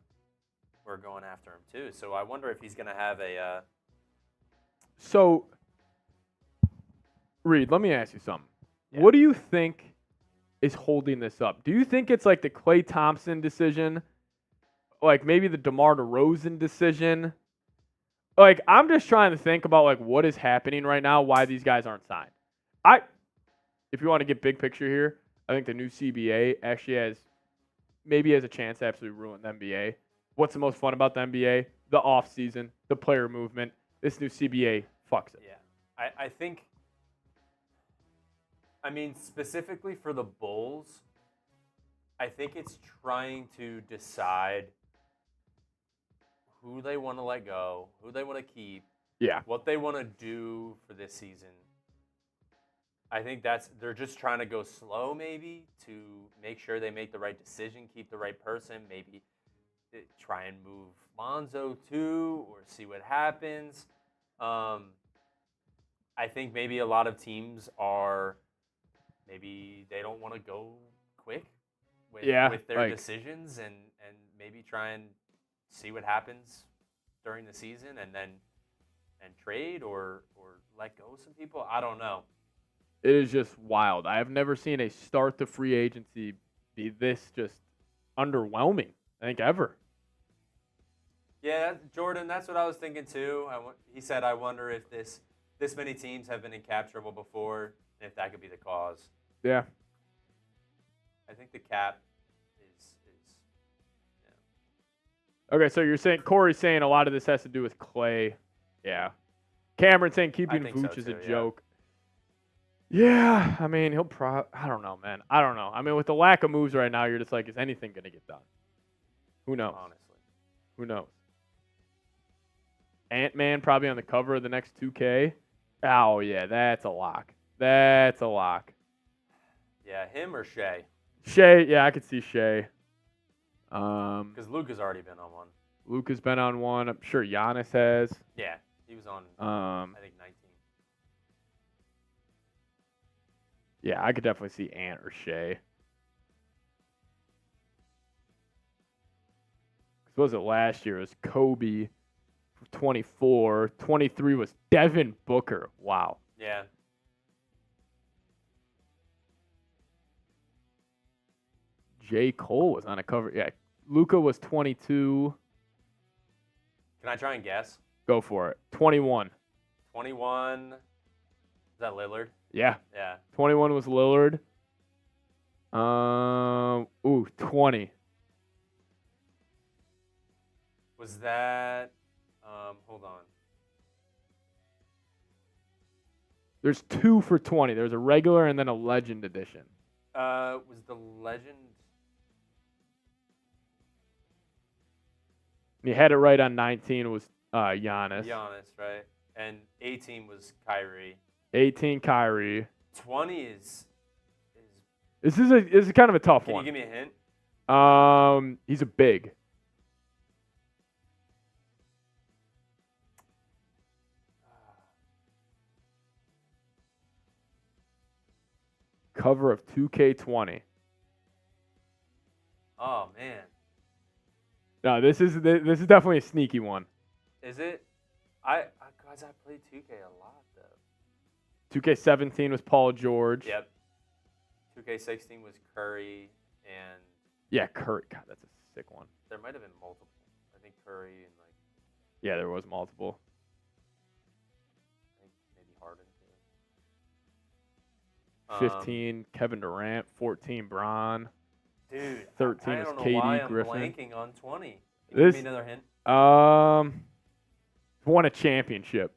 going after him too. So I wonder if he's going to have a. So, Reed, let me ask you something. Yeah. What do you think is holding this up? Do you think it's like the Klay Thompson decision? Like maybe the DeMar DeRozan decision? Like I'm just trying to think about like what is happening right now, why these guys aren't signed. If you want to get big picture here, I think the new CBA actually has a chance to absolutely ruin the NBA. What's the most fun about the NBA? The offseason, the player movement. This new CBA fucks it. Yeah. I think, specifically for the Bulls, I think it's trying to decide who they want to let go, who they want to keep, what they want to do for this season. I think they're just trying to go slow maybe to make sure they make the right decision, keep the right person, maybe try and move Lonzo too or see what happens. I think maybe a lot of teams maybe they don't want to go quick with their decisions and maybe try and see what happens during the season and trade or let go of some people. I don't know. It is just wild. I have never seen a start to free agency be this just underwhelming, I think, ever. Yeah, Jordan, that's what I was thinking too. He said, I wonder if this many teams have been in cap trouble before and if that could be the cause. Yeah. I think the cap is Okay, so you're saying Corey's saying a lot of this has to do with Klay. Yeah. Cameron saying keeping Vooch is a joke. Yeah, I mean, I don't know, man. I don't know. I mean, with the lack of moves right now, you're just like, is anything going to get done? Who knows? Honestly. Who knows? Ant-Man probably on the cover of the next 2K. Oh, yeah, that's a lock. That's a lock. Yeah, him or Shea? Shea, yeah, I could see Shea. Because Luka's already been on one. Luka's been on one. I'm sure Giannis has. Yeah, he was on, I think, 19. Yeah, I could definitely see Ant or Shea. What was it last year? It was Kobe for 24. 23 was Devin Booker. Wow. Yeah. J. Cole was on a cover. Yeah. Luka was 22. Can I try and guess? Go for it. 21. 21. Is that Lillard? Yeah. Yeah. 21 was Lillard. 20. Was that hold on. There's 2 for 20. There's a regular and then a legend edition. Was the legend? You had it right on 19 was Giannis. Giannis, right? And 18 was Kyrie. 18 Kyrie. 20 is This is kind of a tough Can one. you give me a hint? He's a big. cover of 2K20. Oh man. No, this is definitely a sneaky one. Is it? Guys, I played 2K a lot though. 2K17 was Paul George. Yep. 2K16 was Curry and. Yeah, Curry. God, that's a sick one. There might have been multiple. I think Curry and like. Yeah, there was multiple. I think maybe Harden too. 15, Kevin Durant. 14, Bron. Dude, 13 I is don't know KD, why I'm Griffin. blanking on 20. This, give me another hint. Won a championship.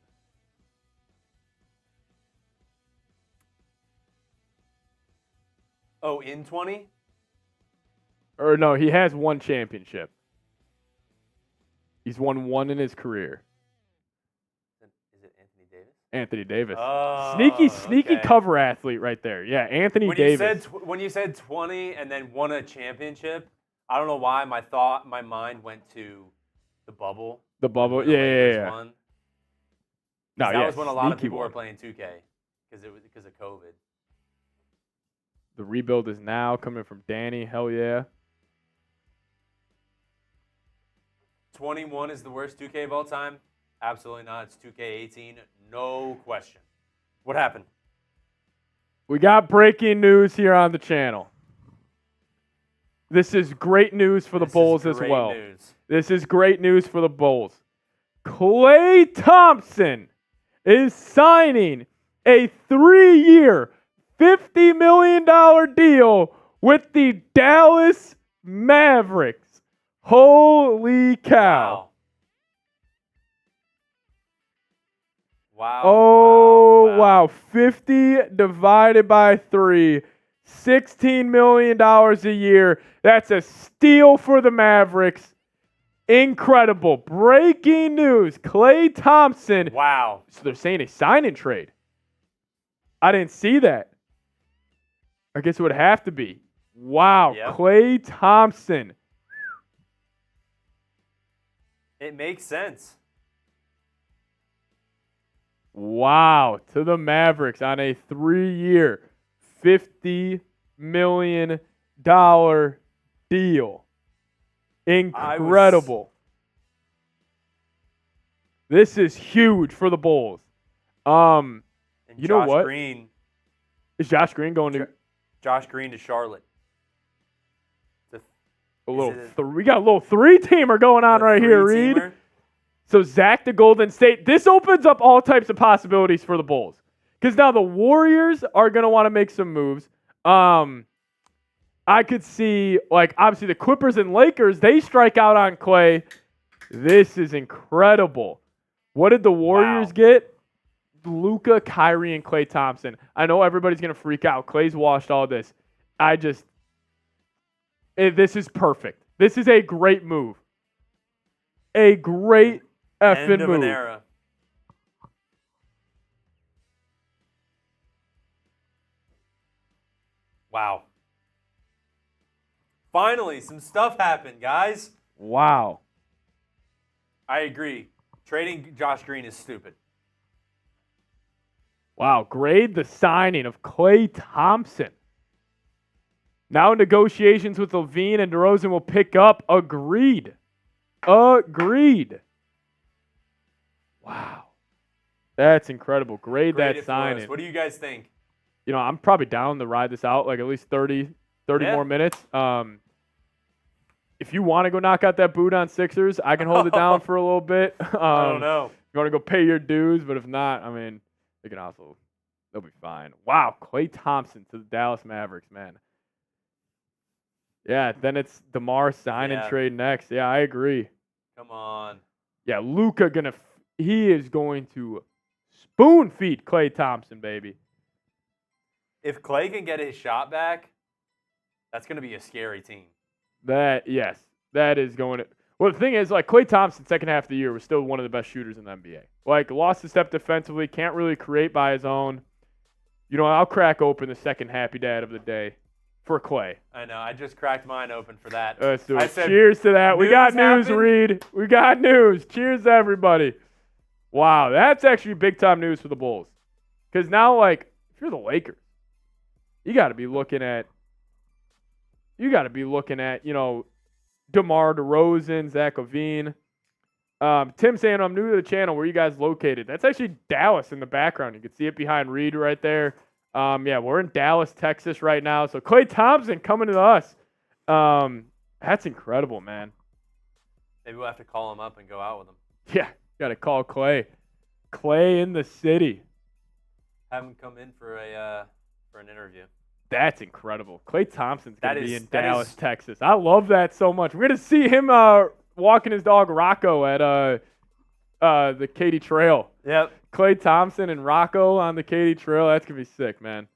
Oh, in 20? Or no, he has one championship. He's won one in his career. Is it Anthony Davis? Anthony Davis. Oh, sneaky okay. cover athlete right there. Yeah, Anthony Davis. When you said 20 and then won a championship, I don't know why my mind went to the bubble. The bubble, when the yeah. Lakers won. No, that was when a lot of people were were playing 2K because of COVID. The rebuild is now coming from Danny. Hell yeah. 21 is the worst 2K of all time? Absolutely not. It's 2K18. No question. What happened? We got breaking news here on the channel. This is great news for the Bulls as well. This is great news for the Bulls. Klay Thompson is signing a 3-year, $50 million deal with the Dallas Mavericks. Holy cow. Wow. Oh, wow. 50 divided by 3. $16 million a year. That's a steal for the Mavericks. Incredible. Breaking news. Klay Thompson. Wow. So they're saying a sign and trade. I didn't see that. I guess it would have to be. Wow. Yep. Klay Thompson. It makes sense. Wow. To the Mavericks on a 3-year, $50 million deal. Incredible. This is huge for the Bulls. And you know what? Green, is Josh Green going to Josh Green to Charlotte? We got a little 3-teamer going on right here, Reed. So Zach to Golden State. This opens up all types of possibilities for the Bulls. Because now the Warriors are going to want to make some moves. I could see, obviously the Clippers and Lakers, they strike out on Klay. This is incredible. What did the Warriors get? Luka, Kyrie, and Klay Thompson. I know everybody's going to freak out. Klay's washed all this. This is perfect. This is a great move. A great effing End of move. an era. Wow. Finally, some stuff happened, guys. Wow. I agree. Trading Josh Green is stupid. Wow. Grade the signing of Klay Thompson. Now negotiations with Levine and DeRozan will pick up. Agreed. Wow. That's incredible. Grade that signing. What do you guys think? I'm probably down to ride this out at least 30 more minutes. If you want to go knock out that boot on Sixers, I can hold it down for a little bit. I don't know. If you want to go pay your dues, but if not, they'll be fine. Wow, Klay Thompson to the Dallas Mavericks, man. Yeah, then it's DeMar sign and trade next. Yeah, I agree. Come on. Yeah, Luka he is going to spoon feed Klay Thompson, baby. If Klay can get his shot back, that's going to be a scary team. That is going to. Well, the thing is, Klay Thompson, second half of the year, was still one of the best shooters in the NBA. Lost a step defensively, can't really create by his own. I'll crack open the second happy dad of the day for Klay. I know. I just cracked mine open for that. Let's do it. Cheers to that. We got news, Reed. We got news. Cheers to everybody. Wow, that's actually big-time news for the Bulls. Because now, if you're the Lakers, you got to be looking at, DeMar DeRozan, Zach LaVine. Tim saying, I'm new to the channel. Where are you guys located? That's actually Dallas in the background. You can see it behind Reed right there. Yeah, we're in Dallas, Texas right now. So Klay Thompson coming to us. That's incredible, man. Maybe we'll have to call him up and go out with him. Yeah, got to call Klay. Klay in the city. Have him come in for an interview. That's incredible. Klay Thompson's going to be in Dallas, Texas. I love that so much. We're going to see him walking his dog Rocco at the Katy Trail. Yep. Klay Thompson and Rocco on the Katy Trail. That's going to be sick, man.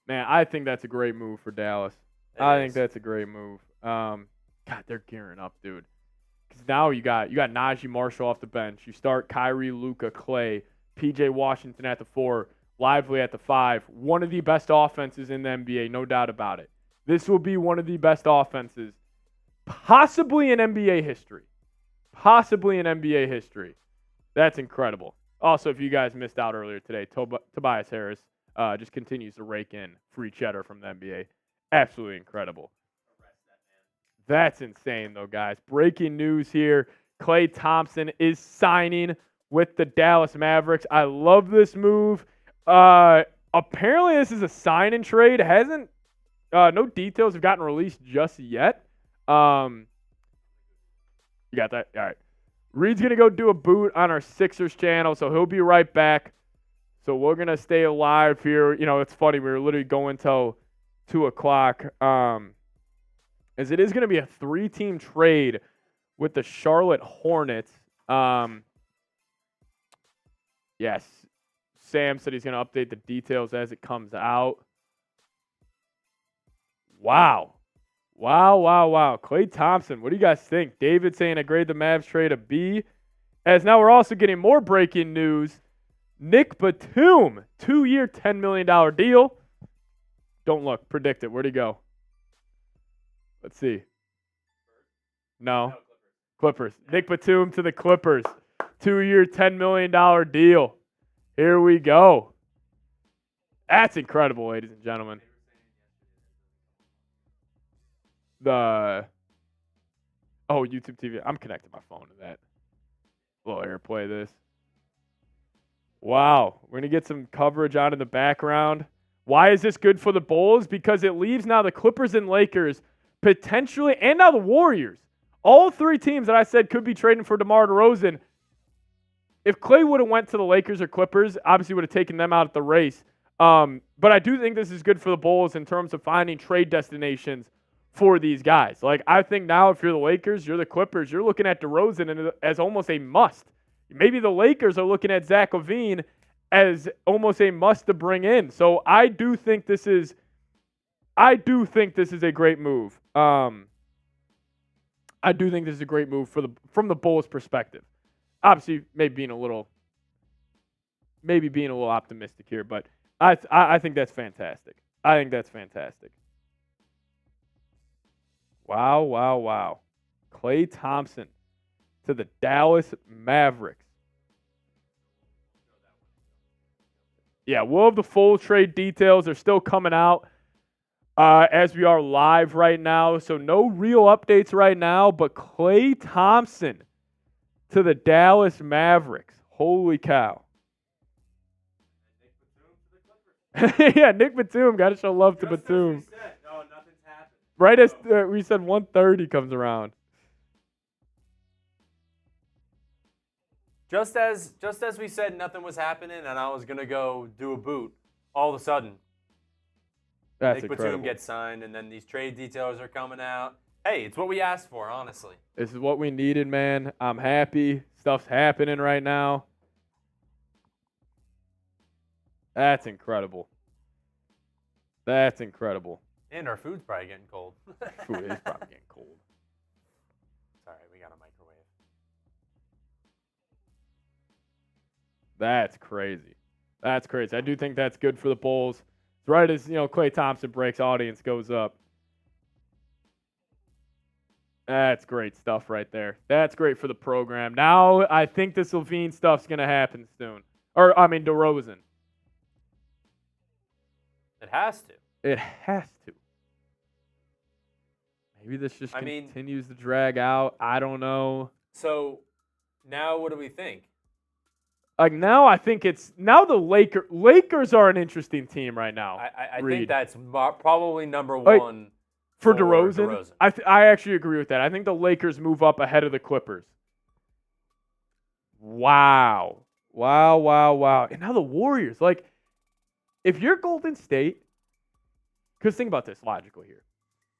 Man, I think that's a great move for Dallas. I think that's a great move. God, they're gearing up, dude. Because now you got Najee Marshall off the bench. You start Kyrie, Luka, Klay, P.J. Washington at the 4, Lively at the 5. One of the best offenses in the NBA, no doubt about it. This will be one of the best offenses, possibly in NBA history. Possibly in NBA history. That's incredible. Also, if you guys missed out earlier today, Tobias Harris just continues to rake in free cheddar from the NBA. Absolutely incredible. That's insane, though, guys. Breaking news here. Klay Thompson is signing with the Dallas Mavericks. I love this move. Apparently, this is a sign and trade. No details have gotten released just yet. You got that? All right. Reed's going to go do a boot on our Sixers channel, so he'll be right back. So we're going to stay alive here. It's funny. We were literally going till 2 o'clock. As it is going to be a 3-team trade with the Charlotte Hornets. Yes. Sam said he's going to update the details as it comes out. Wow. Klay Thompson, what do you guys think? David saying I grade the Mavs trade a B. As now we're also getting more breaking news. Nick Batum, 2-year, $10 million deal. Don't look. Predict it. Where'd he go? Let's see. No. Clippers. Nick Batum to the Clippers. 2-year, $10 million deal. Here we go. That's incredible, ladies and gentlemen. YouTube TV. I'm connecting my phone to that. A little airplay this. Wow. We're going to get some coverage on in the background. Why is this good for the Bulls? Because it leaves now the Clippers and Lakers potentially, and now the Warriors. All 3 teams that I said could be trading for DeMar DeRozan. If Klay would have went to the Lakers or Clippers, obviously would have taken them out of the race. But I do think this is good for the Bulls in terms of finding trade destinations for these guys. Like, I think now if you're the Lakers, you're the Clippers, you're looking at DeRozan as almost a must. Maybe the Lakers are looking at Zach LaVine as almost a must to bring in. So I do think this is a great move. I do think this is a great move from the Bulls' perspective. Obviously, maybe being a little optimistic here, but I think that's fantastic. Wow. Klay Thompson to the Dallas Mavericks. Yeah, we'll have the full trade details. They're still coming out as we are live right now. So no real updates right now, but Klay Thompson to the Dallas Mavericks. Holy cow. Yeah, Nick Batum. Got to show love to Batum. No, nothing's happened. Right as we said 1:30 comes around. Just as we said nothing was happening and I was going to go do a boot, all of a sudden, That's Nick incredible. Batum gets signed, and then these trade details are coming out. Hey, it's what we asked for, honestly. This is what we needed, man. I'm happy. Stuff's happening right now. That's incredible. And our food's probably getting cold. Food is probably getting cold. Sorry, we got a microwave. That's crazy. I do think that's good for the Bulls. Right as, Klay Thompson breaks, audience goes up. That's great stuff right there. That's great for the program. Now I think this LaVine stuff's going to happen soon. DeRozan. It has to. It has to. Maybe this just continues to drag out. I don't know. So now what do we think? Like now, I think the Lakers are an interesting team right now. I think that's probably number one for DeRozan. I actually agree with that. I think the Lakers move up ahead of the Clippers. Wow. And now the Warriors. Like, if you're Golden State, because think about this logically here.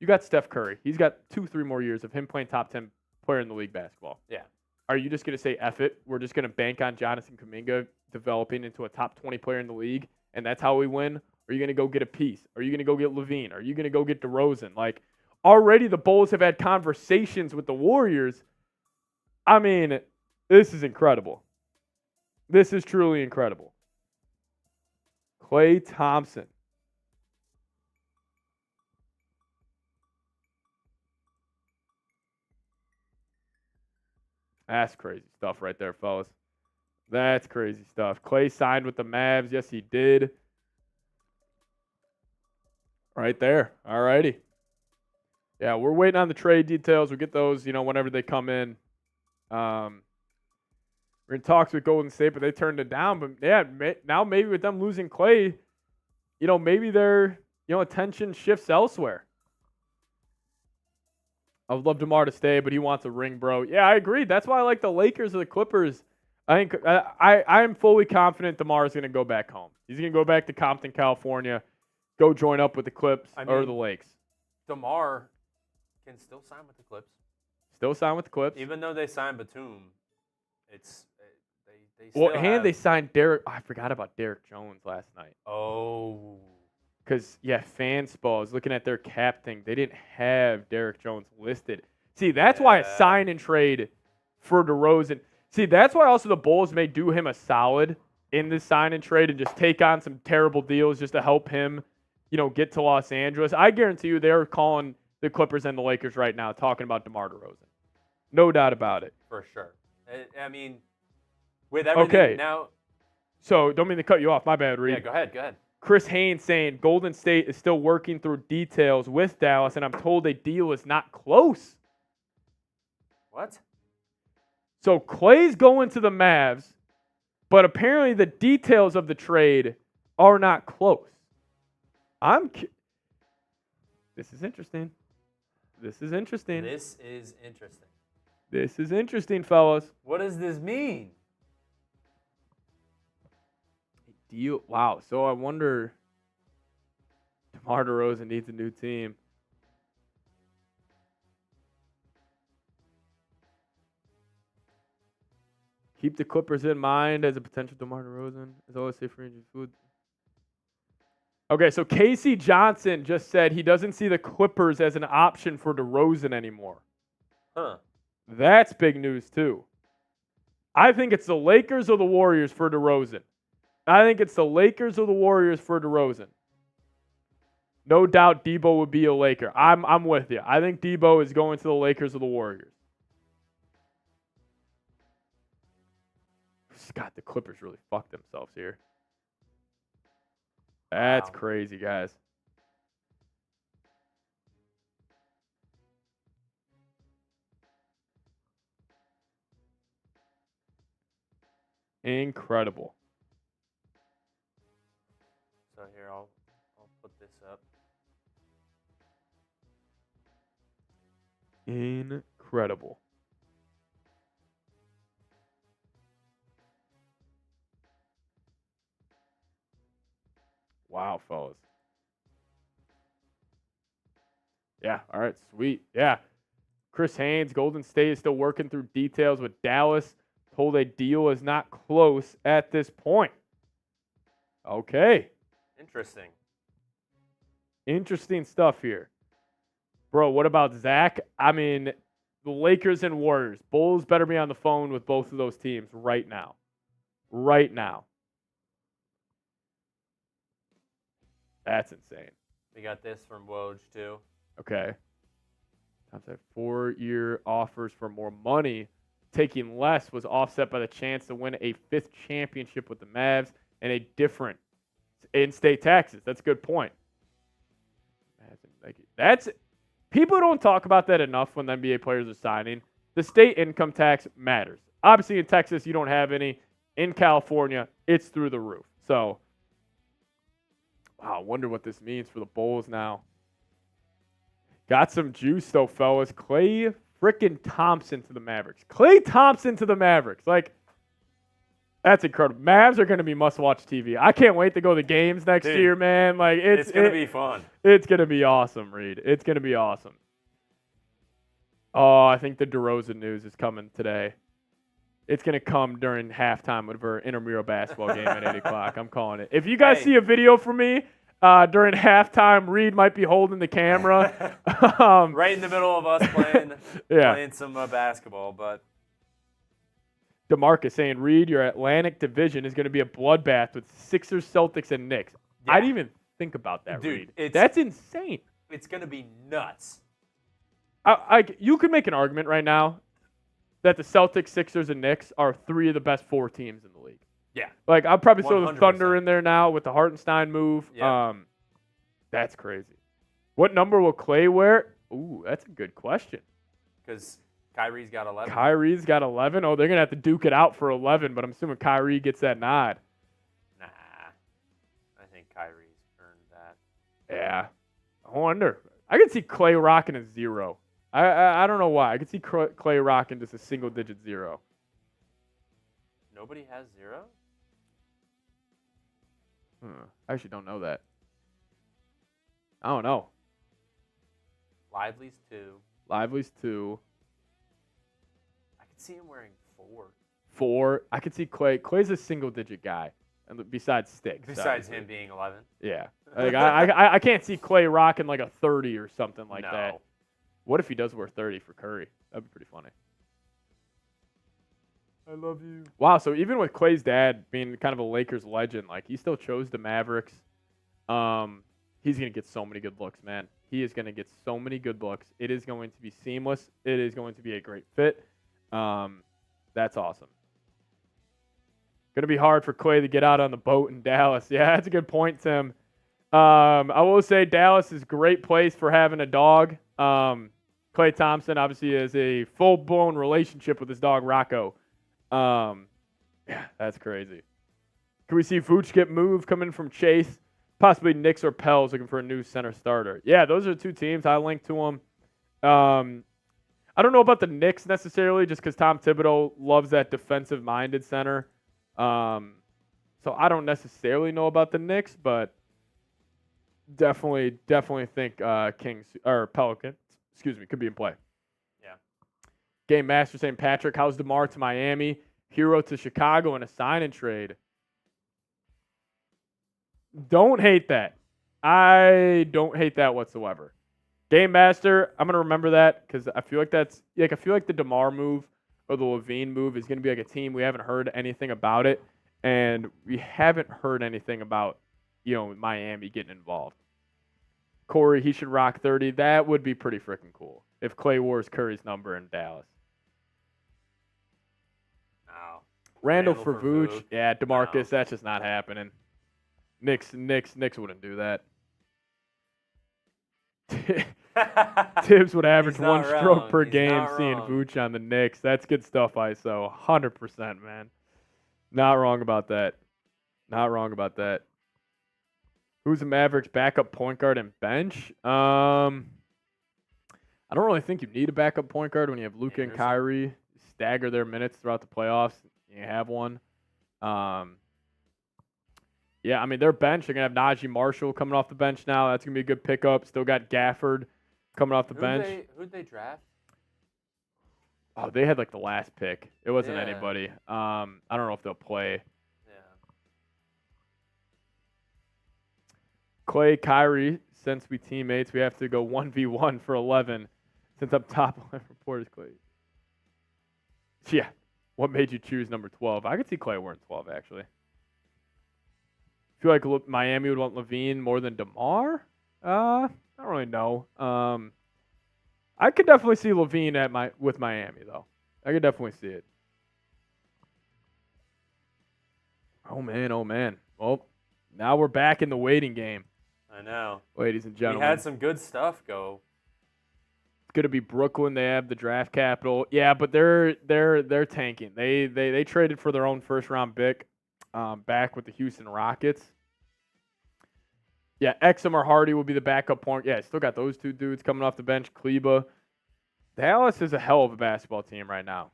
You got Steph Curry. He's got 2-3 more years of him playing top 10 player in the league basketball. Yeah. Are you just going to say, F it, we're just going to bank on Jonathan Kuminga developing into a top 20 player in the league, and that's how we win? Or are you going to go get a piece? Are you going to go get Levine? Are you going to go get DeRozan? Like, already the Bulls have had conversations with the Warriors. I mean, this is incredible. This is truly incredible. Klay Thompson. That's crazy stuff right there, fellas. That's crazy stuff. Klay signed with the Mavs. Yes, he did. Right there. All righty. Yeah, we're waiting on the trade details. We'll get those, whenever they come in. We're in talks with Golden State, but they turned it down. But, yeah, now maybe with them losing Klay, maybe their, attention shifts elsewhere. I would love DeMar to stay, but he wants a ring, bro. Yeah, I agree. That's why I like the Lakers or the Clippers. I think I am fully confident DeMar is going to go back home. He's going to go back to Compton, California, go join up with the Clips or the Lakes. DeMar can still sign with the Clips. Still sign with the Clips. Even though they signed Batum, they still they signed Derek. I forgot about Derek Jones last night. Oh. Because, Fanspo, I was looking at their cap thing. They didn't have Derek Jones listed. See, that's why a sign and trade for DeRozan. See, that's why also the Bulls may do him a solid in this sign and trade and just take on some terrible deals just to help him, get to Los Angeles. I guarantee you they're calling the Clippers and the Lakers right now talking about DeMar DeRozan. No doubt about it. For sure. I mean, with everything now. So, don't mean to cut you off. My bad, Reed. Yeah, go ahead. Chris Haynes saying Golden State is still working through details with Dallas, and I'm told a deal is not close. What? So Klay's going to the Mavs, but apparently the details of the trade are not close. This is interesting. This is interesting, fellas. What does this mean? Deal. Wow. So I wonder, DeMar DeRozan needs a new team. Keep the Clippers in mind as a potential DeMar DeRozan. As always, say free agent food. Okay, so Casey Johnson just said he doesn't see the Clippers as an option for DeRozan anymore. Huh. That's big news too. I think it's the Lakers or the Warriors for DeRozan. No doubt Debo would be a Laker. I'm with you. I think Debo is going to the Lakers or the Warriors. God, the Clippers really fucked themselves here. That's crazy, guys. Incredible. So here, I'll put this up. Incredible. Wow, fellas. Yeah, all right, sweet. Yeah. Chris Haynes, Golden State is still working through details with Dallas. Told a deal is not close at this point. Okay. Interesting stuff here. Bro, what about Zach? I mean, the Lakers and Warriors. Bulls better be on the phone with both of those teams right now. Right now. That's insane. We got this from Woj, too. Okay. Thompson, 4-year offers for more money. Taking less was offset by the chance to win a 5th championship with the Mavs and a different in-state taxes. That's a good point. That's people don't talk about that enough when the NBA players are signing. The state income tax matters. Obviously, in Texas, you don't have any. In California, it's through the roof. So, wow, I wonder what this means for the Bulls now. Got some juice, though, fellas. Klay freaking Thompson to the Mavericks. Klay Thompson to the Mavericks. Like, that's incredible. Mavs are going to be must-watch TV. I can't wait to go to the games next year, man. Like, it's going to be fun. It's going to be awesome, Reed. It's going to be awesome. Oh, I think the DeRozan news is coming today. It's going to come during halftime of our intramural basketball game at 8 o'clock. I'm calling it. If you guys see a video from me during halftime, Reed might be holding the camera. Right in the middle of us playing some basketball. But DeMarcus saying, Reed, your Atlantic division is going to be a bloodbath with Sixers, Celtics, and Knicks. Yeah. I didn't even think about that, Dude, Reed. That's insane. It's going to be nuts. You could make an argument right now that the Celtics, Sixers, and Knicks are three of the best four teams in the league. Yeah. Like, I'll probably throw the 100%. Thunder in there now with the Hartenstein move. Yeah. That's crazy. What number will Klay wear? Ooh, that's a good question. Because Kyrie's got 11. Kyrie's got 11? Oh, they're going to have to duke it out for 11, but I'm assuming Kyrie gets that nod. Nah. I think Kyrie's earned that. Yeah. I wonder. I could see Klay rocking a 0. I don't know why. I could see Klay rocking just a single-digit 0. Nobody has 0? I actually don't know that. I don't know. Lively's 2. Lively's 2. I could see him wearing 4. 4. I could see Klay. Klay's a single-digit guy, and besides sticks. Besides him being 11. Yeah. Like I can't see Klay rocking like a 30 or something like that. What if he does wear 30 for Curry? That'd be pretty funny. I love you. Wow, so even with Klay's dad being kind of a Lakers legend, like he still chose the Mavericks. He's going to get so many good looks, man. He is going to get so many good looks. It is going to be seamless. It is going to be a great fit. That's awesome. Going to be hard for Klay to get out on the boat in Dallas. Yeah, that's a good point, Tim. I will say Dallas is a great place for having a dog. Klay Thompson obviously has a full-blown relationship with his dog, Rocco. Yeah, that's crazy. Can we see Vooch get moved coming from Chase? Possibly Knicks or Pels looking for a new center starter. Yeah, those are two teams. I linked to them. I don't know about the Knicks necessarily just because Tom Thibodeau loves that defensive-minded center. So I don't necessarily know about the Knicks, but definitely think Kings or Pelicans, could be in play. Yeah. Game Master saying, Patrick, how's DeMar to Miami? Hero to Chicago in a sign and trade. Don't hate that. I don't hate that whatsoever. Game Master, I'm gonna remember that because I feel like I feel like the DeMar move or the Levine move is gonna be like a team we haven't heard anything about it, and we haven't heard anything about Miami getting involved. Corey, he should rock 30. That would be pretty freaking cool if Klay wore Curry's number in Dallas. No. Randall for Vooch. Yeah, DeMarcus, No. that's just not happening. Knicks wouldn't do that. Tibbs would average one stroke per game seeing Vooch on the Knicks. That's good stuff, ISO. 100%, man. Not wrong about that. Who's the Mavericks' backup point guard and bench? I don't really think you need a backup point guard when you have Luka and Kyrie stagger their minutes throughout the playoffs. You have one. Yeah, I mean, their bench, they're going to have Najee Marshall coming off the bench now. That's going to be a good pickup. Still got Gafford coming off the bench. Who'd they draft? Oh, they had like the last pick. It wasn't Yeah. anybody. I don't know if they'll play. Klay, Kyrie, since we teammates, we have to go 1v1 for 11. Since I'm top 11 reporters, Klay. Yeah. What made you choose number 12? I could see Klay wearing 12, actually. I feel like Miami would want Levine more than DeMar? I don't really know. I could definitely see Levine with Miami, though. I could definitely see it. Oh, man. Well, Now we're back in the waiting game. I know. Ladies and gentlemen. We had some good stuff go. It's going to be Brooklyn. They have the draft capital. Yeah, but they're tanking. They traded for their own first-round pick back with the Houston Rockets. Yeah, Exum or Hardy will be the backup point. Yeah, still got those two dudes coming off the bench. Kleba. Dallas is a hell of a basketball team right now.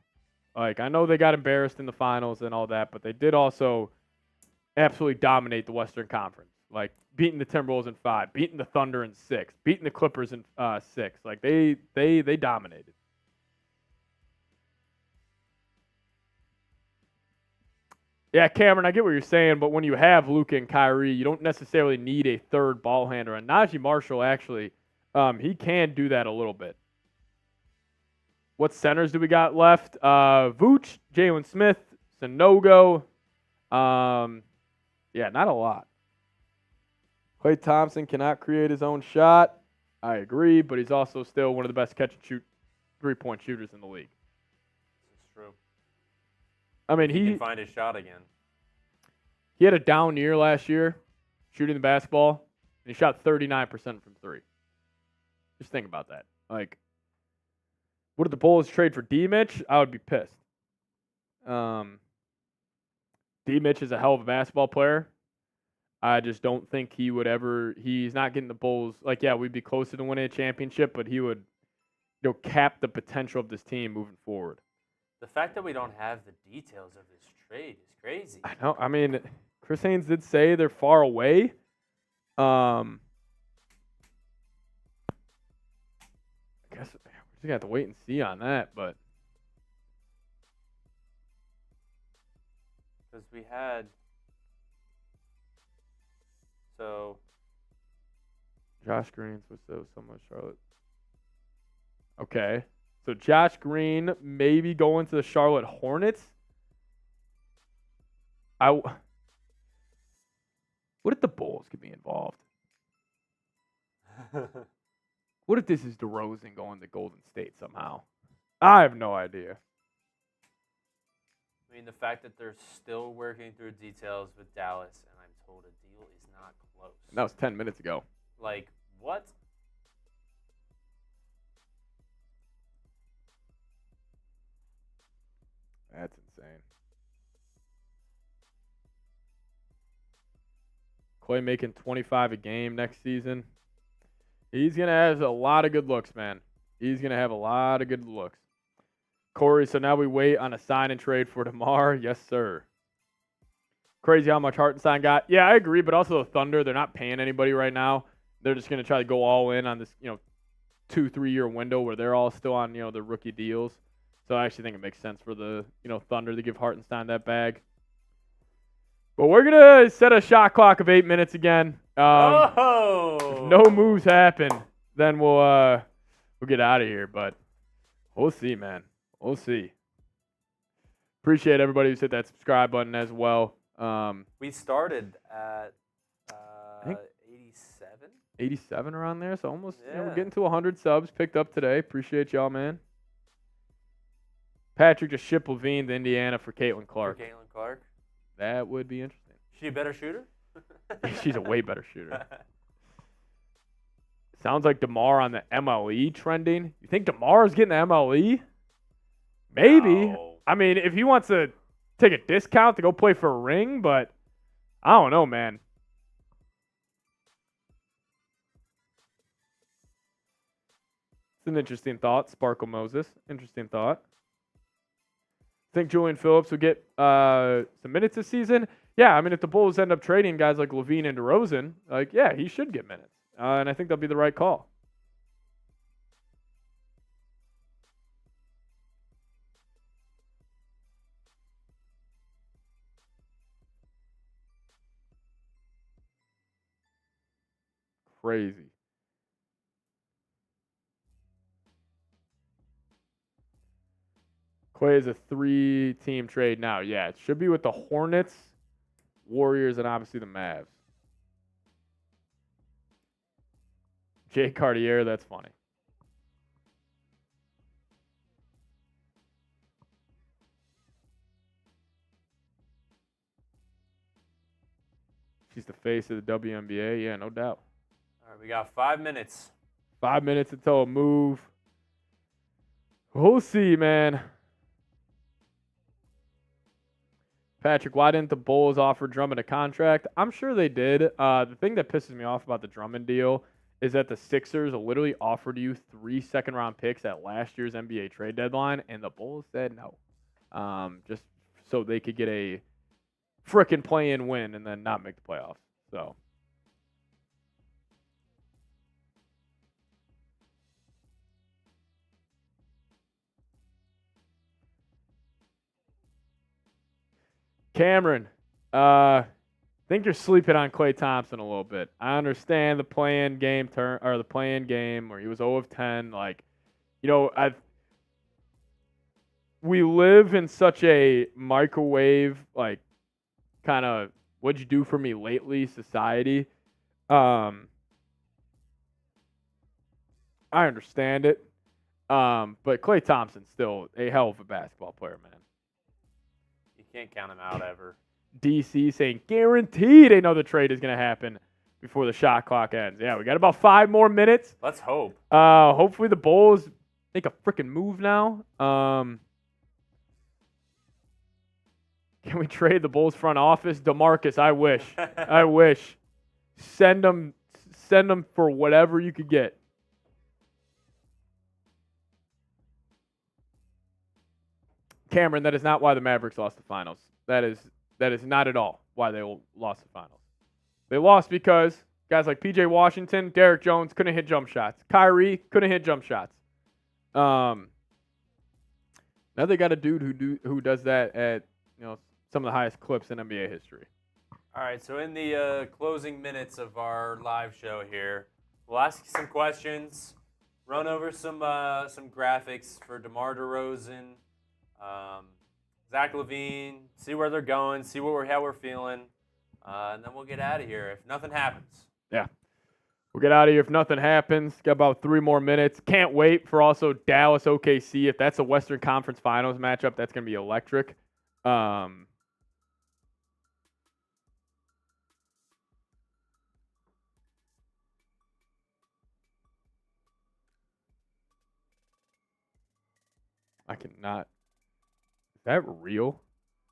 Like, I know they got embarrassed in the finals and all that, but they did also absolutely dominate the Western Conference. Like, beating the Timberwolves in 5, beating the Thunder in 6, beating the Clippers in 6. Like, they dominated. Yeah, Cameron, I get what you're saying, but when you have Luka and Kyrie, you don't necessarily need a third ball handler. And Najee Marshall, actually, he can do that a little bit. What centers do we got left? Vooch, Jaylen Smith, Sanogo. Yeah, not a lot. Klay Thompson cannot create his own shot. I agree, but he's also still one of the best catch-and-shoot three-point shooters in the league. This is true. I mean, he can find his shot again. He had a down year last year shooting the basketball, and he shot 39% from 3. Just think about that. Like, what did the Bulls trade for D-Mitch? I would be pissed. D-Mitch is a hell of a basketball player. I just don't think he would ever – he's not getting the Bulls – like, yeah, we'd be closer to winning a championship, but he would, cap the potential of this team moving forward. The fact that we don't have the details of this trade is crazy. I know. I mean, Chris Haynes did say they're far away. I guess we're just going to have to wait and see on that, but – because we had – so Josh Green's was so much Charlotte. Okay. So Josh Green maybe going to the Charlotte Hornets. What if the Bulls could be involved? What if this is DeRozan going to Golden State somehow? I have no idea. I mean, the fact that they're still working through details with Dallas, and I'm told a deal is not close. And that was 10 minutes ago. Like, what? That's insane. Klay making 25 a game next season. He's going to have a lot of good looks, man. He's going to have a lot of good looks. Corey, so now we wait on a sign and trade for DeMar. Yes, sir. Crazy how much Hartenstein got. Yeah, I agree, but also the Thunder, they're not paying anybody right now. They're just going to try to go all in on this, 2-3 year window where they're all still on, the rookie deals. So I actually think it makes sense for the, Thunder to give Hartenstein that bag. But we're going to set a shot clock of 8 minutes again. If no moves happen, then we'll get out of here. But we'll see, man. We'll see. Appreciate everybody who's hit that subscribe button as well. We started at I think 87? 87 around there, so almost we're Yeah. getting to 100 subs picked up today. Appreciate y'all, man. Patrick just shipped Levine to Indiana for Caitlin Clark. For Caitlin Clark. That would be interesting. She a better shooter? She's a way better shooter. Sounds like DeMar on the MLE trending. You think DeMar is getting the MLE? Maybe. No. I mean, if he wants to take a discount to go play for a ring, but I don't know, man. It's an interesting thought, Sparkle Moses. Interesting thought. Think Julian Phillips will get some minutes this season? Yeah, I mean, if the Bulls end up trading guys like Levine and DeRozan, yeah, he should get minutes. And I think that'll be the right call. Crazy. Klay is a 3-team trade now. Yeah, it should be with the Hornets, Warriors, and obviously the Mavs. Jay Cartier, that's funny. She's the face of the WNBA. Yeah, no doubt. All right, we got 5 minutes. 5 minutes until a move. We'll see, man. Patrick, why didn't the Bulls offer Drummond a contract? I'm sure they did. The thing that pisses me off about the Drummond deal is that the Sixers literally offered you 3 second-round picks at last year's NBA trade deadline, and the Bulls said no. Just so they could get a frickin' play-in win and then not make the playoffs. So, Cameron, think you're sleeping on Klay Thompson a little bit. I understand the play-in game where he was 0 of 10. Like, you know, we live in such a microwave, like, kind of what'd you do for me lately society. I understand it. But Klay Thompson's still a hell of a basketball player, man. You can't count him out ever. DC saying guaranteed another trade is going to happen before the shot clock ends. Yeah, we got about 5 more minutes. Let's hope. Hopefully the Bulls make a freaking move now. Can we trade the Bulls front office? DeMarcus, I wish. I wish. Send them for whatever you could get. Cameron, that is not why the Mavericks lost the finals. That is not at all why they lost the finals. They lost because guys like PJ Washington, Derek Jones couldn't hit jump shots. Kyrie couldn't hit jump shots. Now they got a dude who does that at some of the highest clips in NBA history. All right, so in the closing minutes of our live show here, we'll ask you some questions, run over some graphics for DeMar DeRozan, Zach LaVine, see where they're going, see how we're feeling, and then we'll get out of here if nothing happens. Yeah. We'll get out of here if nothing happens. Got about 3 more minutes. Can't wait for also Dallas OKC. If that's a Western Conference Finals matchup, that's going to be electric. I cannot. Is that real?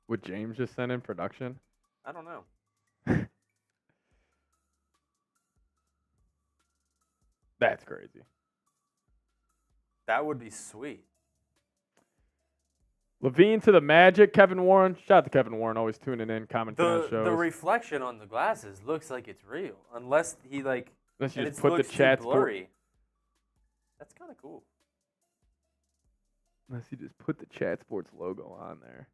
What James just sent in production? I don't know. That's crazy. That would be sweet. LaVine to the Magic. Kevin Warren. Shout out to Kevin Warren, always tuning in, commenting on shows. The reflection on the glasses looks like it's real, unless he Unless you just put the chat blurry. That's kind of cool. Unless you just put the Chat Sports logo on there.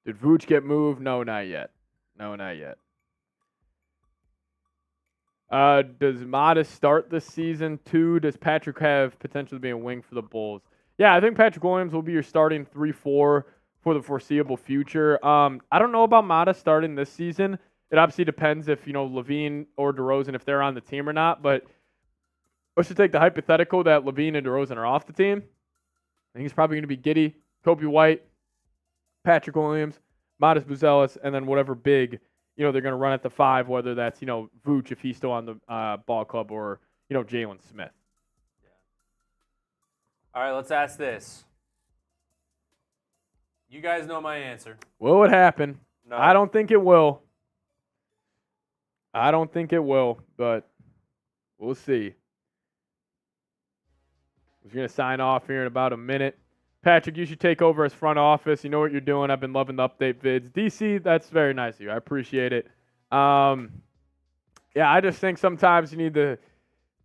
Did Vooch get moved? No, not yet. Does Modest start this season too? Does Patrick have potential to be a wing for the Bulls? Yeah, I think Patrick Williams will be your starting 3-4 for the foreseeable future. I don't know about Modest starting this season. It obviously depends if, LaVine or DeRozan, if they're on the team or not. But let's just take the hypothetical that LaVine and DeRozan are off the team. I think he's probably going to be Giddey, Kobe White, Patrick Williams, Modest Buzelis, and then whatever big, they're going to run at the 5, whether that's, Vooch if he's still on the ball club or, Jaylen Smith. Yeah. All right, let's ask this. You guys know my answer. Will it happen? No. I don't think it will. But we'll see. We're going to sign off here in about a minute. Patrick, you should take over as front office. You know what you're doing. I've been loving the update vids. DC, that's very nice of you. I appreciate it. Yeah, I just think sometimes you need to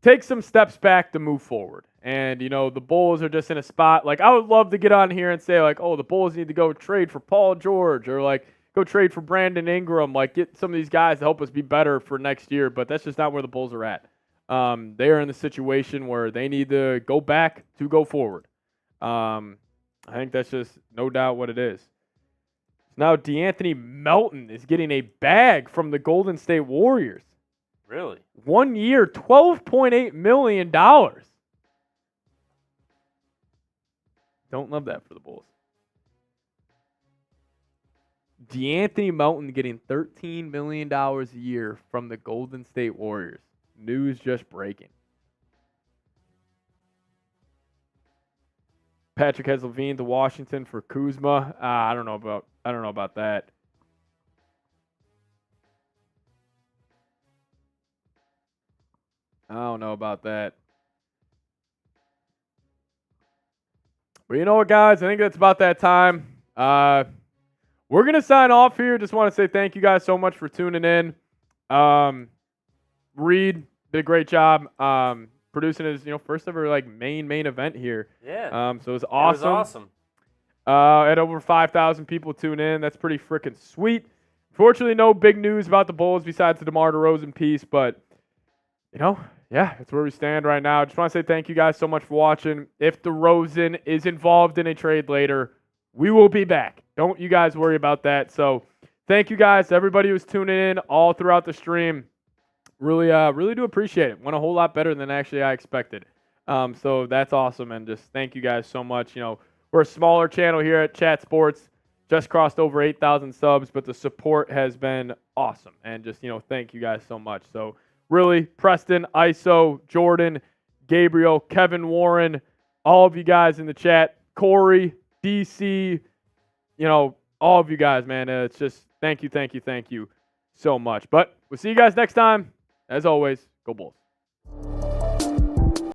take some steps back to move forward. And, the Bulls are just in a spot. Like, I would love to get on here and say, the Bulls need to go trade for Paul George or, go trade for Brandon Ingram, get some of these guys to help us be better for next year. But that's just not where the Bulls are at. They are in the situation where they need to go back to go forward. I think that's just no doubt what it is. Now DeAnthony Melton is getting a bag from the Golden State Warriors. Really? 1 year, $12.8 million. Don't love that for the Bulls. DeAnthony Melton getting $13 million a year from the Golden State Warriors. News just breaking. Patrick has Levine to Washington for Kuzma. I don't know about that. I don't know about that. But you know what, guys? I think that's about that time. We're going to sign off here. Just want to say thank you guys so much for tuning in. Reed did a great job producing his first ever main event here. Yeah. So it was awesome. It was awesome. Had over 5,000 people tune in. That's pretty freaking sweet. Fortunately, no big news about the Bulls besides the DeMar DeRozan piece, but yeah, that's where we stand right now. Just want to say thank you guys so much for watching. If DeRozan is involved in a trade later, we will be back. Don't you guys worry about that. So thank you guys, everybody who's tuning in all throughout the stream. Really do appreciate it. Went a whole lot better than actually I expected. So that's awesome, and just thank you guys so much. We're a smaller channel here at Chat Sports. Just crossed over 8,000 subs, but the support has been awesome. And just, thank you guys so much. So really, Preston, ISO, Jordan, Gabriel, Kevin Warren, all of you guys in the chat, Corey, DC, all of you guys, man. It's just thank you so much. But we'll see you guys next time. As always, go Bulls.